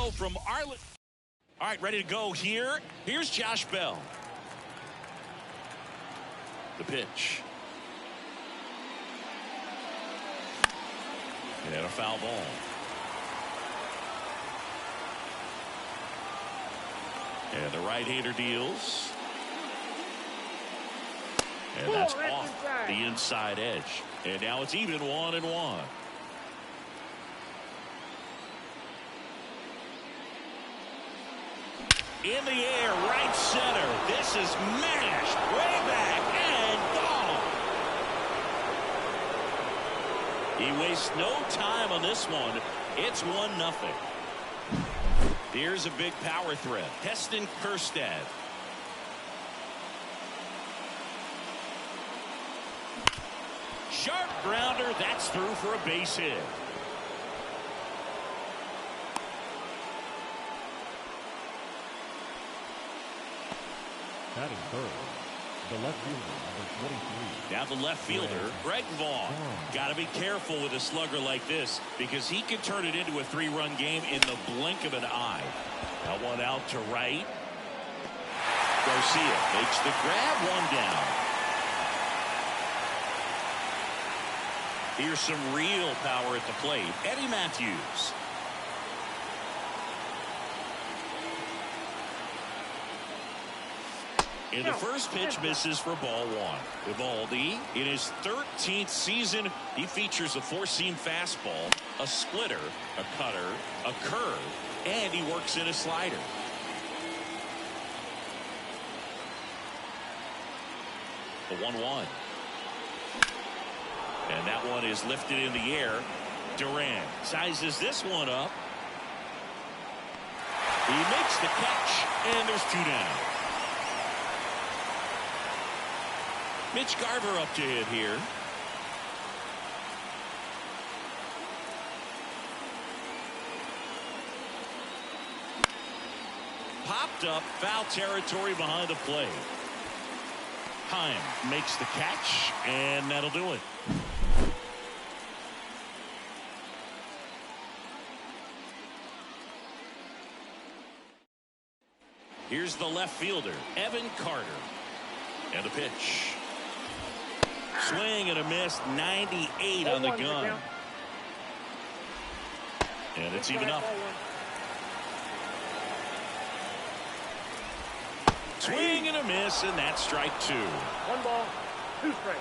So from Arlen. All right, ready to go here. Here's Josh Bell. The pitch. And a foul ball. And the right-hander deals. And that's off the inside edge. And now it's even 1-1. In the air, right center. This is mashed way back and gone. He wastes no time on this one. It's 1-0. Here's a big power threat. Heston Kjerstad. Sharp grounder. That's through for a base hit. Batting third, the left fielder, number 23. Now the left fielder, Greg Vaughn. Got to be careful with a slugger like this because he can turn it into a 3-run game in the blink of an eye. That one out to right. Garcia makes the grab, one down. Here's some real power at the plate. Eddie Matthews. And the first pitch misses for ball one. Eovaldi, in his 13th season, he features a four-seam fastball, a splitter, a cutter, a curve, and he works in a slider. The 1-1. And that one is lifted in the air. Duran sizes this one up. He makes the catch, and there's 2 down. Mitch Garver up to hit here. Popped up, foul territory behind the plate. Heim makes the catch, and that'll do it. Here's the left fielder, Evan Carter. And the pitch. Swing and a miss, 98 on the gun. And it's even up. Swing and a miss, and that's strike 2. 1 ball, 2 strikes.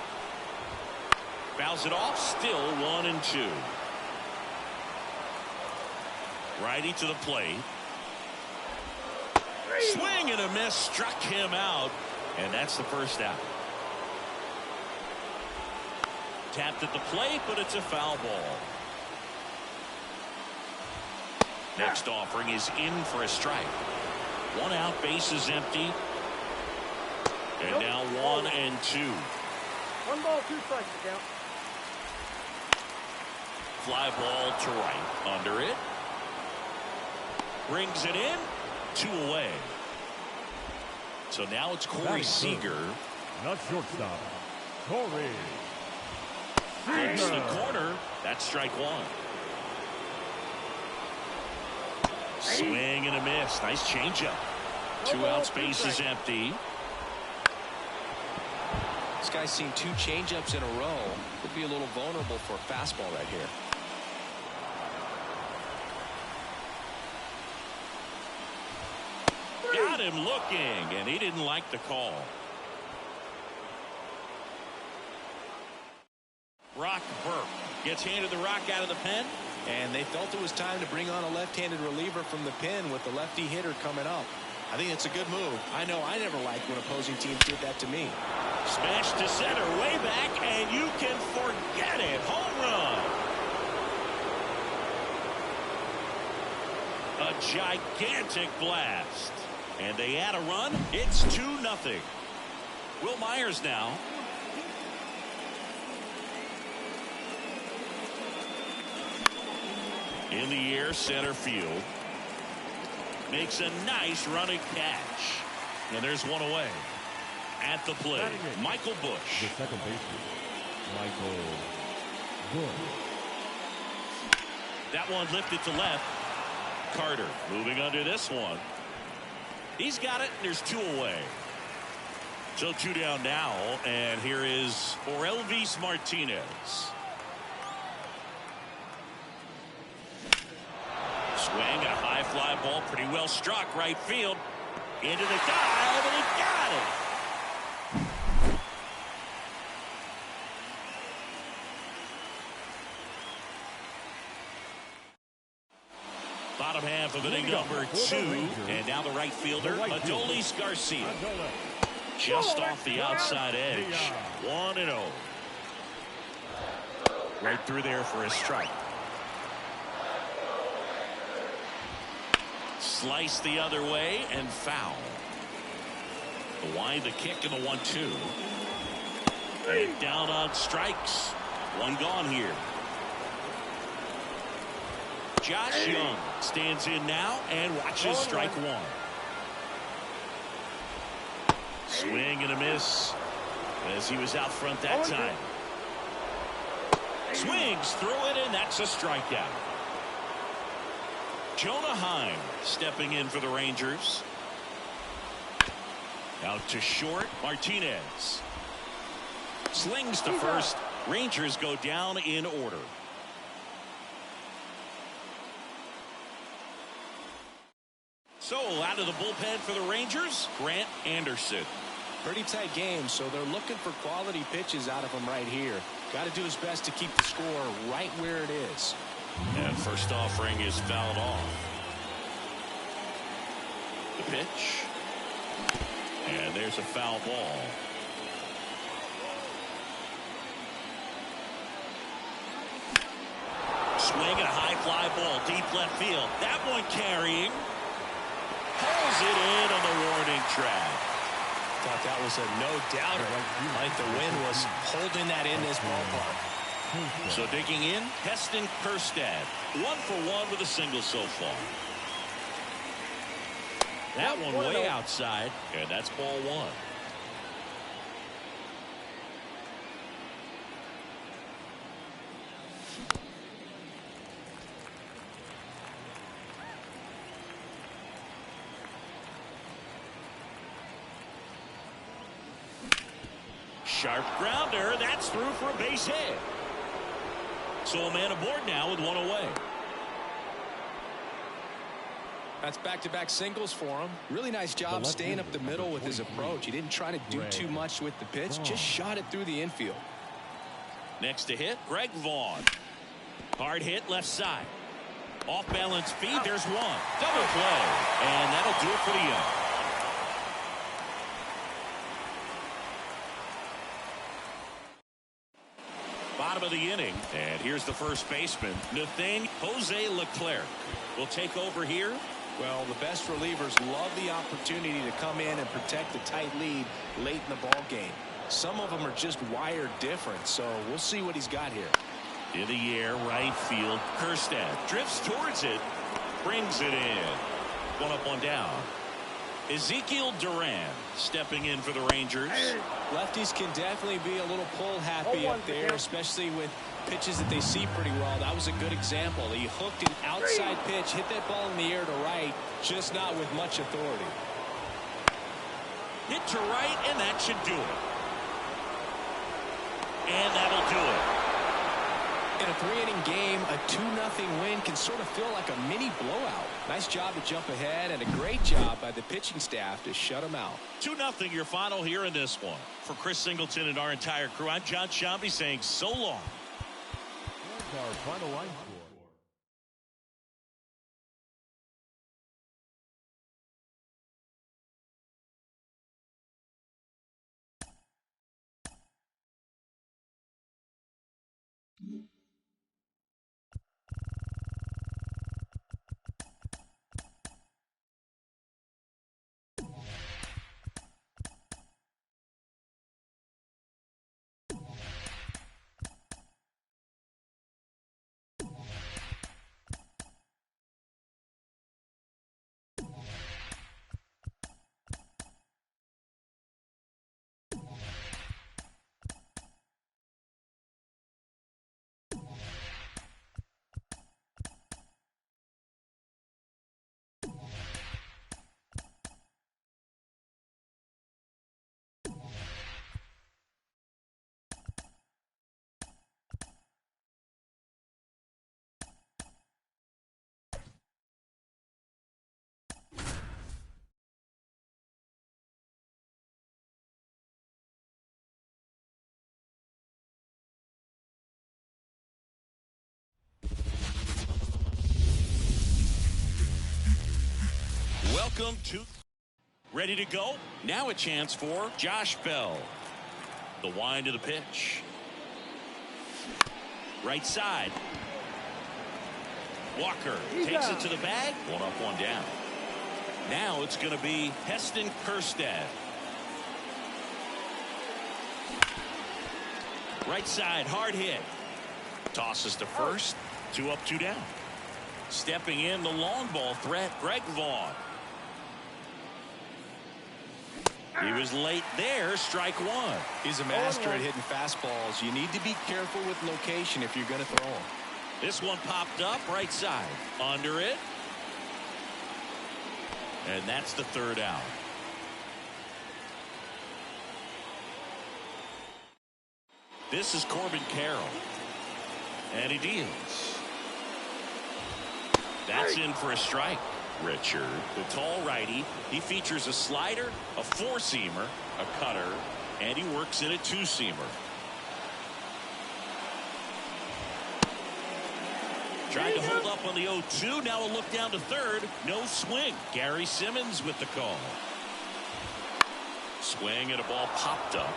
Fouls it off, still 1-2. Righty to the plate. Swing and a miss, struck him out, and that's the first out. Tapped at the plate, but it's a foul ball. Next offering is in for a strike. 1 out, base is empty. And now 1-2. 1 ball, 2 strikes to count. Fly ball to right. Under it. Brings it in. 2 away. So now it's Corey Seager. Not shortstop, Corey. Hits the corner. That's strike 1. Swing and a miss. Nice changeup. 2 outs, base is empty. This guy's seen 2 changeups in a row. Could be a little vulnerable for a fastball right here. Got him looking, and he didn't like the call. Rock Burke gets handed the rock out of the pen. And they felt it was time to bring on a left-handed reliever from the pen with the lefty hitter coming up. I think it's a good move. I know I never liked when opposing teams did that to me. Smash to center, way back, and you can forget it. Home run. A gigantic blast. And they add a run. It's 2-0. Will Myers now. In the air, center field. Makes a nice running catch. And there's 1 away. At the plate, Michael Bush. The second baseman, Michael Bush. That one lifted to left. Carter moving under this one. He's got it, and there's 2 away. So 2 down now, and here is Orelvis Martinez. Swing and a high fly ball, pretty well struck right field. Into the dive, and he got it. Bottom half of inning number 2, and now the right fielder, Adolis Garcia. Just off the outside edge, 1-0. Right through there for a strike. Slice the other way and foul. The wind, the kick, and the 1-2. And down on strikes. 1 gone here. Josh Young stands in now and watches strike 1. Swing and a miss as he was out front that time. Swings through it, and that's a strikeout. Jonah Heim stepping in for the Rangers. Out to short, Martinez. Slings to first. Rangers go down in order. So out of the bullpen for the Rangers, Grant Anderson. Pretty tight game, so they're looking for quality pitches out of him right here. Got to do his best to keep the score right where it is. And first offering is fouled off. The pitch. And there's a foul ball. Swing and a high fly ball deep left field. That one carrying. Pulls it in on the warning track. Thought that was a no-doubter. Like the wind was holding that in this ballpark. So digging in, Heston Kjerstad. 1 for 1 with a single so far. That one way outside, and that's ball 1. Sharp grounder. That's through for a base hit. So a man aboard now with 1 away. That's back-to-back singles for him. Really nice job staying up the middle with his approach. He didn't try to do too much with the pitch. Just shot it through the infield. Next to hit, Greg Vaughn. Hard hit left side. Off-balance feed. There's 1. Double play. And that'll do it for the Young. Bottom of the inning, and here's the first baseman, Jose Leclerc, will take over here. Well, the best relievers love the opportunity to come in and protect the tight lead late in the ball game. Some of them are just wired different, so we'll see what he's got here. In the air, right field, Kjerstad drifts towards it, brings it in. 1 up, 1 down. Ezekiel Duran stepping in for the Rangers. Lefties can definitely be a little pull happy up there, especially with pitches that they see pretty well. That was a good example. He hooked an outside pitch, hit that ball in the air to right, just not with much authority. Hit to right, and that should do it. And that'll do it. In a 3-inning game, a 2-0 win can sort of feel like a mini blowout. Nice job to jump ahead, and a great job by the pitching staff to shut them out. 2-0 your final here in this one. For Chris Singleton and our entire crew, I'm John Shambi saying so long. Here's our final line score. Welcome to ready to go. Now a chance for Josh Bell. The wind of the pitch. Right side. Walker takes it to the bag. One up, one down. Now it's going to be Heston Kjerstad. Right side, hard hit. Tosses to first. 2 up, 2 down. Stepping in the long ball threat, Greg Vaughn. He was late there, strike one. He's a master at hitting fastballs. You need to be careful with location if you're going to throw him. This one popped up right side. Under it. And that's the 3rd out. This is Corbin Carroll. And he deals. That's in for a strike. Richard, the tall righty, he features a slider, a 4-seamer, a cutter, and he works in a 2-seamer. Trying to hold up on the 0-2. Now a look down to third. No swing. Gary Simmons with the call. Swing and a ball popped up.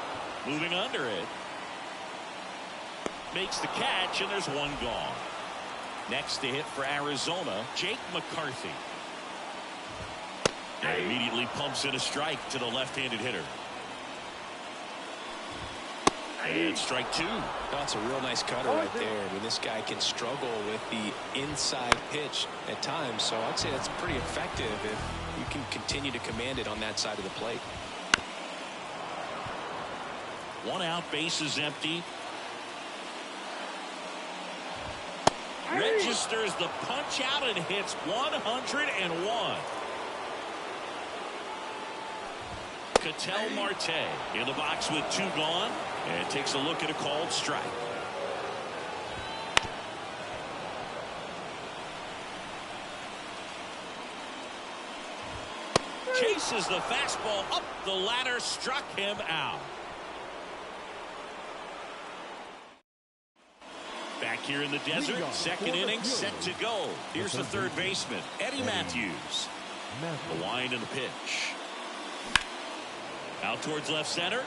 Moving under it. Makes the catch, and there's one gone. Next to hit for Arizona, Jake McCarthy. And immediately pumps in a strike to the left-handed hitter. And strike 2. That's a real nice cutter right there. I mean, this guy can struggle with the inside pitch at times, so I'd say that's pretty effective if you can continue to command it on that side of the plate. 1 out, bases empty. Registers the punch out and hits 101. Ketel Marte in the box with 2 gone and takes a look at a called strike. Chases the fastball up the ladder, struck him out. Back here in the desert, 2nd inning set to go. Here's the 3rd baseman, Eddie Matthews. The wind and the pitch. Out towards left center.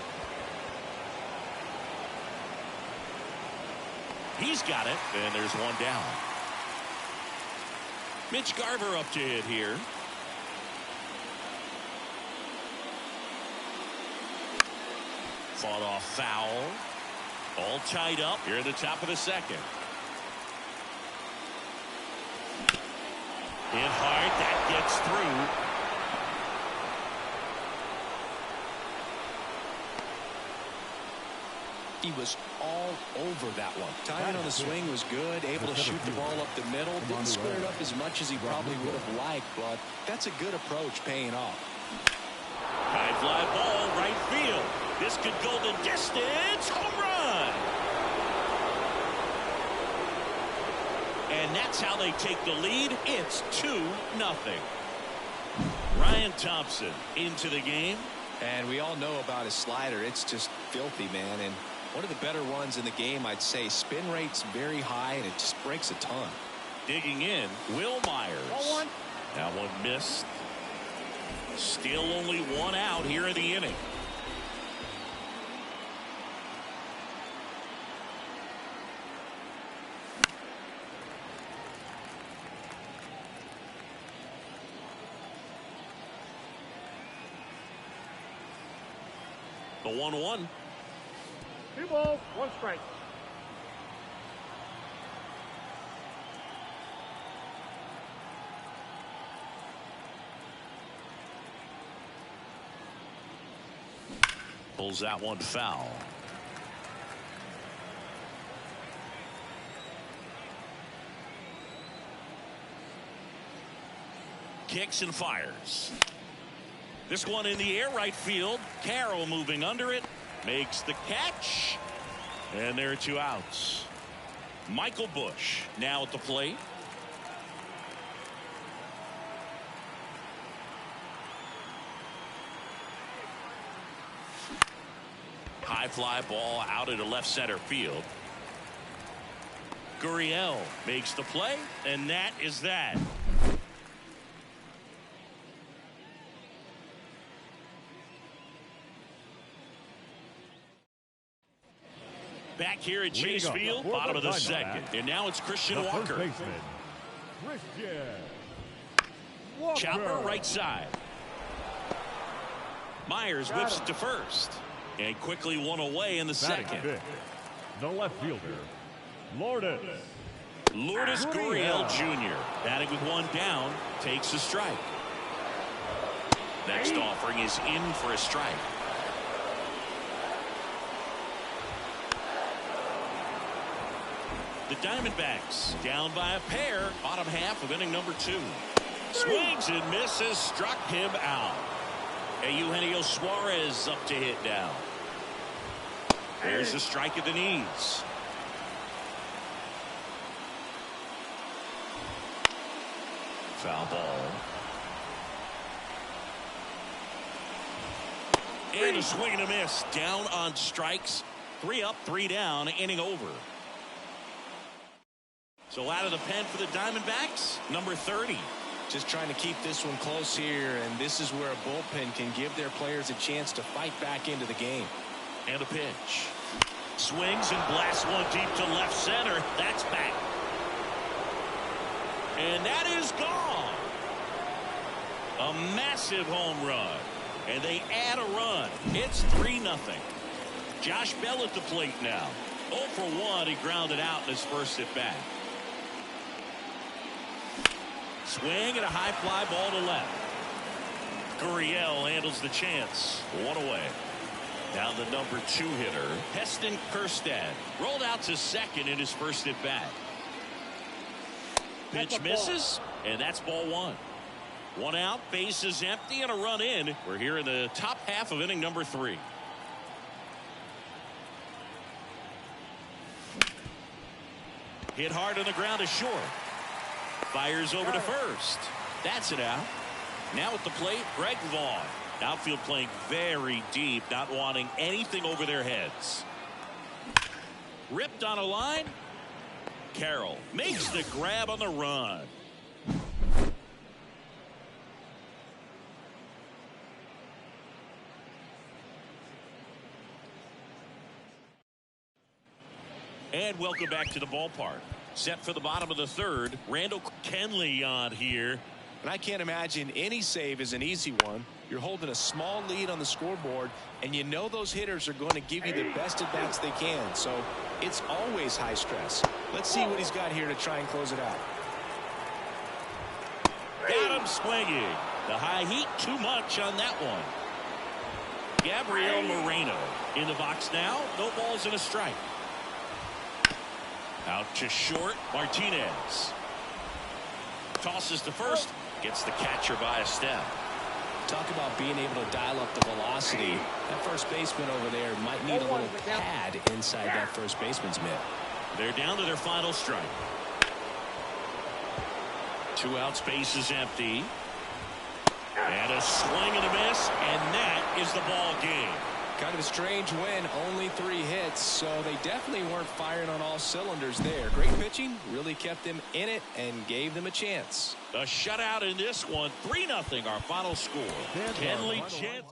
He's got it, and there's one down. Mitch Garver up to hit here. Fought off foul. All tied up here at the top of the 2nd. Hit hard. That gets through. He was all over that one. Timing on the swing was good. Able to shoot the ball up the middle. Didn't square it up as much as he probably would have liked, but that's a good approach, paying off. High fly ball, right field. This could go the distance. Home run. And that's how they take the lead. It's 2-0. Ryan Thompson into the game. And we all know about his slider. It's just filthy, man. And one of the better ones in the game, I'd say. Spin rate's very high, and it just breaks a ton. Digging in, Will Myers. That one missed. Still only 1 out here in the inning. The 1-1. 2 balls, 1 strike. Pulls that one foul. Kicks and fires. This one in the air, right field. Carroll moving under it. Makes the catch. And there are 2 outs. Michael Busch now at the plate. High fly ball out into left center field. Gurriel makes the play, and that is that. Back here at Chase Field, bottom of the second. And now it's Christian Walker. Chopper right side. Myers whips it to first. And quickly one away in the second. The left fielder, Lourdes. Lourdes Gurriel Jr. batting with one down, takes a strike. Next offering is in for a strike. The Diamondbacks down by a pair, bottom half of inning number 2. Swings and misses, struck him out. And Eugenio Suarez up to hit now. There's a strike at the knees. Foul ball. And a swing and a miss. Down on strikes. 3 up, 3 down, inning over. So out of the pen for the Diamondbacks, number 30. Just trying to keep this one close here, and this is where a bullpen can give their players a chance to fight back into the game. And a pitch. Swings and blasts one deep to left center. That's back. And that is gone. A massive home run. And they add a run. It's 3-0. Josh Bell at the plate now. 0 for 1. He grounded out in his first at bat. Swing and a high fly ball to left. Gurriel handles the chance. 1 away. Now the number 2 hitter, Heston Kjerstad, rolled out to second in his first at bat. Pitch misses, and that's ball 1. 1 out, bases empty, and a run in. We're here in the top half of inning number 3. Hit hard on the ground is short. Fires over to first. That's it out. Now at the plate, Greg Vaughn. Outfield playing very deep, not wanting anything over their heads. Ripped on a line. Carroll makes the grab on the run. And welcome back to the ballpark. Set for the bottom of the 3rd. Randall Kenley on here. And I can't imagine any save is an easy one. You're holding a small lead on the scoreboard, and you know those hitters are going to give you the best at bats they can. So it's always high stress. Let's see what he's got here to try and close it out. Got him swinging. The high heat, too much on that one. Gabriel Moreno in the box now. No balls and a strike. Out to short. Martinez tosses to first. Gets the catcher by a step. Talk about being able to dial up the velocity. That first baseman over there might need a little pad inside that first baseman's mitt. They're down to their final strike. 2 outs, base is empty. And a swing and a miss, and that is the ball game. Kind of a strange win, only 3 hits, so they definitely weren't firing on all cylinders there. Great pitching, really kept them in it and gave them a chance. A shutout in this one, 3-0 our final score. Kenley chance.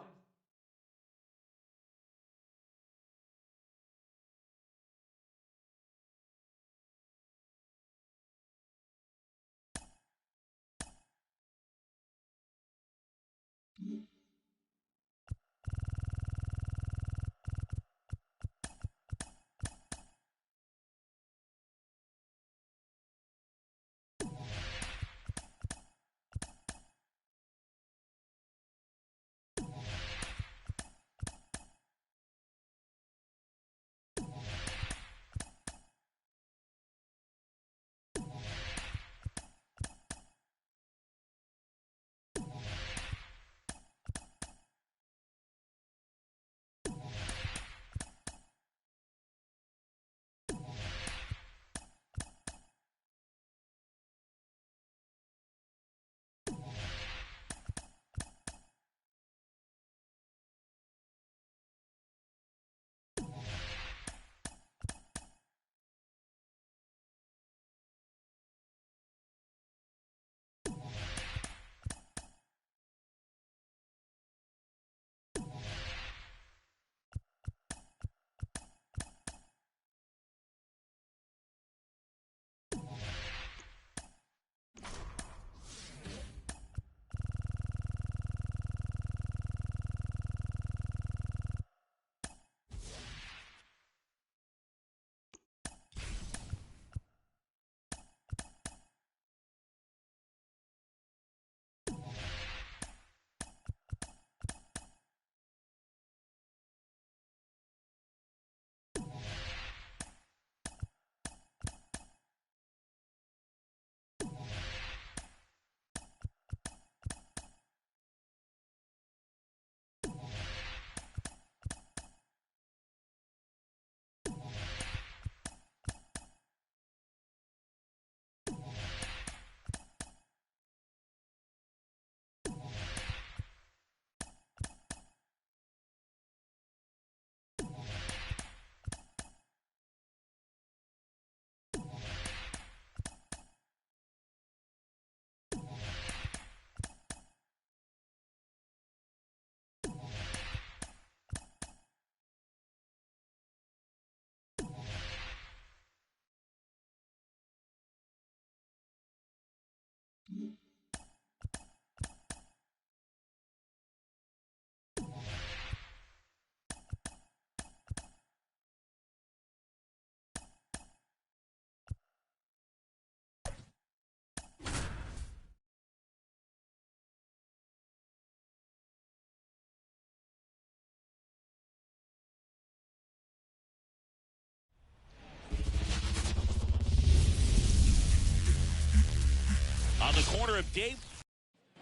corner of Dave.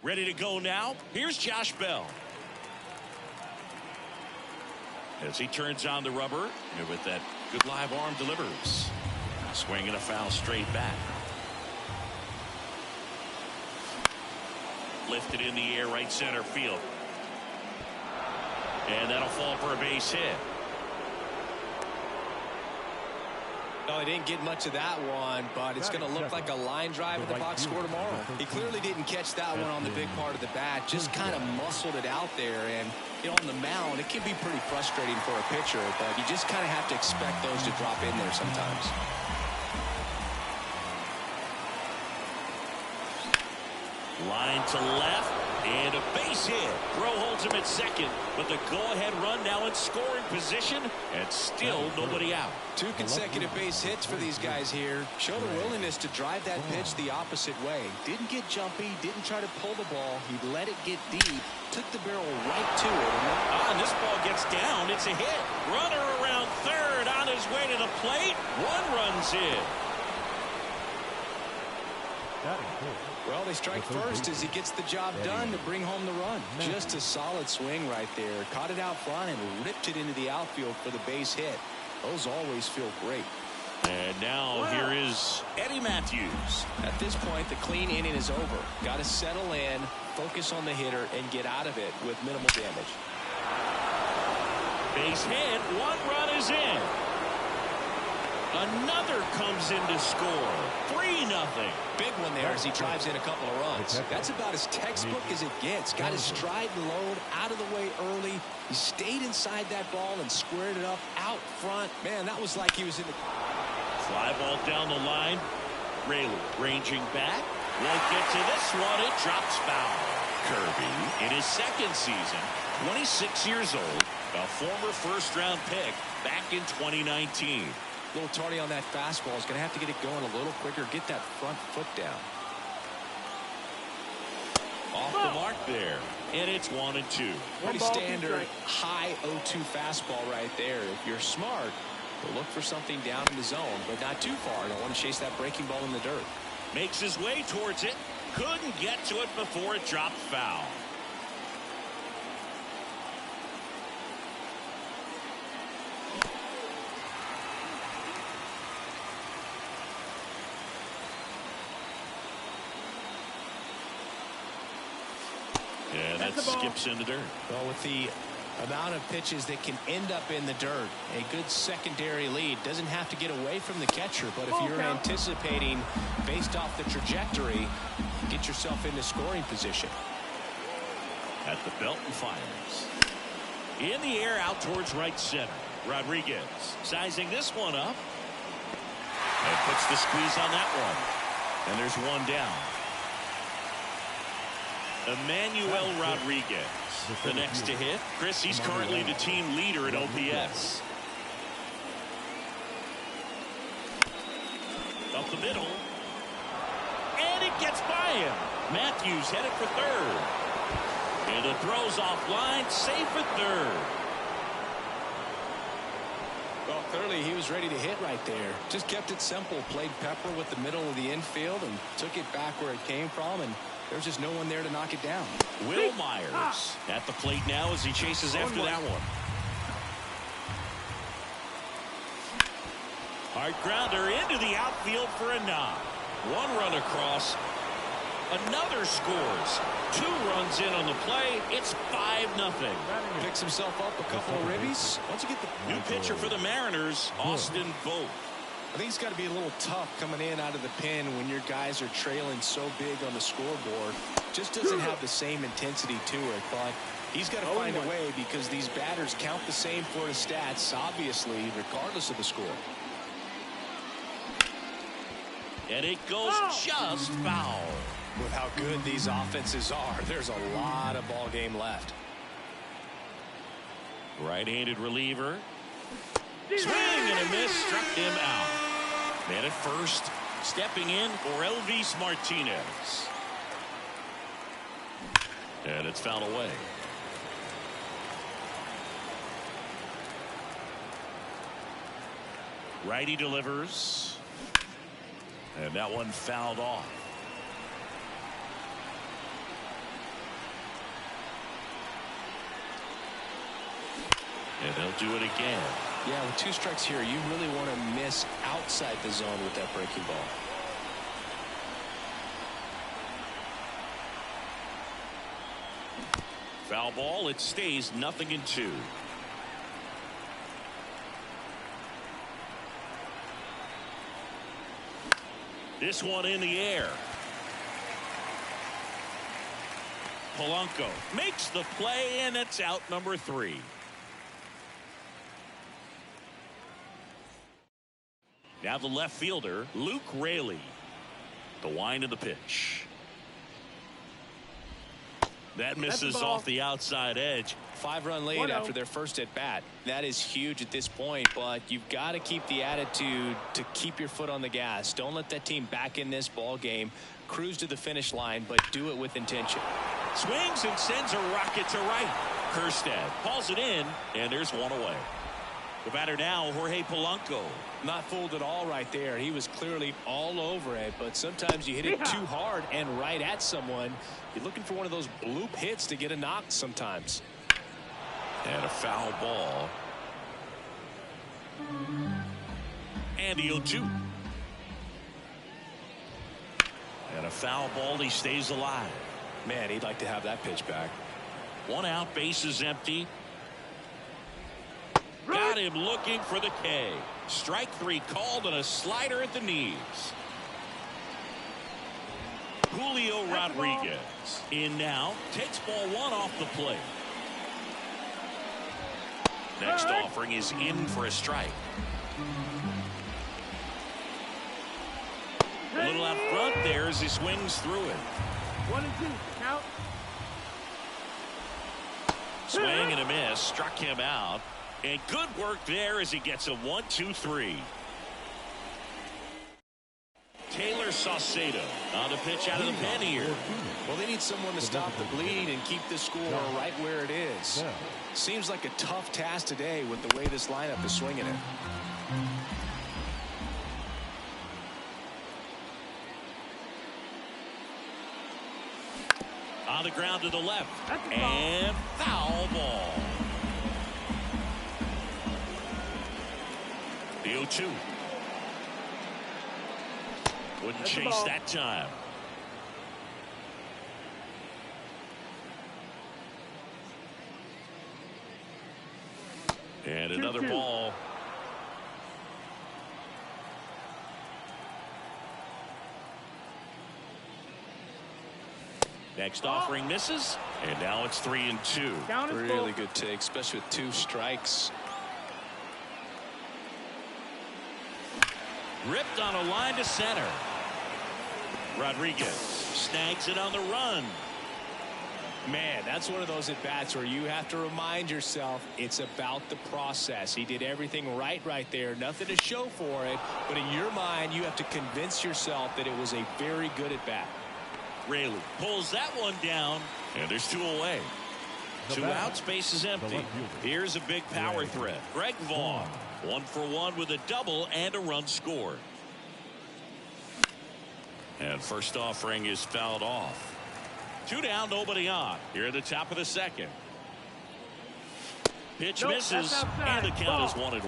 Ready to go now. Here's Josh Bell. As he turns on the rubber, and with that good live arm delivers. Swing and a foul straight back. Lifted in the air, right center field. And that'll fall for a base hit. No, he didn't get much of that one, but it's going to look like a line drive in the box score tomorrow. He clearly didn't catch that one on the big part of the bat, just kind of muscled it out there. And you know, on the mound, it can be pretty frustrating for a pitcher, but you just kind of have to expect those to drop in there sometimes. Line to left, and a base hit. Throw holds him at second, but the go-ahead run now in scoring position, and still nobody out. 2 consecutive base hits for these guys here. Showed a willingness to drive that pitch the opposite way. Didn't get jumpy, didn't try to pull the ball. He let it get deep, took the barrel right to it. And this ball gets down. It's a hit. Runner around third on his way to the plate. 1 run's in. Well, they strike first as he gets the job done to bring home the run. Just a solid swing right there. Caught it out front and ripped it into the outfield for the base hit. Those always feel great. And now here is Eddie Matthews. At this point, the clean inning is over. Got to settle in, focus on the hitter, and get out of it with minimal damage. Base hit. 1 run is in. Another comes in to score. 3-0. Big one there as he drives in a couple of runs. That's about as textbook as it gets. Got his stride and load out of the way early. He stayed inside that ball and squared it up out front. Man, that was like he was in the... Fly ball down the line. Rayleigh ranging back. Won't get to this one. It drops foul. Kirby in his second season. 26 years old. A former first-round pick back in 2019. A little tardy on that fastball. Is going to have to get it going a little quicker. Get that front foot down. Off the mark there. And it's 1-2. Pretty standard high 0-2 fastball right there. If you're smart, you'll look for something down in the zone, but not too far. Don't want to chase that breaking ball in the dirt. Makes his way towards it. Couldn't get to it before it dropped foul. Yeah, that skips in the dirt. Well, with the amount of pitches that can end up in the dirt, a good secondary lead doesn't have to get away from the catcher, but if you're anticipating based off the trajectory, get yourself into scoring position. At the belt and fires. In the air out towards right center. Rodriguez sizing this one up. And puts the squeeze on that one. And there's 1 down. Emmanuel Rodriguez, the next to hit. Chris, he's currently the team leader in OPS. Up the middle. And it gets by him. Matthews headed for third. And the throw's offline, safe for third. Well, clearly he was ready to hit right there. Just kept it simple. Played pepper with the middle of the infield and took it back where it came from, and there's just no one there to knock it down. Will Myers at the plate now as he chases after that one. Hard grounder into the outfield for a knock. 1 run across. Another scores. 2 runs in on the play. It's 5-0. Picks himself up a couple of ribbies. Once you get the new pitcher for the Mariners, Austin Vogt. I think it's got to be a little tough coming in out of the pen when your guys are trailing so big on the scoreboard. Just doesn't have the same intensity to it, but he's got to find a way because these batters count the same for his stats, obviously, regardless of the score. And it goes just foul. With how good these offenses are, there's a lot of ball game left. Right-handed reliever. Swing and a miss, struck him out. Man at first, stepping in for Elvis Martinez. And it's fouled away. Righty delivers. And that one fouled off. He'll do it again. Yeah, with 2 strikes here, you really want to miss outside the zone with that breaking ball. Foul ball. It stays 0-2. This one in the air. Polanco makes the play, and it's out number 3. Now the left fielder, Luke Raley. The wind of the pitch. That misses off the outside edge. 5-run lead after their first at bat. That is huge at this point, but you've got to keep the attitude to keep your foot on the gas. Don't let that team back in this ball game. Cruise to the finish line, but do it with intention. Swings and sends a rocket to right. Kerstad hauls it in, and there's one away. The batter now, Jorge Polanco. Not fooled at all right there. He was clearly all over it, but sometimes you hit it too hard and right at someone. You're looking for one of those bloop hits to get a knock sometimes. And a foul ball. And the 0-2. And a foul ball. He stays alive. Man, he'd like to have that pitch back. 1 out, bases empty. Got him looking for the K. Strike 3 called and a slider at the knees. Julio Rodriguez in now. Takes ball 1 off the plate. Next offering is in for a strike. A little out front there as he swings through it. 1-2. Count. Swing and a miss. Struck him out. And good work there as he gets a 1-2-3. Taylor Saucedo on the pitch out of the pen here. Well, they need someone to stop the bleed and keep the score right where it is. Seems like a tough task today with the way this lineup is swinging it. On the ground to the left. And foul ball. The 0-2. Wouldn't chase that time. And another ball. Next offering misses, and now it's 3-2. Really good take, especially with 2 strikes. Ripped on a line to center. Rodriguez snags it on the run. Man, that's one of those at-bats where you have to remind yourself it's about the process. He did everything right there. Nothing to show for it. But in your mind, you have to convince yourself that it was a very good at-bat. Raley pulls that one down, and there's 2 away. 2 outs, base is empty. Here's a big power threat. Greg Vaughn, 1 for 1 with a double and a run scored. And first offering is fouled off. 2 down, nobody on. Here at the top of the second. Pitch misses, and the count is 1-1.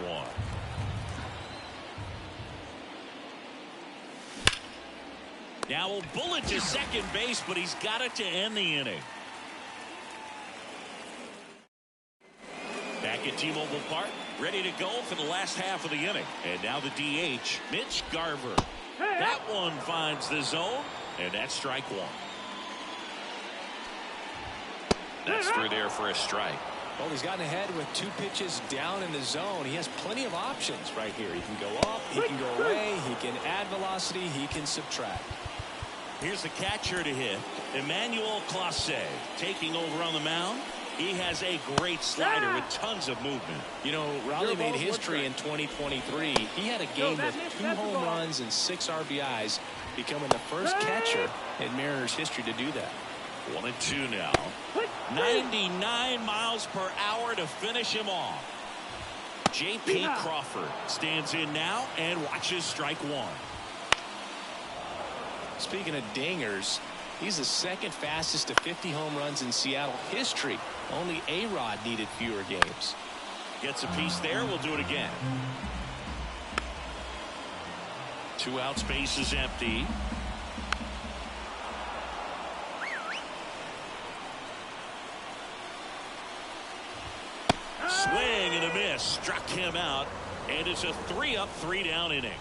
Now a bullet to second base, but he's got it to end the inning. Back at T-Mobile Park, ready to go for the last half of the inning. And now the DH, Mitch Garver. That one finds the zone, and that's strike 1. That's through there for a strike. Well, he's gotten ahead with 2 pitches down in the zone. He has plenty of options right here. He can go up, he can go away, he can add velocity, he can subtract. Here's the catcher to hit, Emmanuel Clase, taking over on the mound. He has a great slider with tons of movement. You know, Raleigh made history in 2023. He had a game with 2 home runs and 6 RBIs, becoming the first catcher in Mariners history to do that. 1-2 now. 99 miles per hour to finish him off. J.P. Crawford stands in now and watches strike 1. Speaking of dingers, he's the second fastest to 50 home runs in Seattle history. Only A-Rod needed fewer games. Gets a piece there. We'll do it again. 2 outs, base is empty. Swing and a miss. Struck him out. And it's a 3-up, 3-down inning.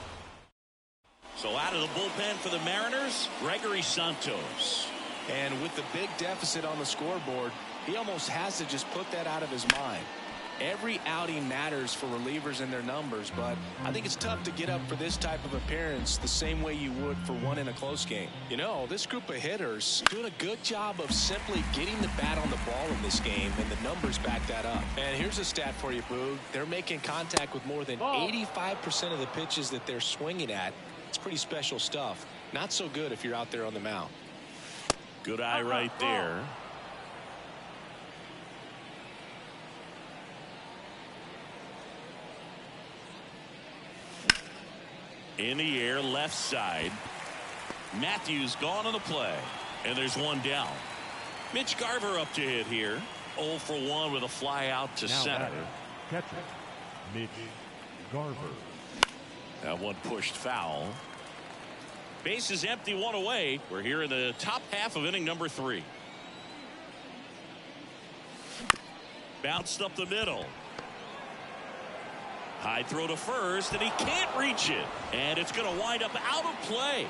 So out of the bullpen for the Mariners, Gregory Santos. And with the big deficit on the scoreboard, he almost has to just put that out of his mind. Every outing matters for relievers and their numbers, but I think it's tough to get up for this type of appearance the same way you would for one in a close game. You know, this group of hitters doing a good job of simply getting the bat on the ball in this game, and the numbers back that up. And here's a stat for you, Boog. They're making contact with more than 85% of the pitches that they're swinging at. It's pretty special stuff. Not so good if you're out there on the mound. Good eye right there. In the air, left side. Matthews gone on the play. And there's one down. Mitch Garver up to hit here. 0 for 1 with a fly out to center. Catcher, Mitch Garver. That one pushed foul. Base is empty, 1 away. We're here in the top half of inning number 3. Bounced up the middle. High throw to first, and he can't reach it. And it's going to wind up out of play.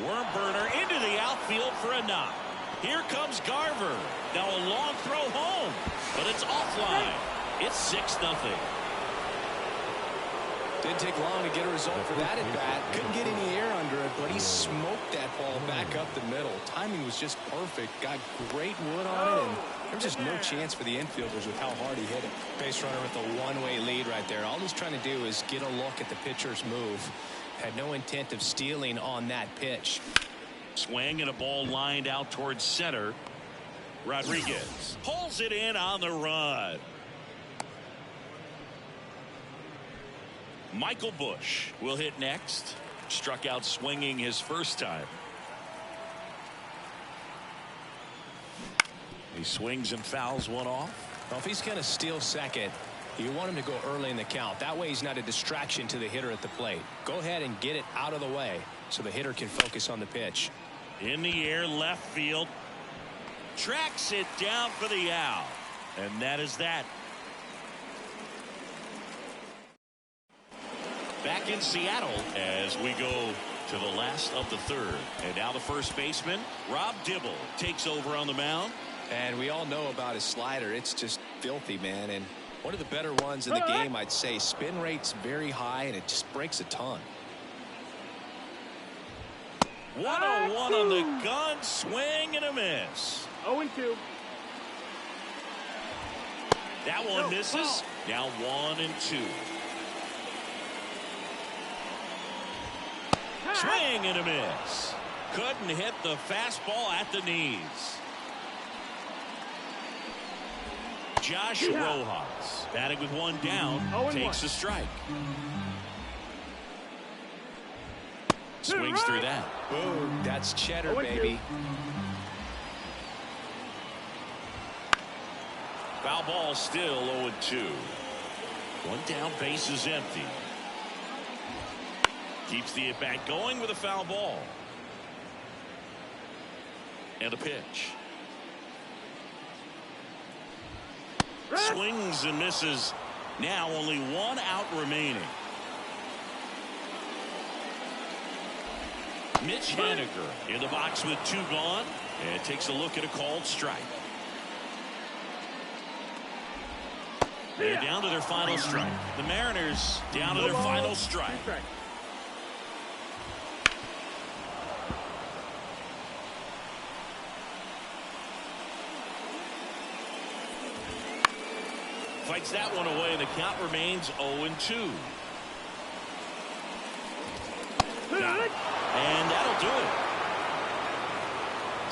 Worm burner into the outfield for a knock. Here comes Garver. Now a long throw home, but it's offline. It's 6-0. Didn't take long to get a result for that at bat. Couldn't get any air under it, but he smoked that ball back up the middle. Timing was just perfect. Got great wood on it, and there's just no chance for the infielders with how hard he hit it. Base runner with a one-way lead right there. All he's trying to do is get a look at the pitcher's move. Had no intent of stealing on that pitch. Swing and a ball lined out towards center. Rodriguez pulls it in on the run. Michael Busch will hit next. Struck out swinging his first time. He swings and fouls one off. Well, if he's going to steal second, you want him to go early in the count. That way he's not a distraction to the hitter at the plate. Go ahead and get it out of the way so the hitter can focus on the pitch. In the air, left field. Tracks it down for the out. And that is that. Back in Seattle as we go to the last of the third. And now the first baseman, Rob Dibble, takes over on the mound. And we all know about his slider. It's just filthy, man. And one of the better ones in the game, I'd say. Spin rate's very high, and it just breaks a ton. 101 on the gun. Swing and a miss. 0-2. That one misses. Now 1-2. Swing and a miss. Couldn't hit the fastball at the knees. Josh Rojas batting with one down, takes a strike. Swings through that. Ooh, that's cheddar, baby. Foul ball, still 0-2. One down, base is empty. Keeps the at-bat going with a foul ball. And a pitch. Swings and misses. Now only one out remaining. Mitch Haniger in the box with 2 gone, and takes a look at a called strike. They're down to their final strike. The Mariners down to their final strike. Fights that one away, and the count remains 0-2. Got it. And that'll do it.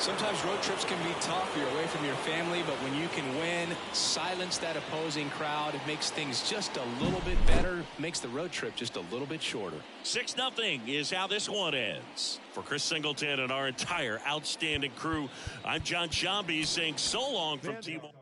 Sometimes road trips can be tough. You're away from your family, but when you can win, silence that opposing crowd, it makes things just a little bit better, makes the road trip just a little bit shorter. 6-0 is how this one ends. For Chris Singleton and our entire outstanding crew, I'm John Shambi saying so long from T-Mobile.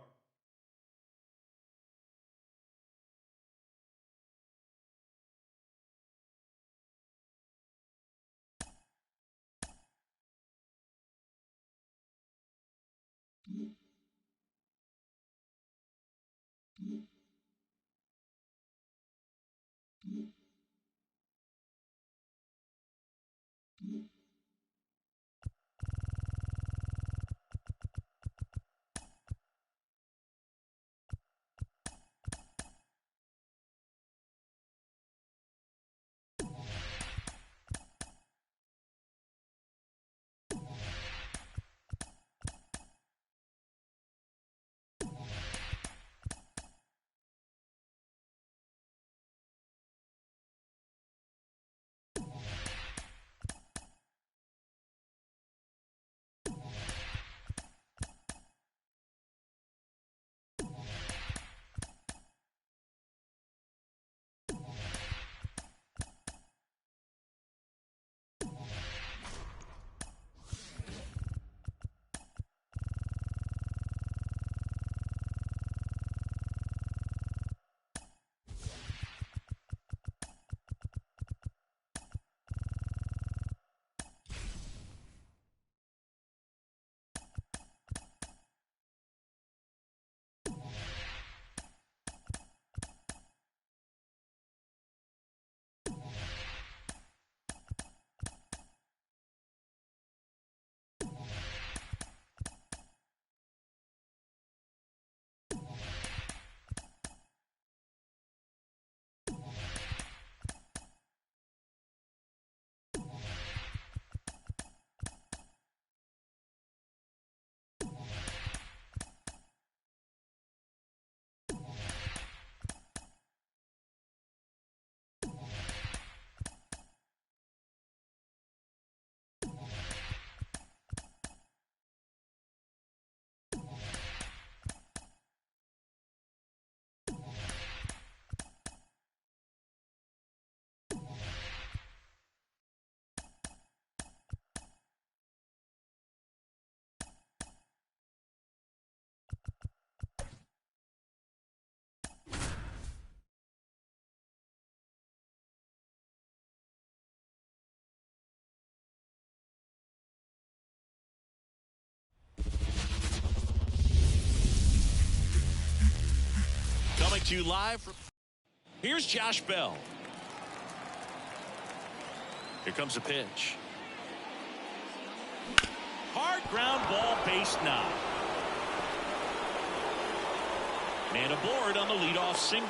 Coming to you live from... Here's Josh Bell. Here comes a pitch. Hard ground ball, base knock. Man aboard on the leadoff single.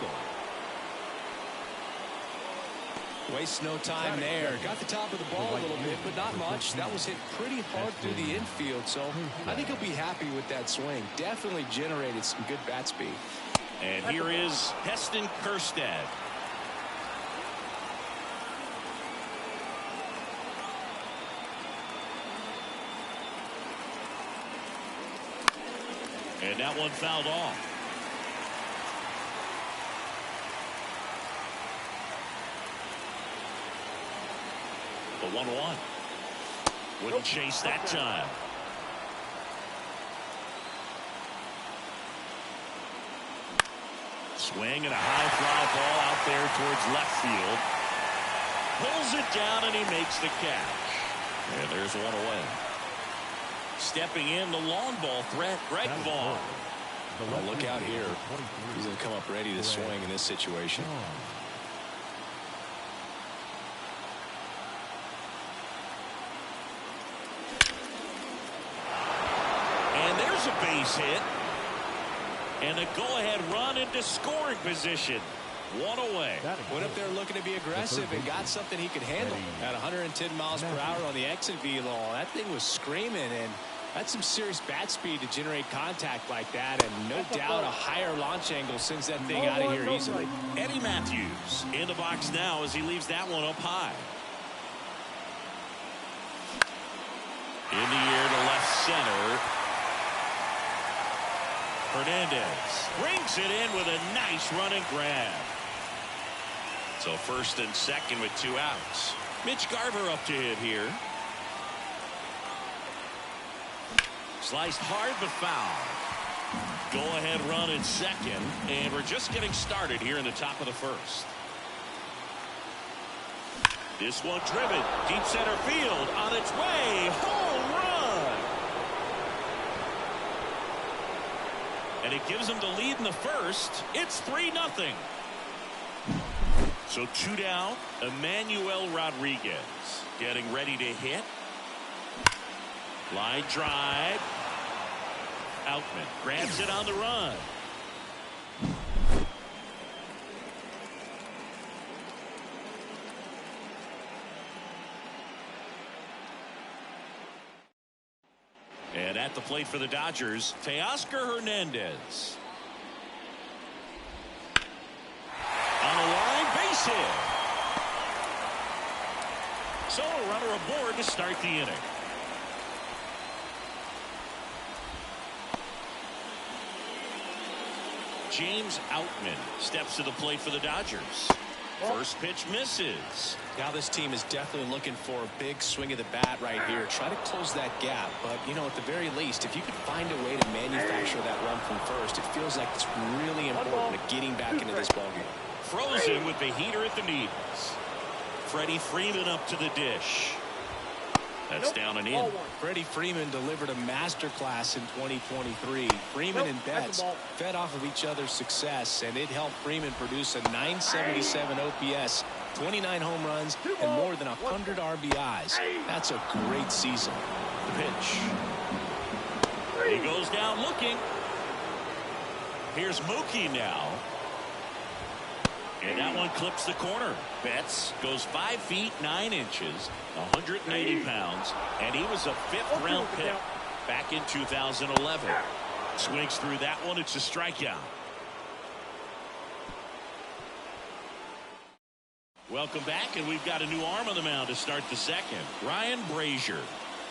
Wastes no time there. Got the top of the ball a little bit, but not much. That was hit pretty hard through the infield, so I think he'll be happy with that swing. Definitely generated some good bat speed. And here is Heston Kjerstad. And that one fouled off. The 1-1. Wouldn't chase that time. Swing and a high fly ball out there towards left field. Pulls it down and he makes the catch. And there's one away. Stepping in, the long ball threat, Greg Vaughn. Well, look out here. He's going to come up ready to swing in this situation. And there's a base hit. And a go-ahead run into scoring position. One away. Went up there looking to be aggressive and got something he could handle. At 110 miles per hour on the exit velo. That thing was screaming, and that's some serious bat speed to generate contact like that. And no doubt a higher launch angle sends that thing out of here easily. Eddie Matthews in the box now as he leaves that one up high. In the air to left center. Hernandez brings it in with a nice run and grab. So first and second with 2 outs. Mitch Garver up to hit here. Sliced hard but foul. Go ahead run at second, and we're just getting started here in the top of the first. This one driven deep center field on its way. Home run. And it gives them the lead in the first. It's 3-0. So 2 down. Emmanuel Rodriguez getting ready to hit. Line drive. Outman grabs it on the run. And at the plate for the Dodgers, Teoscar Hernandez. On the line, base hit. So a runner aboard to start the inning. James Outman steps to the plate for the Dodgers. First pitch misses. Now this team is definitely looking for a big swing of the bat right here. Try to close that gap. But, you know, at the very least, if you could find a way to manufacture that run from first, it feels like it's really important to getting back into this ballgame. Frozen with the heater at the knees. Freddie Freeman up to the dish. That's down and in. Freddie Freeman delivered a masterclass in 2023. Freeman and Betts fed off of each other's success, and it helped Freeman produce a .977 OPS, 29 home runs, and more than 100 RBIs. That's a great season. The pitch. He goes down looking. Here's Mookie now. And that one clips the corner. Betts goes 5 feet 9 inches, 180 pounds, and he was a 5th-round pick back in 2011. Swings through that one. It's a strikeout. Welcome back, and we've got a new arm on the mound to start the second. Ryan Brazier.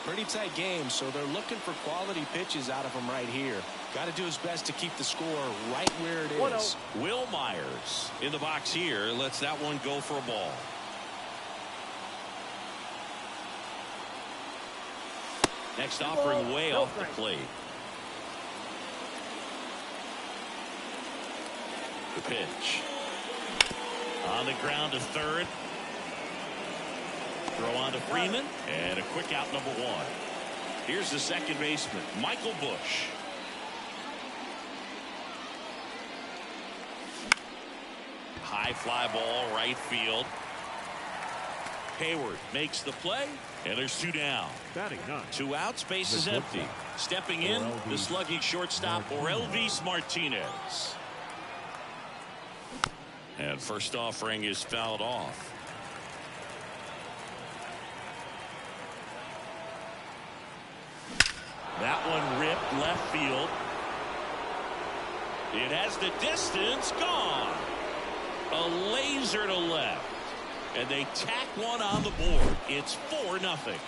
Pretty tight game, so they're looking for quality pitches out of him right here. Got to do his best to keep the score right where it is. Will Myers in the box here lets that one go for a ball. Next offering way off the plate. The pitch. On the ground to third. Throw on to Freeman, and a quick out number 1. Here's the second baseman, Michael Bush. High fly ball, right field. Hayward makes the play, and there's 2 down. 2 outs, base is empty. Stepping in, the slugging shortstop, Orelvis Martinez. And first offering is fouled off. That one ripped left field. It has the distance, gone. A laser to left. And they tack one on the board. It's 4-0.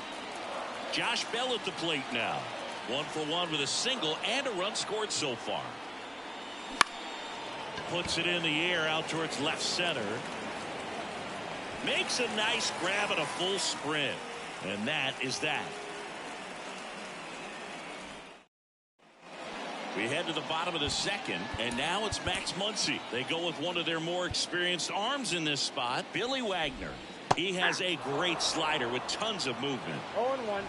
Josh Bell at the plate now. 1 for 1 with a single and a run scored so far. Puts it in the air out towards left center. Makes a nice grab and a full sprint. And that is that. We head to the bottom of the second, and now it's Max Muncy. They go with one of their more experienced arms in this spot, Billy Wagner. He has a great slider with tons of movement. 0-1.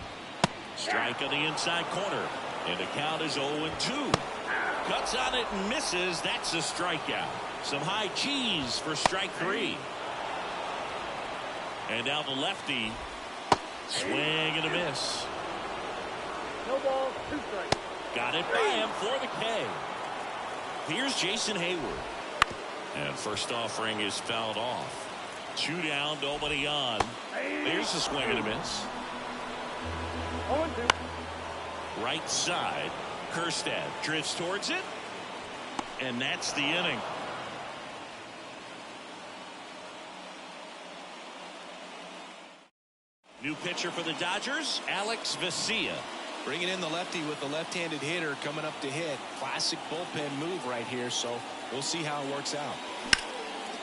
Strike on the inside corner, and the count is 0-2. Cuts on it and misses. That's a strikeout. Some high cheese for strike 3. And now the lefty. Swing and a miss. No ball, 2 strikes. Got it by him for the K. Here's Jason Hayward. And first offering is fouled off. 2 down, nobody on. There's a swing and a miss. 0-2. Right side. Kerstad drifts towards it. And that's the inning. New pitcher for the Dodgers, Alex Vesia. Bringing in the lefty with the left-handed hitter coming up to hit. Classic bullpen move right here, so we'll see how it works out.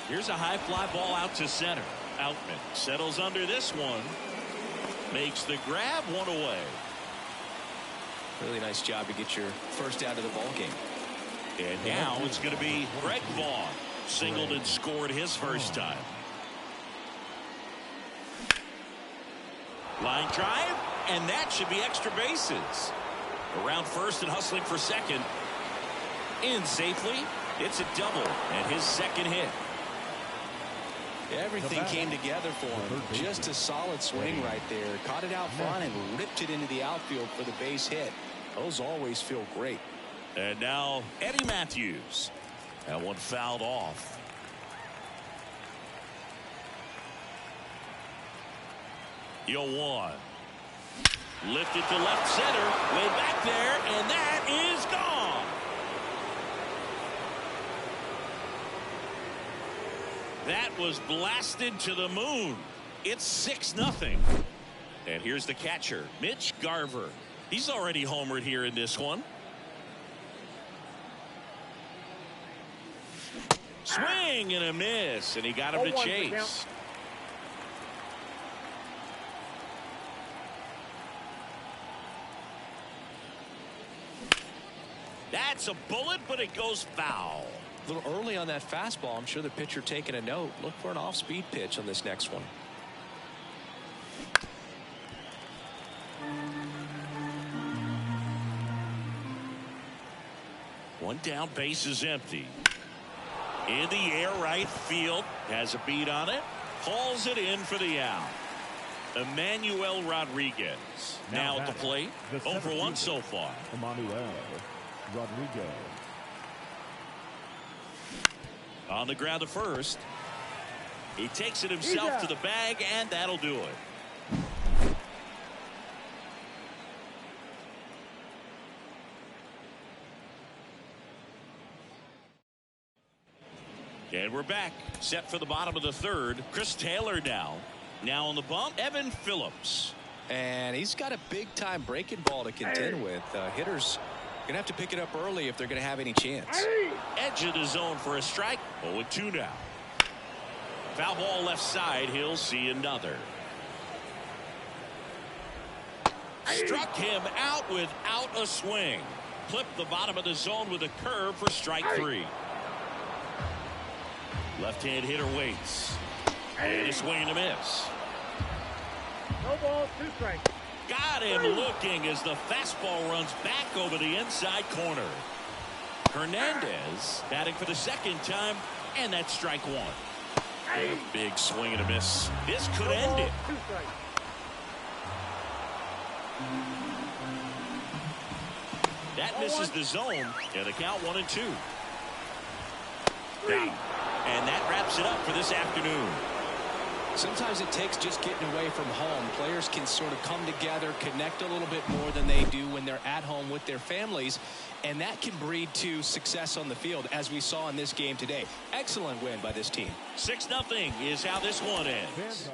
Here's a high fly ball out to center. Outman settles under this one. Makes the grab, one away. Really nice job to get your first out of the ball game. And now it's going to be Greg Vaughn. Singled and scored his first time. Line drive, and that should be extra bases. Around first and hustling for second. In safely. It's a double and his second hit. Everything came together for him. Just a solid swing right there. Caught it out front and ripped it into the outfield for the base hit. Those always feel great. And now Eddie Matthews. That one fouled off. Yo, one. Lifted to left center. Way back there, and that is gone. That was blasted to the moon. It's 6-0. And here's the catcher, Mitch Garver. He's already homered here in this one. Swing and a miss, and he got him to chase. That's a bullet, but it goes foul. A little early on that fastball. I'm sure the pitcher taking a note. Look for an off-speed pitch on this next one. One down, base is empty. In the air, right field. Has a beat on it. Hauls it in for the out. Emmanuel Rodriguez now at the plate. 0 for 1 so far. Emmanuel Rodriguez. On the ground to first. He takes it himself to the bag, and that'll do it. And we're back. Set for the bottom of the third. Chris Taylor now. Now on the bump, Evan Phillips. And he's got a big-time breaking ball to contend with. Hitters going to have to pick it up early if they're going to have any chance. Edge of the zone for a strike. 0-2 now. Foul ball left side. He'll see another. Struck him out without a swing. Clipped the bottom of the zone with a curve for strike 3. Left-hand hitter waits. And a swing and a miss. No ball, 2 strikes. Got him looking as the fastball runs back over the inside corner. Hernandez batting for the second time, and that's strike 1. A big swing and a miss. This could end it. 2 strikes. That misses the zone, and the count 1-2. Down. And that wraps it up for this afternoon. Sometimes it takes just getting away from home. Players can sort of come together, connect a little bit more than they do when they're at home with their families, and that can breed to success on the field, as we saw in this game today. Excellent win by this team. 6-0 is how this one ends.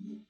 Mm-hmm.